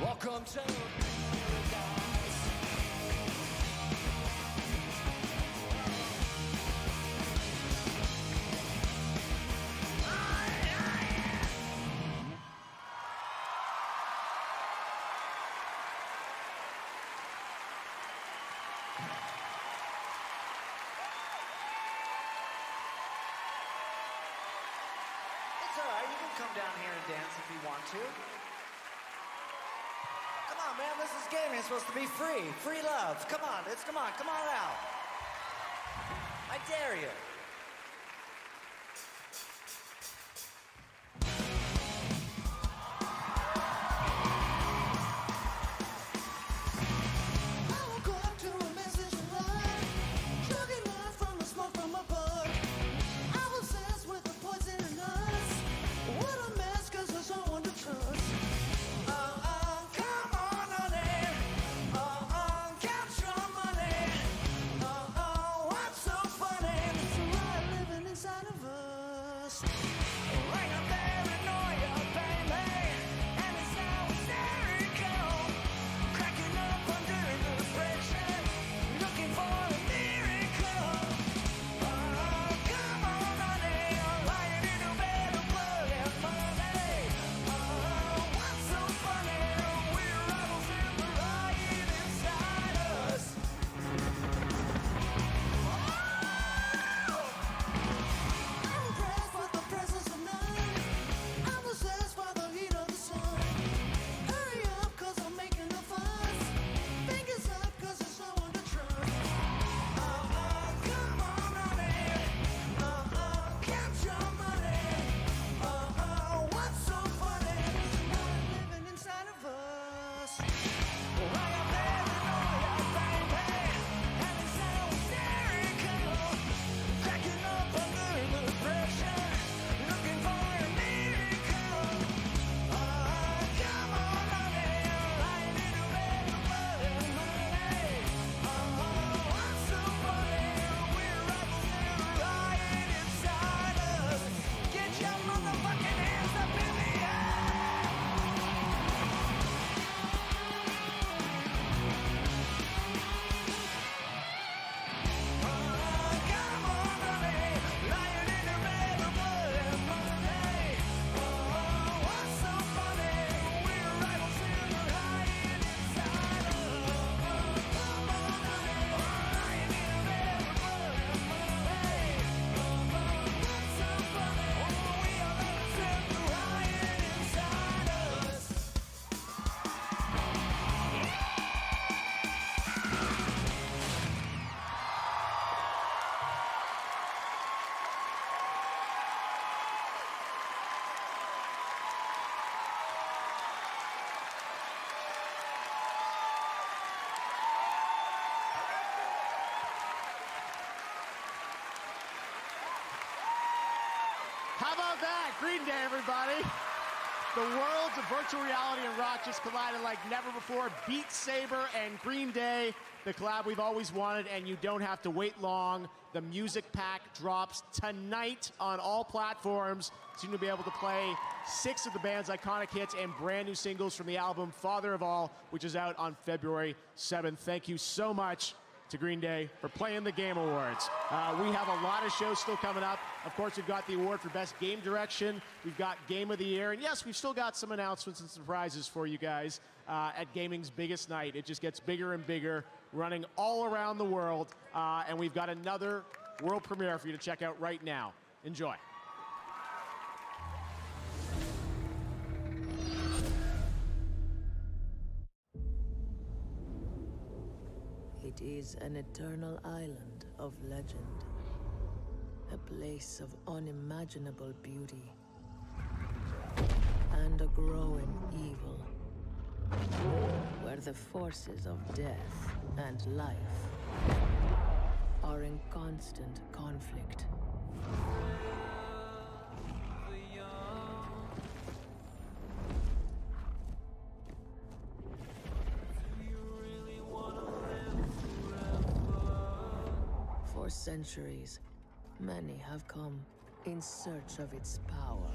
Welcome to paradise. It's all right. You can come down here and dance if you want to. Come on, man. This is gaming. It's supposed to be free. Free love. Come on. Come on out. I dare you. How about that? Green Day, everybody. The worlds of virtual reality and rock just collided like never before. Beat Saber and Green Day, the collab we've always wanted, and you don't have to wait long. The music pack drops tonight on all platforms. So you'll be able to play 6 of the band's iconic hits and brand new singles from the album Father of All, which is out on February 7th. Thank you so much to Green Day for playing the Game Awards. We have a lot of shows still coming up. Of course, we've got the award for Best Game Direction. We've got Game of the Year. And yes, we've still got some announcements and surprises for you guys at gaming's biggest night. It just gets bigger and bigger, running all around the world. And we've got another world premiere for you to check out right now. Enjoy. It is an eternal island of legend, a place of unimaginable beauty, and a growing evil, where the forces of death and life are in constant conflict. For centuries, many have come in search of its power.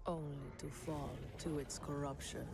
Only to fall to its corruption.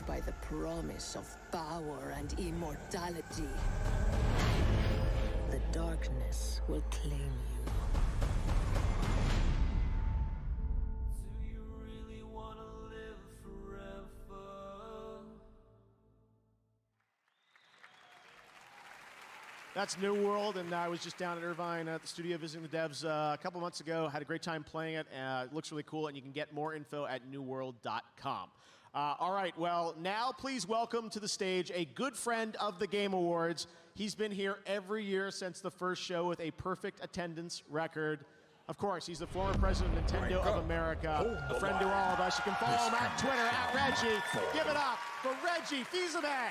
By the promise of power and immortality, the darkness will claim you. Do you really want to live forever? That's New World, and I was just down at Irvine at the studio visiting the devs a couple months ago. Had a great time playing it. It looks really cool, and you can get more info at newworld.com. All right, well, now please welcome to the stage a good friend of the Game Awards. He's been here every year since the first show with a perfect attendance record. Of course, he's the former president of Nintendo of America, a friend to all of us. You can follow him at Twitter, at Reggie. Give it up for Reggie Fils-Aimé.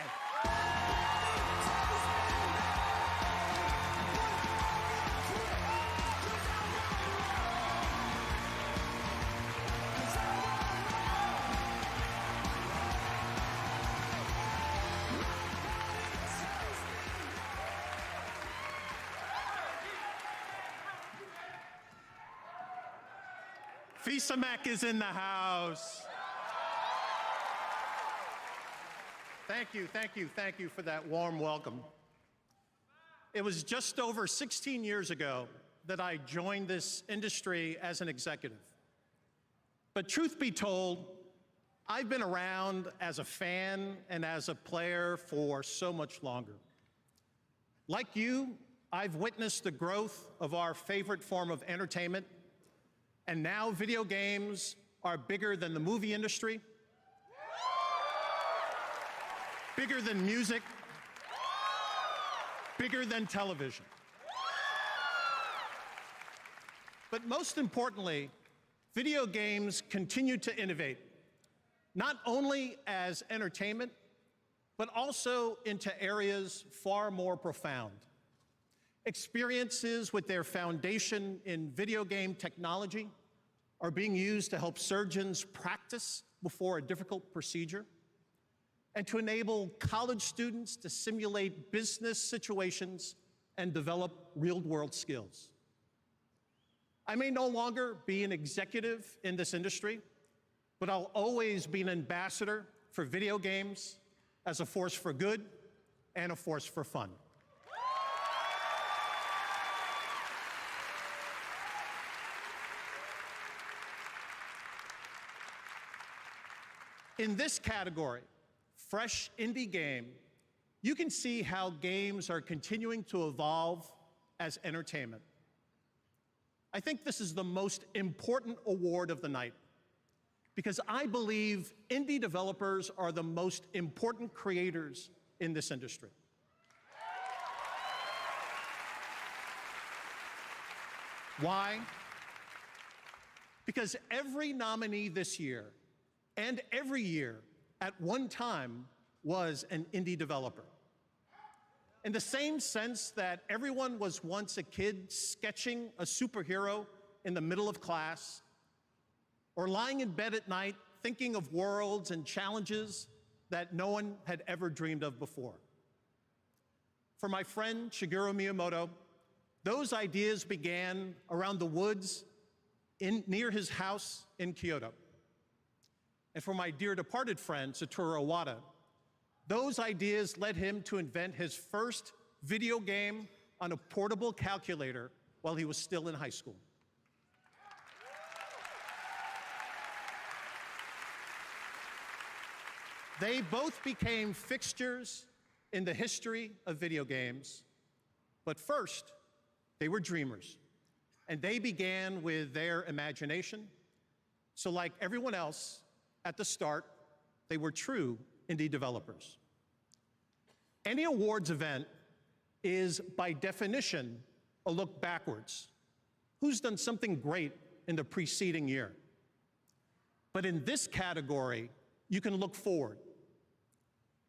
Fils-Aimé is in the house. Thank you for that warm welcome. It was just over 16 years ago that I joined this industry as an executive. But truth be told, I've been around as a fan and as a player for so much longer. Like you, I've witnessed the growth of our favorite form of entertainment. And now video games are bigger than the movie industry, bigger than music, bigger than television. But most importantly, video games continue to innovate, not only as entertainment, but also into areas far more profound. Experiences with their foundation in video game technology are being used to help surgeons practice before a difficult procedure and to enable college students to simulate business situations and develop real-world skills. I may no longer be an executive in this industry, but I'll always be an ambassador for video games as a force for good and a force for fun. In this category, Fresh Indie Game, you can see how games are continuing to evolve as entertainment. I think this is the most important award of the night because I believe indie developers are the most important creators in this industry. Why? Because every nominee this year and every year at one time was an indie developer. In the same sense that everyone was once a kid sketching a superhero in the middle of class, or lying in bed at night thinking of worlds and challenges that no one had ever dreamed of before. For my friend Shigeru Miyamoto, those ideas began around the woods near his house in Kyoto. And for my dear departed friend Satoru Iwata, those ideas led him to invent his first video game on a portable calculator while he was still in high school. They both became fixtures in the history of video games, but first, they were dreamers, and they began with their imagination. So like everyone else, at the start, they were true indie developers. Any awards event is, by definition, a look backwards. Who's done something great in the preceding year? But in this category, you can look forward.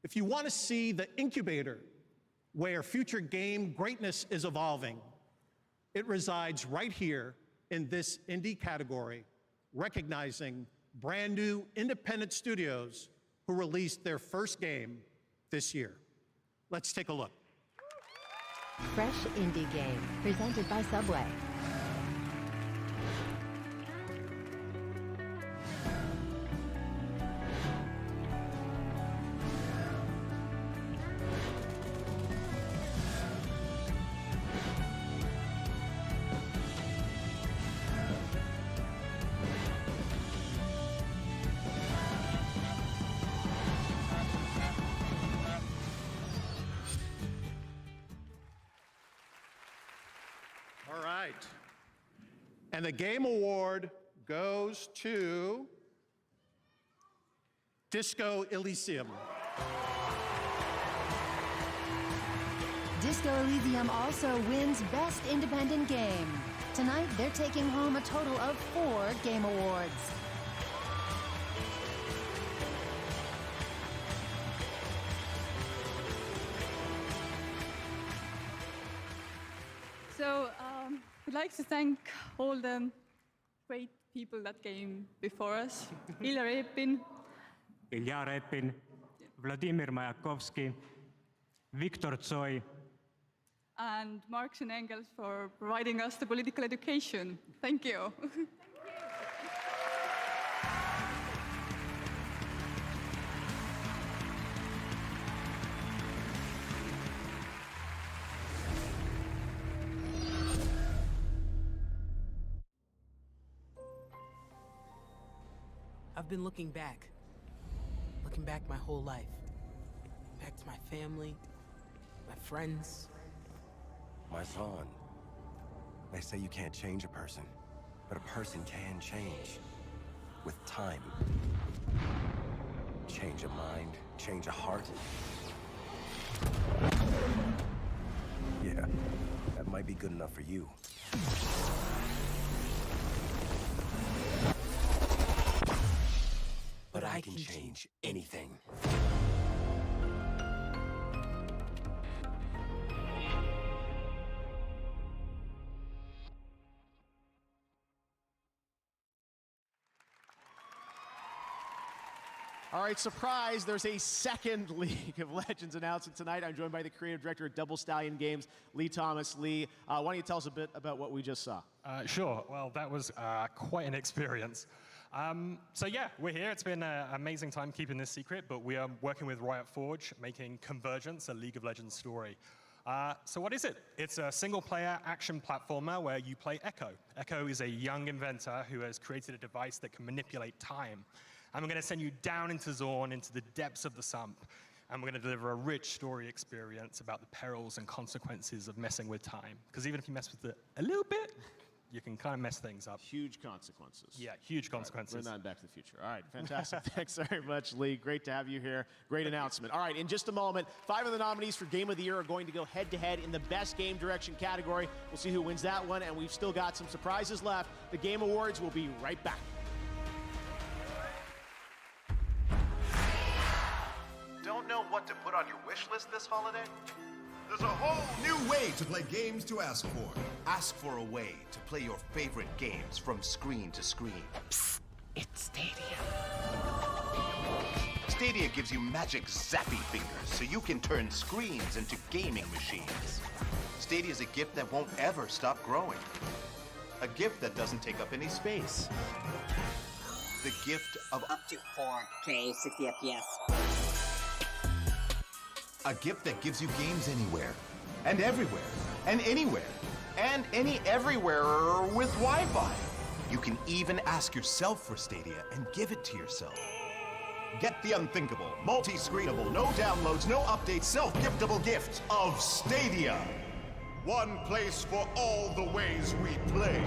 If you want to see the incubator where future game greatness is evolving, it resides right here in this indie category, recognizing brand new independent studios who released their first game this year. Let's take a look. Fresh Indie Game, presented by Subway. All right. And the game award goes to Disco Elysium. Disco Elysium also wins Best Independent Game. Tonight, they're taking home a total of 4 game awards. So, I'd like to thank all the great people that came before us. Ilya Repin, Vladimir Mayakovsky, Viktor Tsoi, and Marx and Engels for providing us the political education. Thank you. I've been looking back my whole life. Back to my family, my friends. My son, they say you can't change a person, but a person can change. With time. Change a mind, change a heart. Yeah, that might be good enough for you. But I can change anything. All right, surprise, there's a second League of Legends announcement tonight. I'm joined by the creative director of Double Stallion Games, Lee Thomas. Lee, why don't you tell us a bit about what we just saw? Sure. Well, that was quite an experience. So yeah, we're here. It's been an amazing time keeping this secret, but we are working with Riot Forge, making Convergence, a League of Legends story. So what is it? It's a single-player action platformer where you play Echo. Echo is a young inventor who has created a device that can manipulate time. And we're going to send you down into Zorn, into the depths of the sump. And we're going to deliver a rich story experience about the perils and consequences of messing with time. Because even if you mess with it a little bit, you can kind of mess things up. Huge consequences. Yeah, huge consequences. Bring that in Back to the Future. All right, fantastic. Thanks very much, Lee. Great to have you here. Great announcement. All right, in just a moment, 5 of the nominees for Game of the Year are going to go head-to-head in the Best Game Direction category. We'll see who wins that one, and we've still got some surprises left. The Game Awards will be right back. Don't know what to put on your wish list this holiday? There's a whole new way to play games to ask for. Ask for a way to play your favorite games from screen to screen. Psst, it's Stadia. Stadia gives you magic zappy fingers so you can turn screens into gaming machines. Stadia is a gift that won't ever stop growing. A gift that doesn't take up any space. The gift of up to 4K 60 FPS. A gift that gives you games anywhere, and everywhere, and anywhere, and any everywhere with Wi-Fi. You can even ask yourself for Stadia and give it to yourself. Get the unthinkable, multi-screenable, no downloads, no updates, self-giftable gift of Stadia. One place for all the ways we play.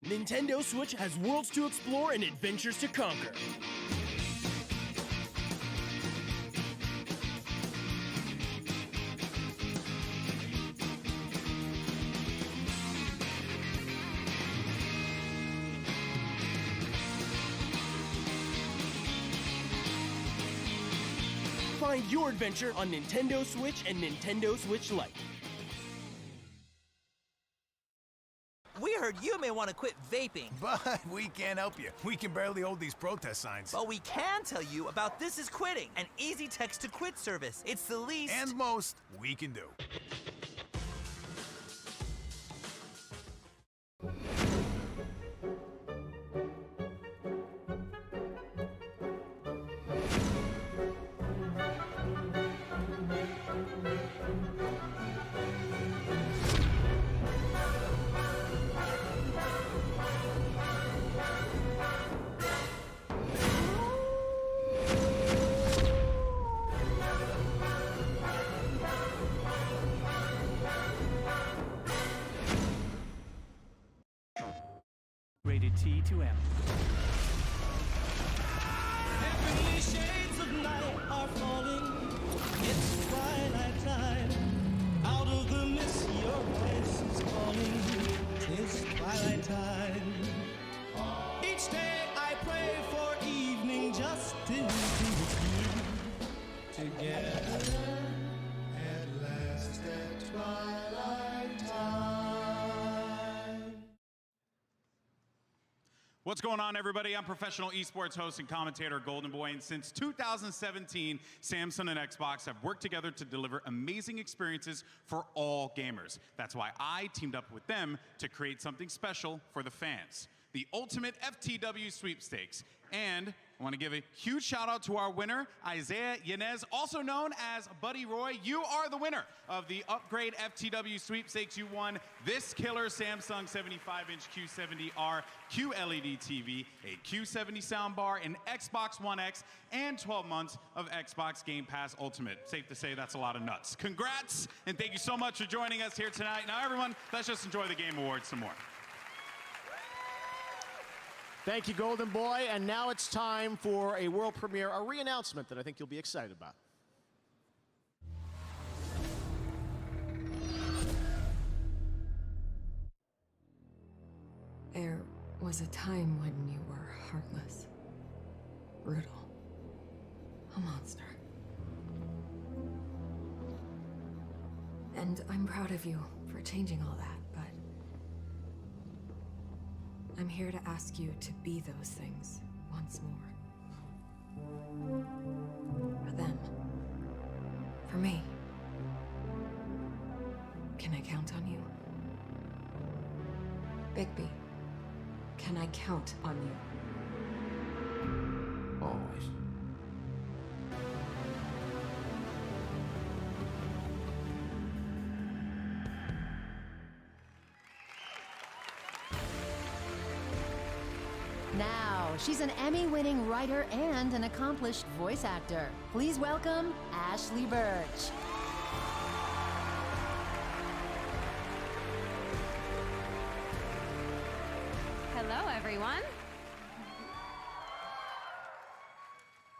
Nintendo Switch has worlds to explore and adventures to conquer. Find your adventure on Nintendo Switch and Nintendo Switch Lite. We heard you may want to quit vaping. But we can't help you. We can barely hold these protest signs. But we can tell you about This Is Quitting, an easy text-to-quit service. It's the least... and most we can do. Rated T to M. Heavenly shades of night are falling. It's twilight time. Out of the mist, your voice is calling. It's twilight time. Each day I pray for evening just to be with you together. At last at twilight time. What's going on, everybody? I'm professional esports host and commentator Golden Boy, and since 2017, Samsung and Xbox have worked together to deliver amazing experiences for all gamers. That's why I teamed up with them to create something special for the fans. the Ultimate FTW Sweepstakes. And I want to give a huge shout out to our winner, Isaiah Yanez, also known as Buddy Roy. You are the winner of the Upgrade FTW Sweepstakes. You won this killer Samsung 75-inch Q70R QLED TV, a Q70 soundbar, an Xbox One X, and 12 months of Xbox Game Pass Ultimate. Safe to say that's a lot of nuts. Congrats, and thank you so much for joining us here tonight. Now everyone, let's just enjoy the Game Awards some more. Thank you, Golden Boy. And now it's time for a world premiere, a re-announcement that I think you'll be excited about. There was a time when you were heartless, brutal, a monster. And I'm proud of you for changing all that, but I'm here to ask you to be those things once more. For them. For me. Can I count on you? Bigby, can I count on you? Always. Now, she's an Emmy-winning writer and an accomplished voice actor. Please welcome Ashley Birch. Hello, everyone.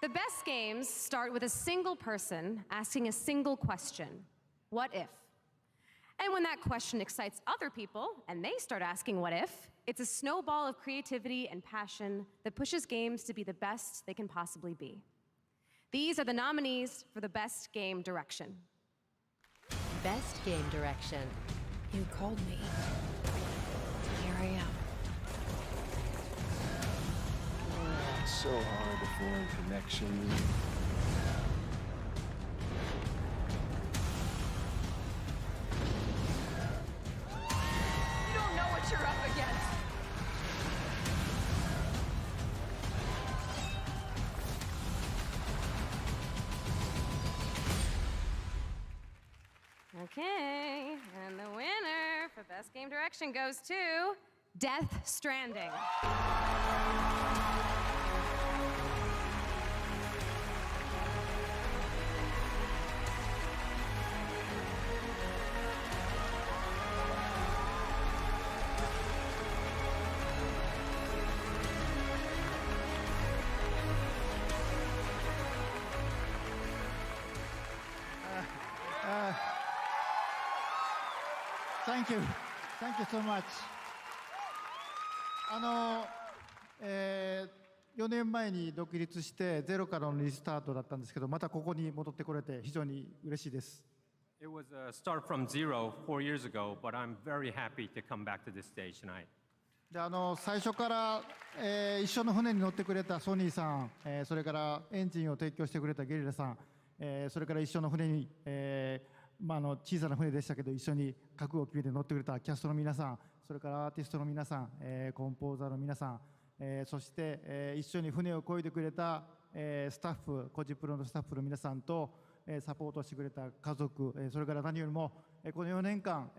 The best games start with a single person asking a single question. What if? And when that question excites other people, and they start asking what if, it's a snowball of creativity and passion that pushes games to be the best they can possibly be. These are the nominees for the Best Game Direction. Best Game Direction. You called me. Here I am. It's so hard to form connection. You don't know what you're up against. Okay, and the winner for Best Game Direction goes to Death Stranding. Thank you. Thank you so much. 4年前に独立してゼロからのリスタートだったんですけど、またここに戻ってこれて非常に嬉しいです。It was a start from zero 4 years ago, but I'm very happy to come back to this stage tonight. で最初から、一緒の船に乗ってくれたソニーさん、それからエンジンを提供してくれたゲリラさん、それから一緒の船に、小さな船でしたけど一緒に覚悟を決めて乗ってくれたキャストの皆さん、それからアーティストの皆さん、コンポーザーの皆さん、そして、一緒に船を漕いでくれた、スタッフ、コジプロのスタッフの皆さんと、サポートしてくれた家族、それから何よりも、この4年間、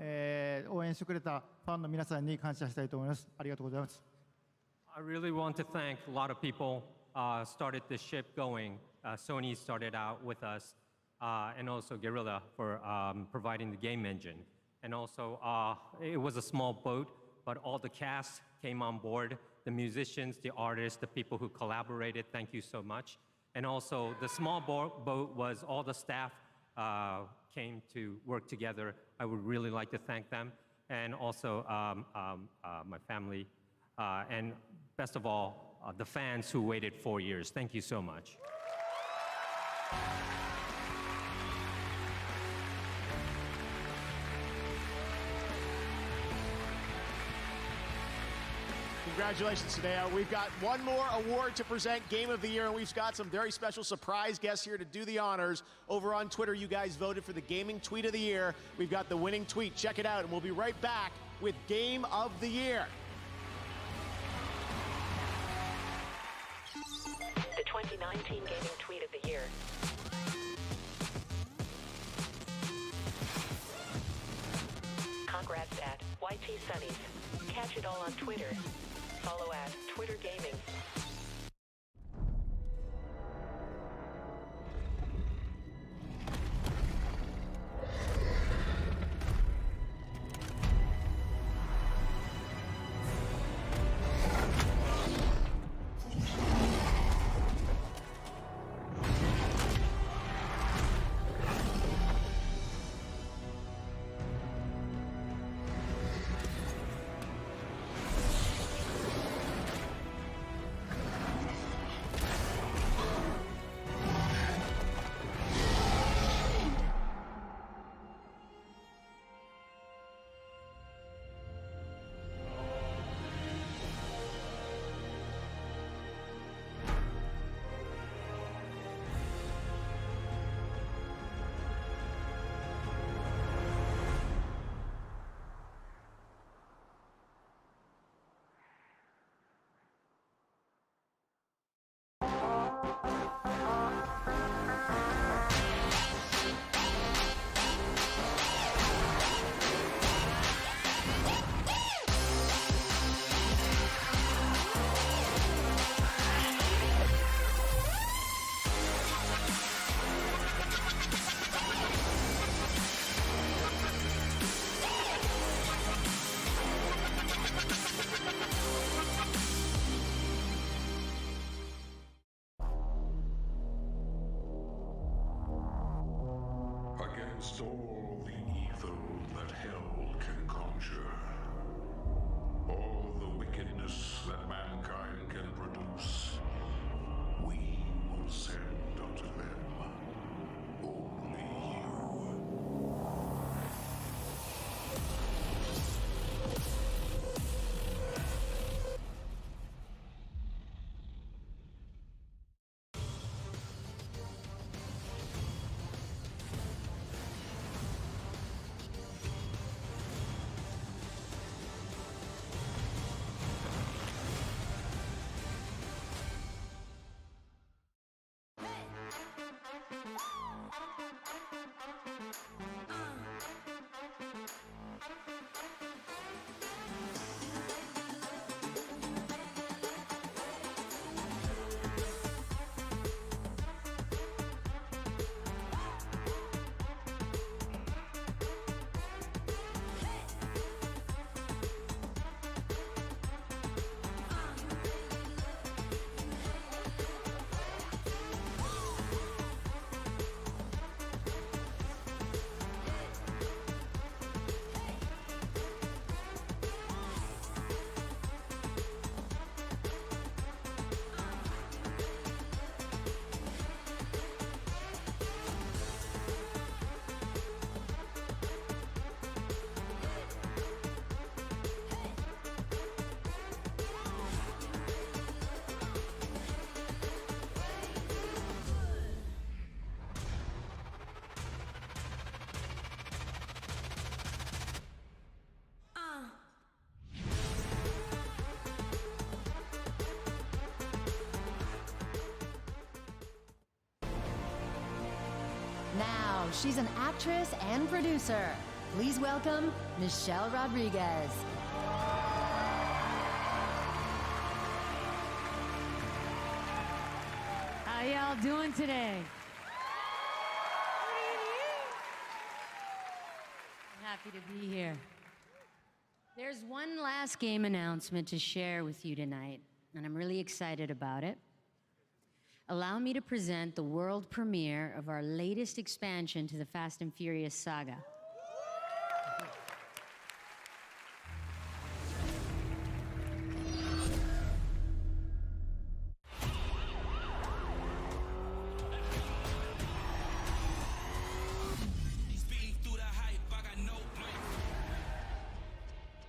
応援してくれたファンの皆さんに感謝したいと思います。ありがとうございます。I really want to thank a lot of people started the ship going. Sony started out with us, and also Guerrilla for providing the game engine. And also, it was a small boat, but all the cast came on board. The musicians, the artists, the people who collaborated, thank you so much. And also, the small boat was all the staff came to work together. I would really like to thank them. And also, my family. And best of all, the fans who waited 4 years. Thank you so much. Congratulations today. We've got one more award to present, Game of the Year, and we've got some very special surprise guests here to do the honors. Over on Twitter, you guys voted for the Gaming Tweet of the Year. We've got the winning tweet. Check it out, and we'll be right back with Game of the Year. 2019 Gaming Tweet of the Year. Congrats at YT Sunnies. Catch it all on Twitter. Follow at Twitter Gaming. Against all the evil that hell can conjure, all the wickedness that mankind can produce, we will send unto them only you. Now, she's an actress and producer. Please welcome Michelle Rodriguez. How y'all doing today? I'm happy to be here. There's one last game announcement to share with you tonight, and I'm really excited about it. Allow me to present the world premiere of our latest expansion to the Fast and Furious saga.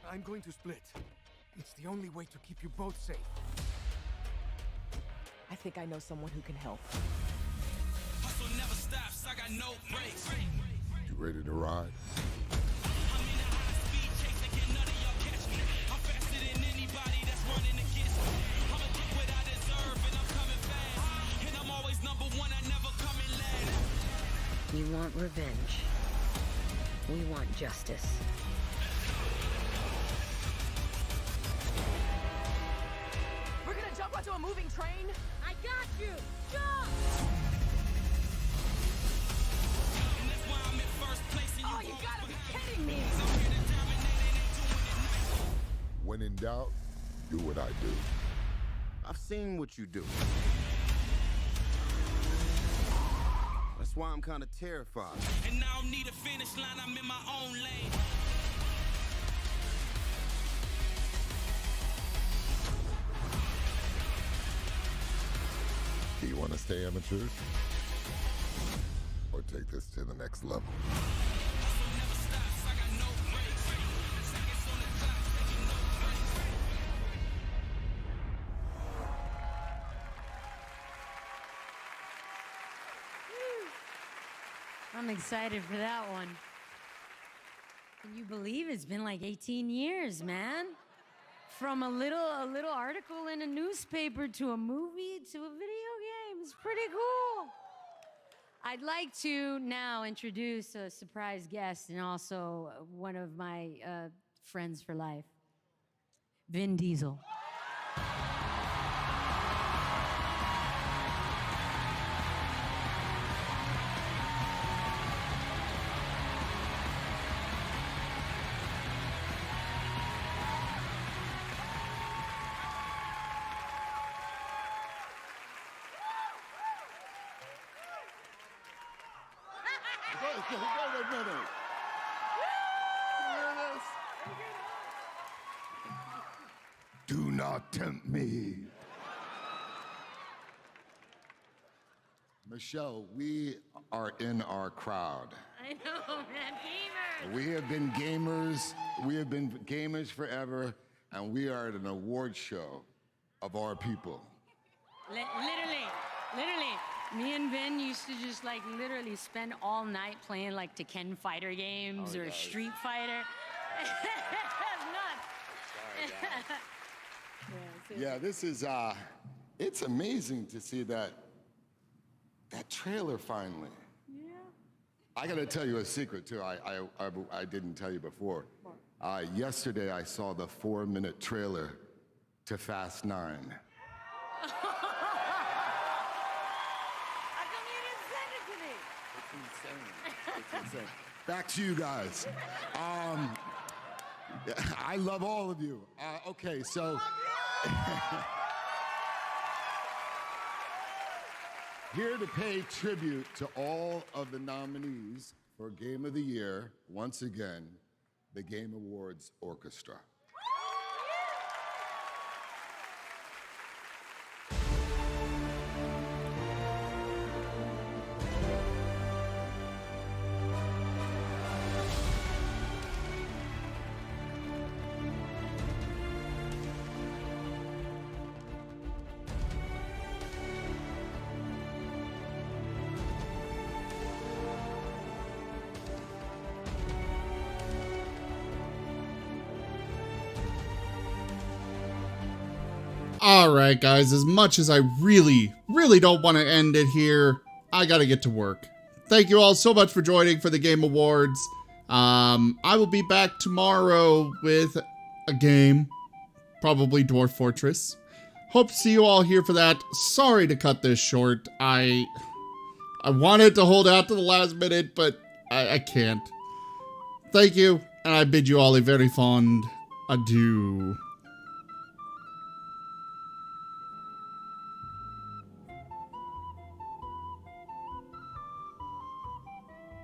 I'm going to split. It's the only way to keep you both safe. I think I know someone who can help. Hustle never stops, I got no brakes. You ready to ride? I'm in a high speed chase, and can none of y'all catch me. I'm faster than anybody that's running against me. I'ma get what I deserve, and I'm coming fast. You want revenge. We want justice. We're gonna jump onto a moving train? I got you! Jump! Oh, you gotta be kidding me! When in doubt, do what I do. I've seen what you do. That's why I'm kind of terrified. And I don't need a finish line, I'm in my own lane. Do you want to stay amateurs? Or take this to the next level? I'm excited for that one. Can you believe it's been like 18 years, man? From a little article in a newspaper to a movie to a video game. It's pretty cool. I'd like to now introduce a surprise guest and also one of my friends for life, Vin Diesel. Wait a minute. Do not tempt me. Michelle, we are in our crowd. I know, man. Gamers. We have been gamers. We have been gamers forever, and we are at an award show of our people. Literally, me and Vin used to just like literally spend all night playing like Tekken fighter games or Street Fighter. Nuts. Yeah, this is, it's amazing to see that trailer finally. Yeah. I gotta tell you a secret too, I didn't tell you before. Yesterday I saw the 4-minute trailer to Fast 9. It's insane. Back to you guys. I love all of you. Okay, so here to pay tribute to all of the nominees for Game of the Year, once again, the Game Awards Orchestra. Alright guys, as much as I really don't want to end it here, I gotta get to work. Thank you all so much for joining for the Game Awards. I will be back tomorrow with a game, probably Dwarf Fortress. Hope to see you all here for that. Sorry to cut this short. I wanted to hold out to the last minute, but I can't. Thank you, and I bid you all a very fond adieu.